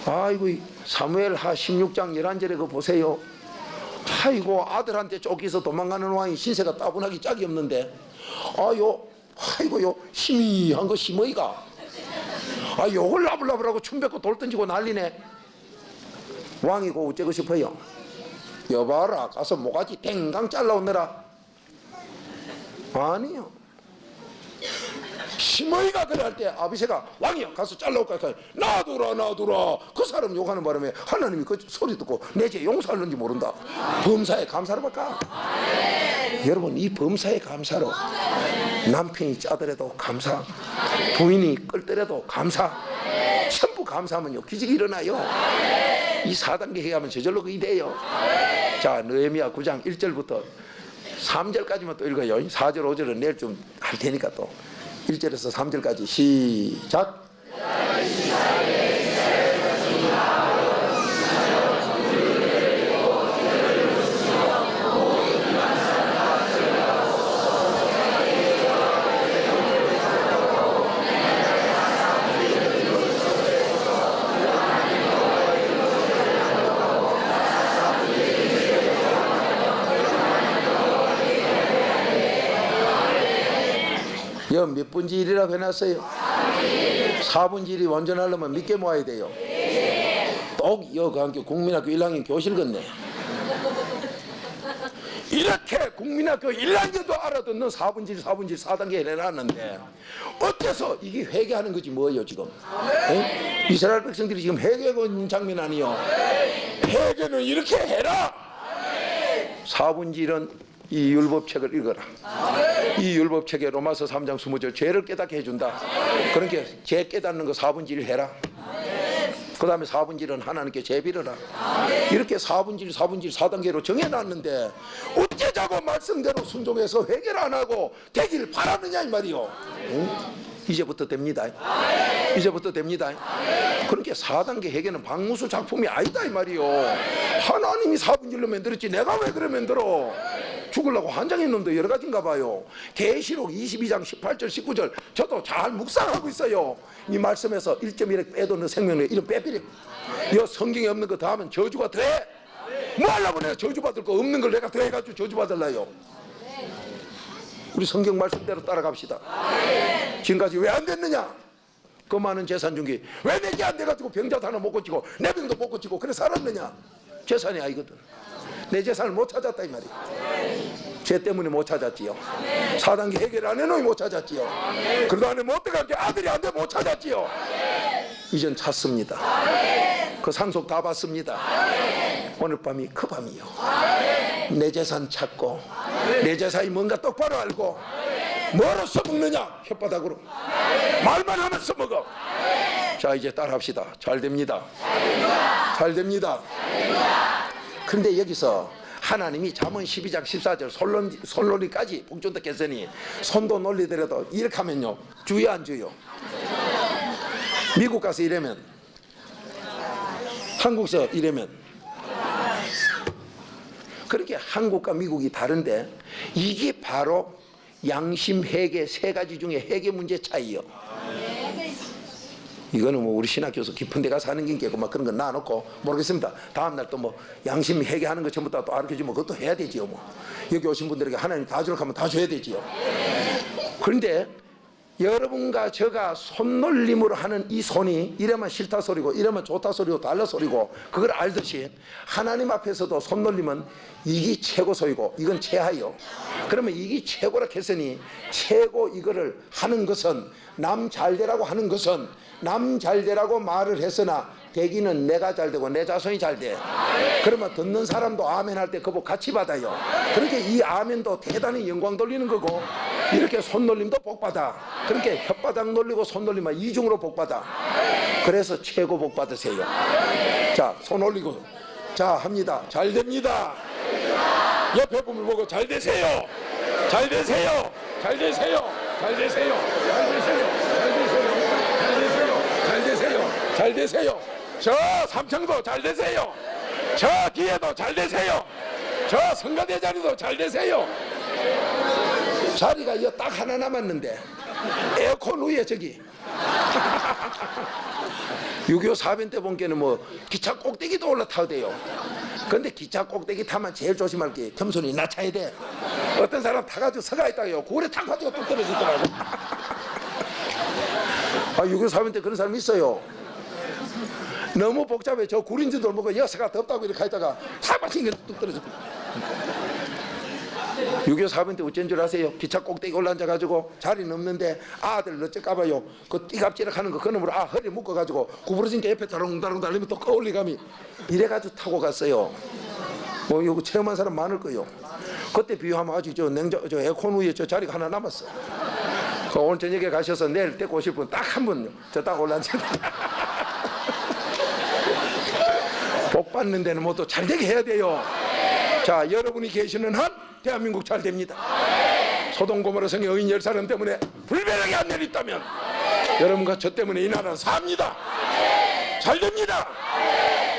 아이고 사무엘하 16장 11절에 그거 보세요. 아이고 아들한테 쫓기서 도망가는 왕이 신세가 따분하기 짝이 없는데 아이고 요 희미한 거 심어이가 욕을 나불나불하고 춤 뱉고 돌 던지고 난리네. 왕이고 어쩌고 싶어요? 여봐라 가서 모가지 댕강 잘라오느라. 아니요. 시므이가 그럴 때 아비새가 왕이야 가서 잘라올까. 놔두라. 그 사람 욕하는 바람에 하나님이 그 소리 듣고 내 죄 용서하는지 모른다. 범사에 감사로 바까. 여러분 이 범사에 감사로 남편이 짜더라도 감사, 부인이 끌더라도 감사, 전부 감사하면요 기적이 일어나요. 이 4단계 회개하면 저절로 그게 돼요. 자, 느헤미야 9장 1절부터 3절까지만 또 읽어요. 4절 5절은 내일 좀 할 테니까 또 1절에서 3절까지 시작. 몇 분지 1이라고 해놨어요? 4분지 1이 완전하려면 믿게 모아야 돼요. 똑 여기 함께 국민학교 1학년 교실 같네. 이렇게 국민학교 1학년도 알아듣는 4분지 1, 4분지 1, 4단계 해놨는데 어째서 이게 회개하는 거지 뭐예요 지금? 에? 이스라엘 백성들이 지금 회개하는 장면 아니요? 회개는 이렇게 해라. 4분지 1은 이 율법책을 읽어라. 이 율법책에 로마서 3장 20절 죄를 깨닫게 해준다. 그러니까 죄 깨닫는 거 4분지 1 해라. 그 다음에 4분지 1은 하나님께 죄 빌어라. 이렇게 4분지 1, 4분지 1, 4단계로 정해놨는데 어째자고 말씀대로 순종해서 회개를 안 하고 되길 바라느냐 이 말이요. 응? 이제부터 됩니다. 이제부터 됩니다. 그렇게 4단계 회개는 박무수 작품이 아니다 이 말이요. 하나님이 4분지 1로 만들었지 내가 왜 그래 만들어. 죽으려고 환장한 놈도 여러 가지인가 봐요. 계시록 22장 18절 19절 저도 잘 묵상하고 있어요. 이 말씀에서 1.1획 빼도 너 생명력 이런 빼버려. 이 성경에 없는 거 더하면 저주가 돼. 뭐 하려고 내가 저주받을 거 없는 걸 내가 더 해가지고 저주받을라요. 우리 성경 말씀대로 따라갑시다. 지금까지 왜 안 됐느냐? 그 많은 재산 중에 왜 내게 안 돼가지고 병자도 하나 못 고치고 내 병도 못 고치고 그래 살았느냐? 재산이 아니거든. 내 재산을 못 찾았다 이 말이야. 죄 때문에 못 찾았지요. 사단계 해결 안 해놓이 못 찾았지요. 그러다 안에 못 들어간 아들이 안 돼 못 찾았지요. 이젠 찾습니다. 그 상속 다 받습니다. 오늘 밤이 그 밤이요. 내 재산 찾고 내 재산이 뭔가 똑바로 알고 뭐로 써먹느냐? 혓바닥으로 말만 하면 써먹어. 자 이제 따라합시다. 잘 됩니다. 잘 됩니다. 근데 여기서 하나님이 잠언 12장 14절 솔로니까지 복존덕 했으니 손도 놀리더라도 이렇게 하면요 주요 안 주요? 미국 가서 이러면 한국서 이러면 그렇게 한국과 미국이 다른데 이게 바로 양심 회계 세 가지 중에 회계 문제 차이요. 이거는 뭐 우리 신학교에서 깊은 데 가서 하는 게 있겠고 막 그런 건 놔놓고 모르겠습니다. 다음날 또 뭐 양심 회개하는 거 전부 다 또 가르쳐주면 그것도 해야 되지요. 뭐 여기 오신 분들에게 하나님 다 주라고 하면 다 줘야 되지요. 그런데 여러분과 제가 손놀림으로 하는 이 손이 이러면 싫다 소리고 이러면 좋다 소리고 달라 소리고 그걸 알듯이 하나님 앞에서도 손놀림은 이게 최고 소이고 이건 최하요. 그러면 이게 최고라 했으니 최고 이거를 하는 것은 남 잘되라고 하는 것은 남 잘되라고 말을 했으나 되기는 내가 잘되고 내 자손이 잘돼. 그러면 듣는 사람도 아멘 할 때 그거 같이 받아요. 그렇게 이 아멘도 대단히 영광 돌리는 거고 이렇게 손놀림도 복받아. 그렇게 혓바닥 놀리고 손놀림만 이중으로 복받아. 그래서 최고 복받으세요. 자 손 올리고 자 합니다. 잘 됩니다. 옆에 분을 보고 잘 되세요. 잘 되세요. 잘 되세요. 잘 되세요. 잘 되세요. 잘 되세요. 잘 되세요. 저 삼청도 잘 되세요. 저 뒤에도 잘 되세요. 저 성가대 자리도 잘 되세요. 자리가 딱 하나 남았는데 에어컨 위에 저기 6.25 사변 때 본게는 뭐 기차 꼭대기도 올라타도 돼요. 근데 기차 꼭대기 타면 제일 조심할 게 겸손히 낮춰야 돼. 어떤 사람 타가지고 서가 있다가요 고래 탁 가지고 뚝 떨어지더라고. 6.25 사변 때 그런 사람 있어요. 너무 복잡해. 저 구린지도 모르고 여사가 덥다고 이렇게 하다가 탁 맞힌 게 뚝 떨어져. 6.25 사변 때 어쩐 줄 아세요? 기차 꼭대기 올라앉아가지고 자리는 없는데 아들 어쩔까봐요 그 띠갑지락 하는 거 그놈으로 허리 묶어가지고 구부러진 게 옆에 다롱다롱 달리면 또 꺼올리감이 이래가지고 타고 갔어요. 뭐 이거 체험한 사람 많을 거예요. 그때 비유하면 아직 저 에어컨 위에 저 자리가 하나 남았어. 그 오늘 저녁에 가셔서 내일 데리고 오실 분 딱 한 분 저 딱 올라앉아. 복 받는 데는 뭐 또 잘 되게 해야 돼요. 자 여러분이 계시는 한 대한민국 잘 됩니다. 소돔 고모라 성의 의인 10사람 때문에 불변하게 안 내렸다면 여러분과 저 때문에 이 나라는 삽니다. 잘 됩니다.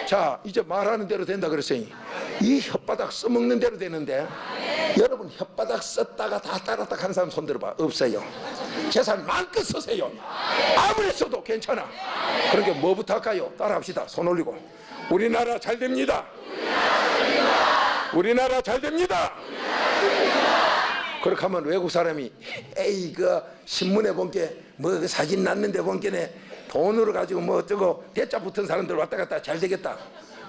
자 이제 말하는 대로 된다 그랬어요. 이 혓바닥 써먹는 대로 되는데 여러분 혓바닥 썼다가 다 따랐다 하는 사람 손 들어봐. 없어요. 재산 마음껏 쓰세요. 아무리 써도 괜찮아. 그러니까 뭐부터 할까요? 따라합시다. 손 올리고 우리나라 잘 됩니다. 우리나라 잘 됩니다. 그렇게 하면 외국 사람이 에이 그 신문에 본 게 뭐 사진 났는데 본 게네 돈으로 가지고 뭐 어쩌고 대자 붙은 사람들 왔다 갔다 잘 되겠다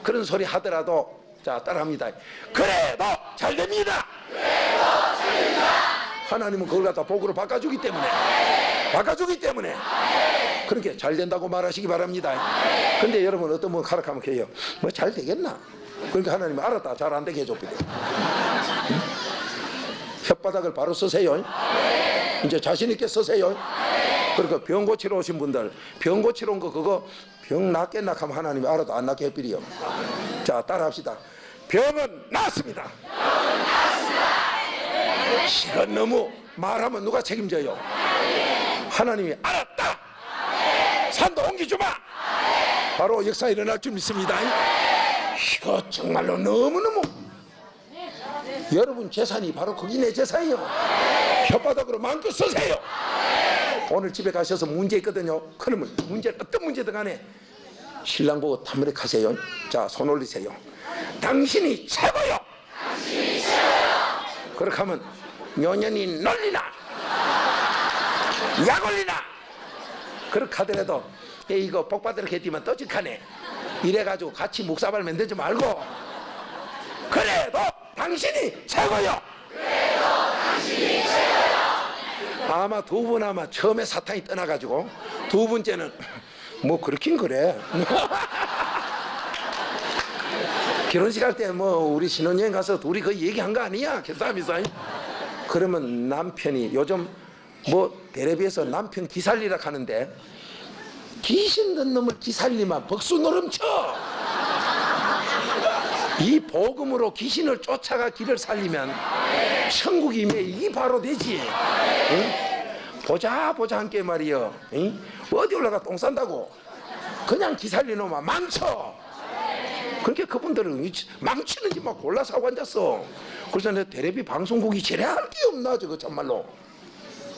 그런 소리 하더라도 자 따라합니다. 그래도 잘 됩니다. 하나님은 그걸 갖다 복으로 바꿔주기 때문에 그렇게 잘 된다고 말하시기 바랍니다. 근데 여러분 어떤 분 가락하면 해요. 뭐 잘 되겠나? 그러니까 하나님은 알았다. 잘 안 되게 해줬거든. 혓바닥을 바로 쓰세요. 이제 자신 있게 쓰세요. 그러니까 병 고치러 오신 분들 병 고치러 온 거 그거 병 낫겠나 하면 하나님이 알아도 안 낫게 해버려요. 자 따라합시다. 병은 낫습니다. 이건 너무 말하면 누가 책임져요? 하나님이 알았다. 산도 옮기주마. 바로 역사 일어날 줄 믿습니다. 이거 정말로 너무너무 여러분 재산이 바로 거기네 재산이요. 혓바닥으로 마음껏 쓰세요. 오늘 집에 가셔서 문제 있거든요. 그러면 문제 어떤 문제든 간에 신랑 보고 단번에 가세요. 자, 손 올리세요. 당신이 최고요. 당신이 최고요. 그렇게 하면 묘년이 놀리나 약 올리나 그렇게 하더라도 이거 복 받으러 개띠면 떠직하네 이래가지고 같이 묵사발 만들지 말고 그래도 당신이 최고요. 그래도 당신이 최고요. 아마 두 분 아마 처음에 사탄이 떠나가지고 두 번째는 뭐 그렇긴 그래. 결혼식 할 때 뭐 우리 신혼여행 가서 둘이 그 얘기한 거 아니야? 개싸움이서. 그러면 남편이 요즘 뭐 텔레비에서 남편 기살리라 하는데 귀신 든 놈을 기살리면 복수 노름 쳐. 이 복음으로 귀신을 쫓아가 길을 살리면 천국이 이게 바로 되지. 응? 보자 함께 말이여. 응? 어디 올라가 똥 싼다고 그냥 기살리 놈아 망쳐. 그렇게 그분들은 망치는지 막 골라서 하고 앉았어. 그래서 내 텔레비 방송국이 저래 할 게 없나 저거 참말로.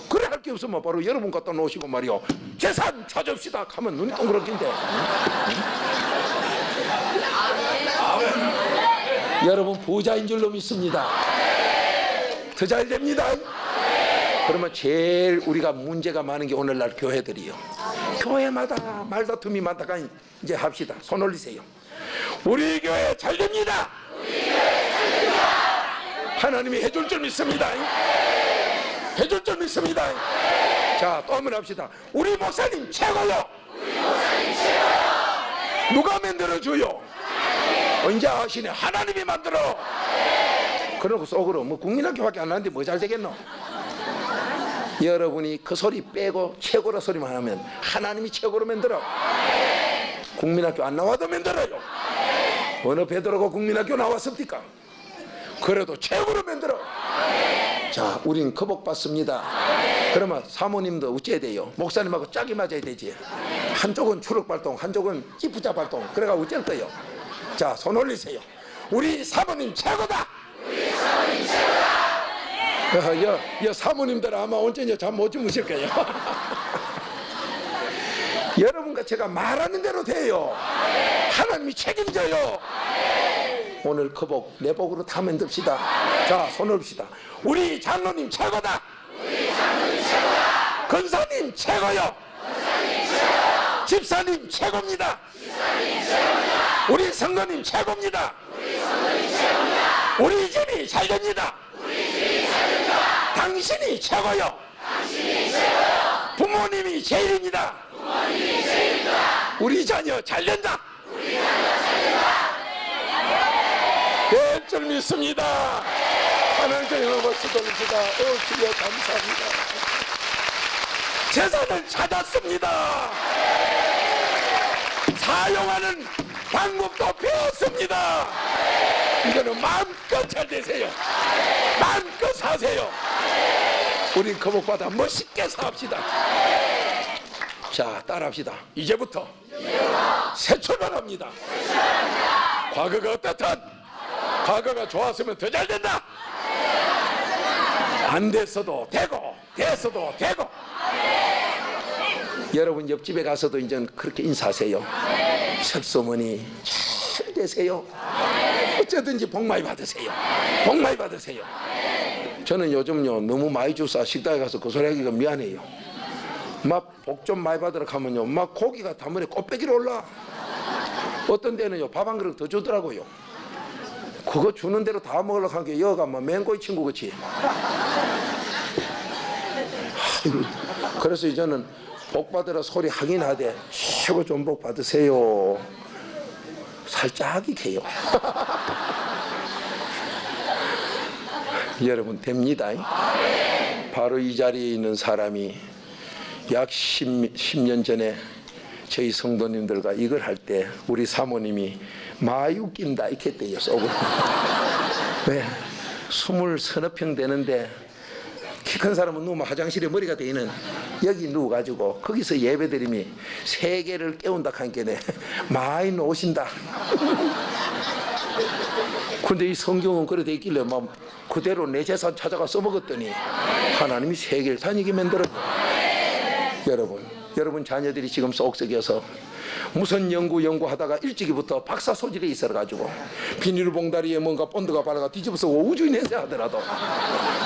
그래 할 게 없으면 바로 여러분 갖다 놓으시고 말이요 재산 찾읍시다 하면 눈이 동그랗긴데. 여러분 부자인 줄로 믿습니다. 더 잘 됩니다. 그러면 제일 우리가 문제가 많은 게 오늘날 교회들이요. 교회마다 말다툼이 많다가 이제 합시다. 손 올리세요. 우리 교회 잘 됩니다. 하나님이 해줄 줄 믿습니다. 해줄 줄 믿습니다. 자, 또 한번 합시다. 우리 목사님 최고요. 누가 만들어줘요? 언제 하시네? 하나님이 만들어. 그러고 속으로 뭐 국민학교밖에 안 하는데 뭐 잘 되겠노? 여러분이 그 소리 빼고 최고라 소리만 하면 하나님이 최고로 만들어. 국민학교 안 나와도 만들어요. 어느 베드로가 국민학교 나왔습니까? 그래도 최고로 만들어. 자, 우린 그 복 받습니다. 그러면 사모님도 어째야 돼요? 목사님하고 짝이 맞아야 되지. 한쪽은 추력발동, 한쪽은 찌푸자 발동. 그래가 어쩔 거예요? 자, 손 올리세요. 우리 사모님 최고다. 우리 사모님 최고다. 여 사모님들 아마 온전히 잠 못 주무실 거예요. 여러분과 제가 말하는 대로 돼요. 하나님이 책임져요. 오늘 그 복, 내 복으로 다 만듭시다. 자, 손 올립시다. 우리 장로님 최고다. 우리 장로님 최고다. 권사님 최고요. 권사님 최고요. 집사님 최고입니다. 집사님 최고입니다. 우리 성도님 최고입니다. 우리 성도님 최고입니다. 우리 집이 잘 됩니다. 우리 집이 잘 됩니다. 당신이 최고요. 당신이 최고요. 부모님이 제일입니다. 부모님이 제일입니다. 우리 자녀 잘 된다. 우리 자녀 잘 된다. 될 줄 믿습니다. 하나님께 영광 박수 돌립시다. 주여 감사합니다. 재산을 찾았습니다. 사용하는 방법도 배웠습니다. 이거는 마음껏 잘 되세요. 마음껏 사세요. 우리 거복받아 멋있게 삽시다. 자, 따라합시다. 이제부터 새 출발합니다. 과거가 어떻든 과거가 좋았으면 더 잘 된다. 안 됐어도 되고 됐어도 되고. 여러분 옆집에 가서도 이제 그렇게 인사하세요. 철소머니 잘 되세요. 어쩌든지 복 많이 받으세요. 복 많이 받으세요. 저는 요즘요 너무 많이 주사 식당에 가서 그 소리 하기가 미안해요. 막 복 좀 많이 받으러 가면요 막 고기가 단번에 꽃배기로 올라. 어떤 데는요 밥 한 그릇 더 주더라고요. 그거 주는 대로 다 먹으려고 한 게 여가 뭐 맹고이 친구 같이. 그래서 이제는 복 받으라 소리 하긴 하되 최고 좀 복 받으세요. 살짝 이게요. 여러분 됩니다. 바로 이 자리에 있는 사람이 약 10년 전에 저희 성도님들과 이걸 할 때 우리 사모님이 많이 웃긴다 이렇게 했대요. 속으로. 왜? 20서너 평 되는데 키 큰 사람은 누우면 화장실에 머리가 되는 여기 누워가지고 거기서 예배드림이 세계를 깨운다 하니까 많이 노신다. 근데 이 성경은 그래 돼 있길래 막 그대로 내 재산 찾아가 써먹었더니 하나님이 세계를 다니게 만들어요. 여러분 자녀들이 지금 쏙썩여서 무슨 연구하다가 일찍이부터 박사 소질이 있어가지고 비닐봉다리에 뭔가 본드가 발라가 뒤집어서 우주인 냄새 하더라도,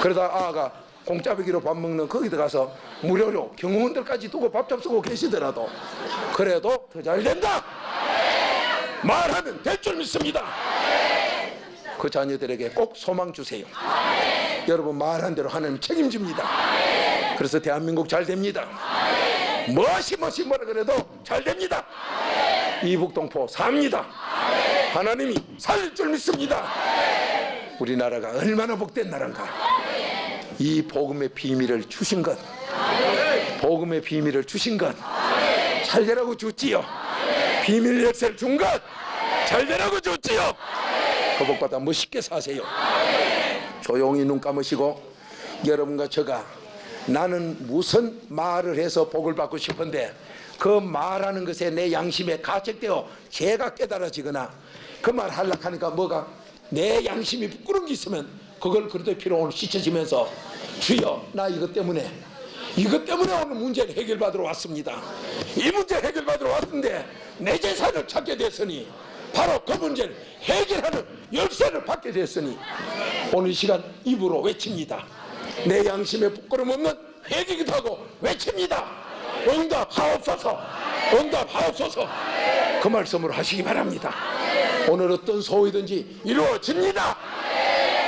그러다 아가 공짜배기로 밥 먹는 거기 들어가서 무료로 경호원들까지 두고 밥 잡수고 계시더라도 그래도 더 잘 된다 말하면 될 줄 믿습니다. 그 자녀들에게 꼭 소망 주세요. 여러분 말한 대로 하나님 책임집니다. 그래서 대한민국 잘 됩니다. 무엇이 뭐라 그래도 잘 됩니다. 이북동포 삽니다. 하나님이 살릴 줄 믿습니다. 우리나라가 얼마나 복된 나라인가. 이 복음의 비밀을 주신 것, 복음의 비밀을 주신 것 잘 되라고 줬지요. 비밀 열쇠를 준 것 잘 되라고 줬지요. 그 복받아 멋있게 사세요. 조용히 눈 감으시고, 여러분과 저가 나는 무슨 말을 해서 복을 받고 싶은데 그 말하는 것에 내 양심에 가책되어 죄가 깨달아지거나 그 말 하려고 하니까 뭐가 내 양심이 부끄러운 게 있으면 그걸 그래도 필요로 씻어지면서 주여 나 이것 때문에 오늘 문제를 해결받으러 왔습니다. 이 문제 해결받으러 왔는데 내 재산을 찾게 됐으니 바로 그 문제를 해결하는 열쇠를 받게 됐으니 오늘 이 시간 입으로 외칩니다. 내 양심에 부끄럼 없는 회개기도 하고 외칩니다. 응답하옵소서, 응답하옵소서. 그 말씀으로 하시기 바랍니다. 오늘 어떤 소원이든지 이루어집니다.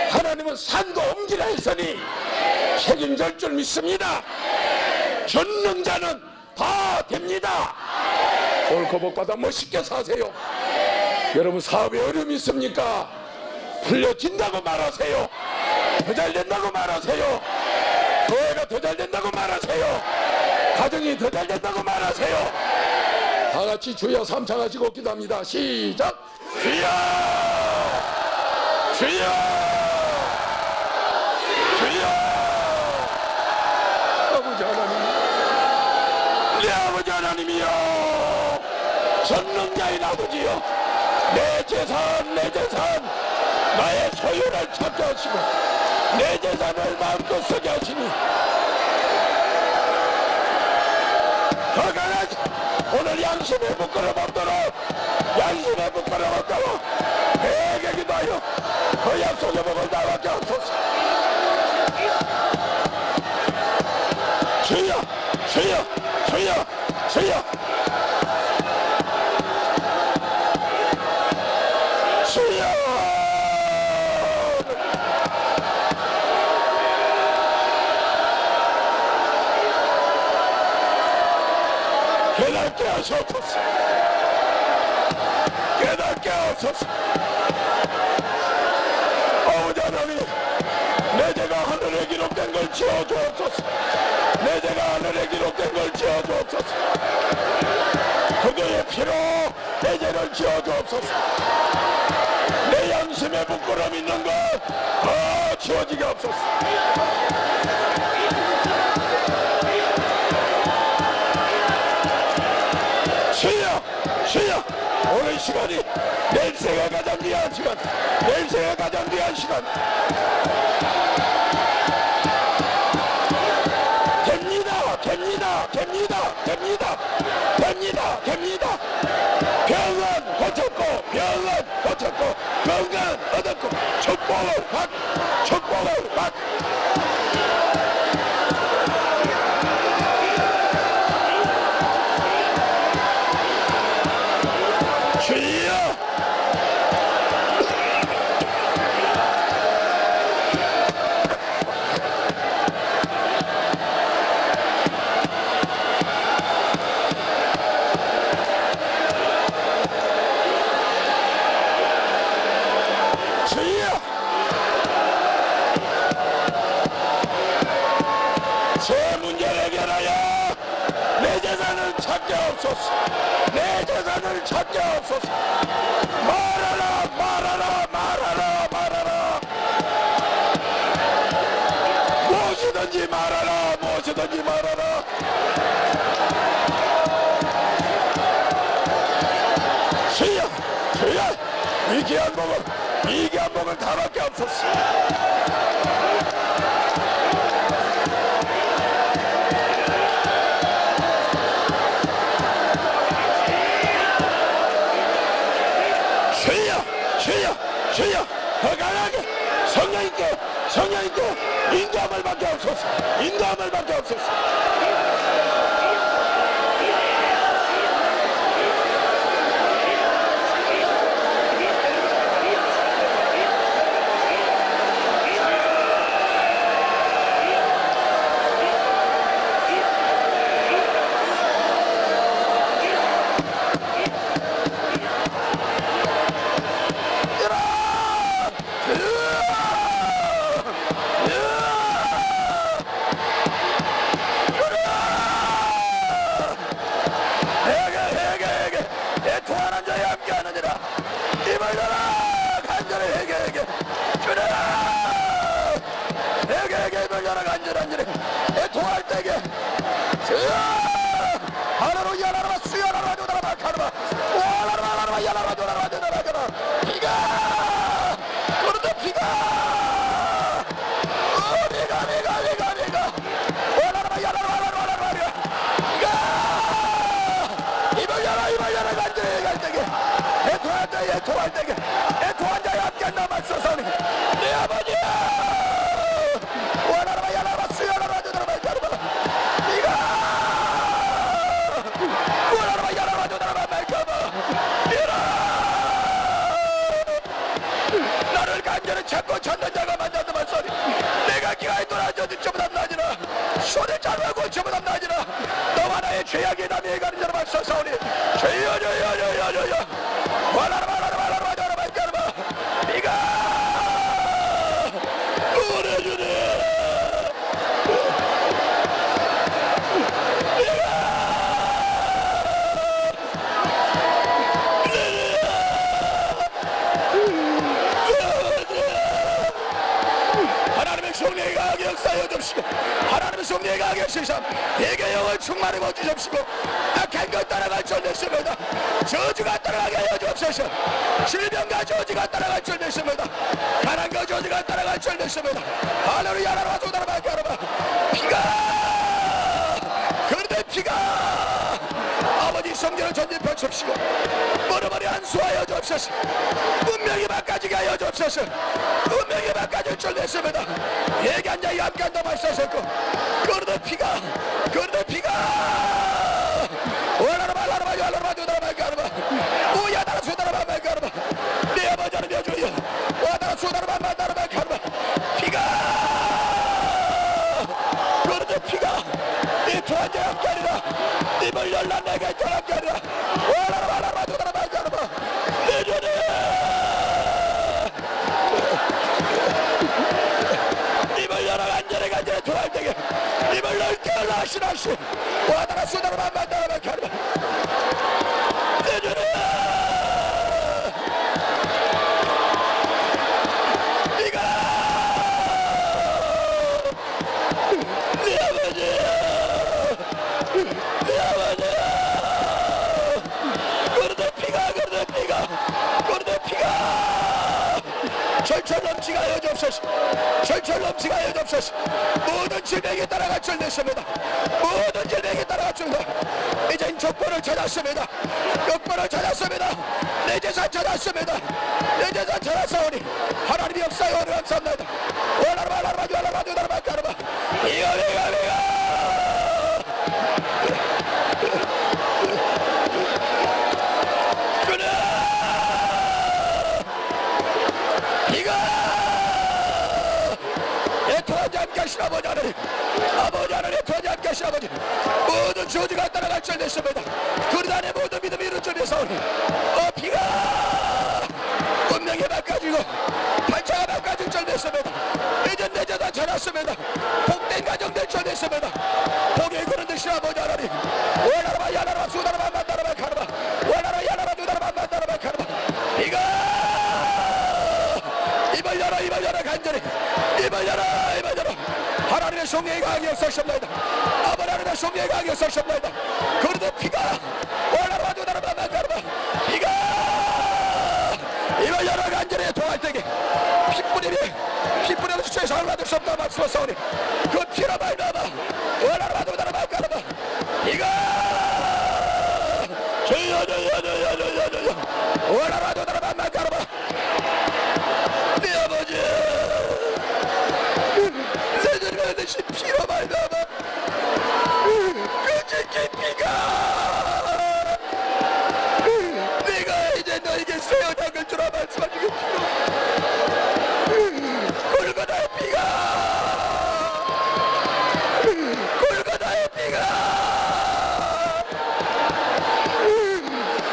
하나님은 산도 옮기라 했으니 책임질 줄 믿습니다. 전능자는 다 됩니다. 오늘 그 복받아 멋있게 사세요. 여러분 사업에 어려움이 있습니까? 풀려진다고 말하세요. 더 잘 된다고 말하세요. 교회가 더 잘 된다고 말하세요. 가정이 더 잘 된다고 말하세요. 다 같이 주여 삼창하시고 기도합니다. 시작. 주여, 주여, 주여. 아버지 하나님, 내 아버지 하나님이여, 전능자인 아버지여, 내 재산 나의 소유를 찾게 하시고 내 재산을 마음껏 쓰게 하시니 더 강하게 오늘 양심에 부끄럼 없도록 회개기도 하여 그 약속의 복을 나밖에 없소서. 주여, 주여, 주여, 주여, 주여. 깨닫게 하소서. 깨닫게 하소서. 아버지 하나님, 내 죄가 하늘에 기록된 걸 지어주옵소서. 내 죄가 하늘에 기록된 걸 지어주옵소서. 그도의 피로 내 죄를 지어주옵소서. 내 양심에 부끄럼 있는 것 다 지워지게 없소서. 주여, 오늘 시간이 내일 새가 가장 귀한 시간, 내일 새가 가장 귀한 시간. 됩니다. 병은 고쳤고 건강 얻었고 축복을 받. 주여, 제 문제를 해결하여 내 재산을 찾게 없소서. 내 재산을 찾게 없소서. 말하라. 무엇이든지 말하라. 주여, 이 귀한 복을 힘을 다 받게 없었어. 주여 더 강하게 성령님께 인도함을 받게 없소서. 인도함을 받게 없소서. 애통한 자의 함께 남았소서니 내 아버지야 원하라마 야라마 수야라마 두드라마 야라마 네가 원하라마 야라마 두드라마 말까봐 이라 나를 간절히 찾고 찾는 자가 만났더만 소리 내가 기가에 돌아져도 저보다 나지나 손에 자르고 저보다 나지나 너와 나의 죄악이 남의 가는 자로 맞서서니 죄여 원하라마 네가 구원해주네. 하나님의 성령의 강하게 역사하여 주시고 하나님의 성령의 강하게 역사하여 내게 영을 충만하게 주십시고 악한 것 따라갈 줄 됐습니다. 저주가 따라가게 하여 주옵소서. 질병과 저주가 따라갈 줄 됐습니다. 가난과 저주가 따라갈 줄 됐습니다. 할렐루야 라마 조다라마 가라마 피가 그런데 피가 아버지 성전을 전진 펼칩시고 머리머리 안수하여 주옵소서. 운명이 바꿔지게 하여 주옵소서. 운명이 바꿔질 줄 됐습니다. 예견 자의 함께한다 말씀하셨고 그런데 피가 올라라마 조다라마 가라마 우야다라 소다라마 가라마 내 아버지는 여주여 와다라 소다라마 가라마 피가 그런데 피가 이 투한제 함께하리라 입을 열라 내가 이 투한 함께하리라 와라라마 조다라마 가라마 내 전에 입을 열어 간절히 투할 때에 입을 넓게 열라 하시나시 와다라 소다라마 가라마 내 전에 철철 넘치가 하여 주옵소서. 철철 넘치가 하여 주옵소서. 모든 질병이 따라갈 줄 됐습니다. 모든 질병이 따라갈 줄 이젠 족보를 찾았습니다. 역보를 찾았습니다. 내 재산 찾았습니다. 내 재산 찾았사오니 하나님의 역사에 오늘 감사합니다. 오라라라라라 주라라라라라 가라바 이가 아버지 하나님 애통하지 않게 하신 아버지 모든 저주가 따라갈 줄 됐습니다. 그러다 내 모든 믿음이 이룰 줄 됐사오니 피가 운명이 바꿔지고 반차가 바꿔질 줄 됐습니다. 이제 내 재산 찾았습니다. 복된 가정 될 줄 됐습니다. 복이 그런 듯이 아버지 하나님 원하라마 야라마 수다라마 만다라마 가라마 원하라 야라마 두다라마 만다라마 가라마 피가 입을 열어 간절히 입을 열어 하나님의 성령의 강하게 역사하십니다. 아버지 하나님의 성령의 강하게 역사하십니다. 그런데 피가 올라와 주다라마 피가 입을 열어 간절히 통할 때에 더 이상 받을 수 없다 말씀하사오니 그 피로 말미암아 원하라마도 원하라마까라마 이가 주여 원하라마도 원하라마까라마 내 아버지 내들이 반드시 피로 말미암아 그 지킨 피가 내가 이제 너에게 세워나갈 줄아 말씀하시고 골고다의 피가 골고다의 피가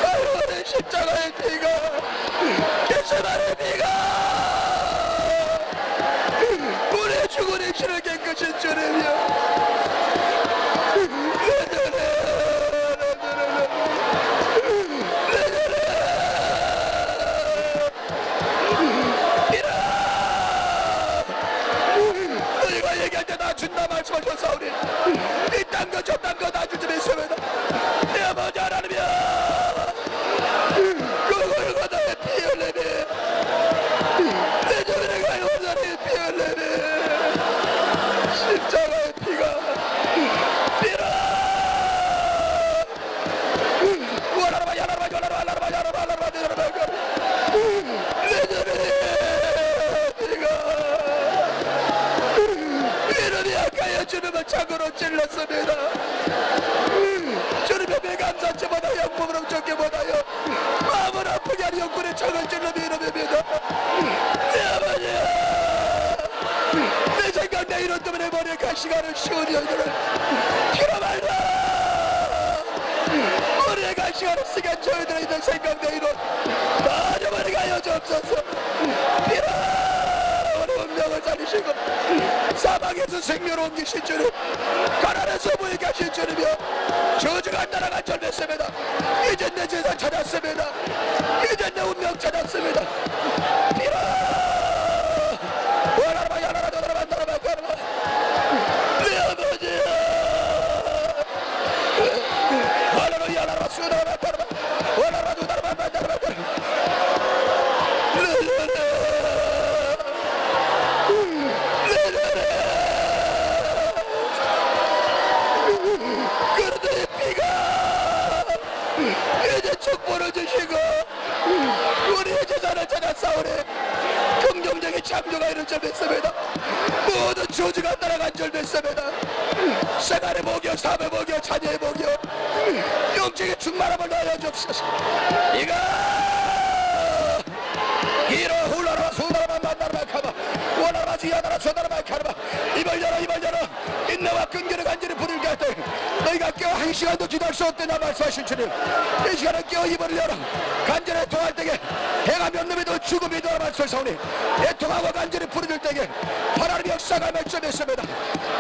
아이고의 십자가의 피가 겟세마네 피가 우리의 죽은 행실을 깨끗이 주내며 준다 말씀하셨사오니 이 땅과 저 땅과 다 주님의 있습니다. 내 아버지 하나님이여 그 골고다의 피 흘리니 내 주님의 골고다의 피 흘리니 십자가의 피가 피라 원하라마 야라마 야라마 야라마 야라마 야라마 야라마 내 주님의 주님은 창으로 찔렀습니다. 주님의 배감사체보다 영품으로 적게 못하여 마음을 아프게 하는 영군의 창을 찔러 이름입니다. 내 아버지야 내 생각 내 이론 때문에 머리에 가시가를 씌우니 여기를 피로 말라 머리에 가시가를 쓰게 저희들의 있는 생각 내 이론 다 저버리게 하여 주옵소서. 피로 운명을 살리시고 사방에서 생명을 옮기신 주님 가난에서 보이게 하신 주님이여 저주가 따라간 줄 믿습니다. 이제 내 재산 찾았습니다. 이제 내 운명 찾았습니다. 피라 원하라마 야라라 도라라 만나라마 가라마 내 아버지야 원하라 야라라 수다라마 가라마 원하라 도라라 만나라마 가라마 그들의 피가 이제 축복을 주시고 우리의 재산을 찾아싸우니 긍정적인 창조가 이룰 줄 믿습니다. 모든 저주가 따라간 줄 믿습니다. 생활의 목이요 삶의 목이요 자녀의 목이요 영적인 충만함을 넣어 주옵소서. 이가 이로 훌라라 수다라만 만나라만 가봐 원하라 지야다라 소다라만 가봐 입을 열어 인내와 끈기를 간절히 부르게 할 때 너희가 깨어 한 시간도 기도할 수 없다나 말씀하신 주님 이 시간에 깨어 입을 열어 간절히 통할 때에 해가 몇 놈이도 죽음이 되어 말씀하오니 애통하고 간절히 부르짖을 때에 하나님의 역사가 맺혀냈습니다.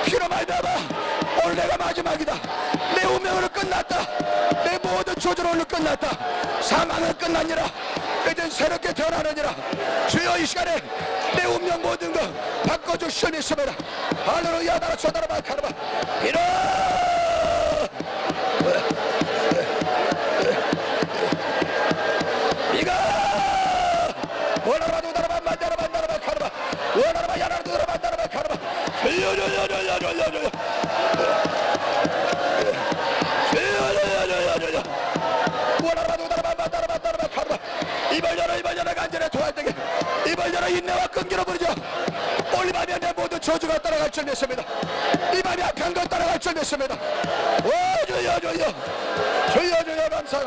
피로 말미암아 오늘 내가 마지막이다. 내 운명으로 끝났다. 내 모든 조주로 오늘 끝났다. 사망은 끝나니라. 이젠 새롭게 태어나느니라. 주여 이 시간에 내 운명 모든 거 바꿔주시오 믿습니다. 할렐루야 나라 소다라마 카르마 이러 이가 원하라마 도다라마 만다라마 카르마 원하라마 야라라 도다라마 만다라마 카르마 원하라마 도다라마 만다라마 카르마 입을 열어 간절히 토할 때에 입을 열어 인내와 끈기로 부르죠. 오늘 밤에 내 모든 저주가 따라갈 줄 믿습니다. 이 밤에 악한 것 따라갈 줄 믿습니다. 오 주여 감사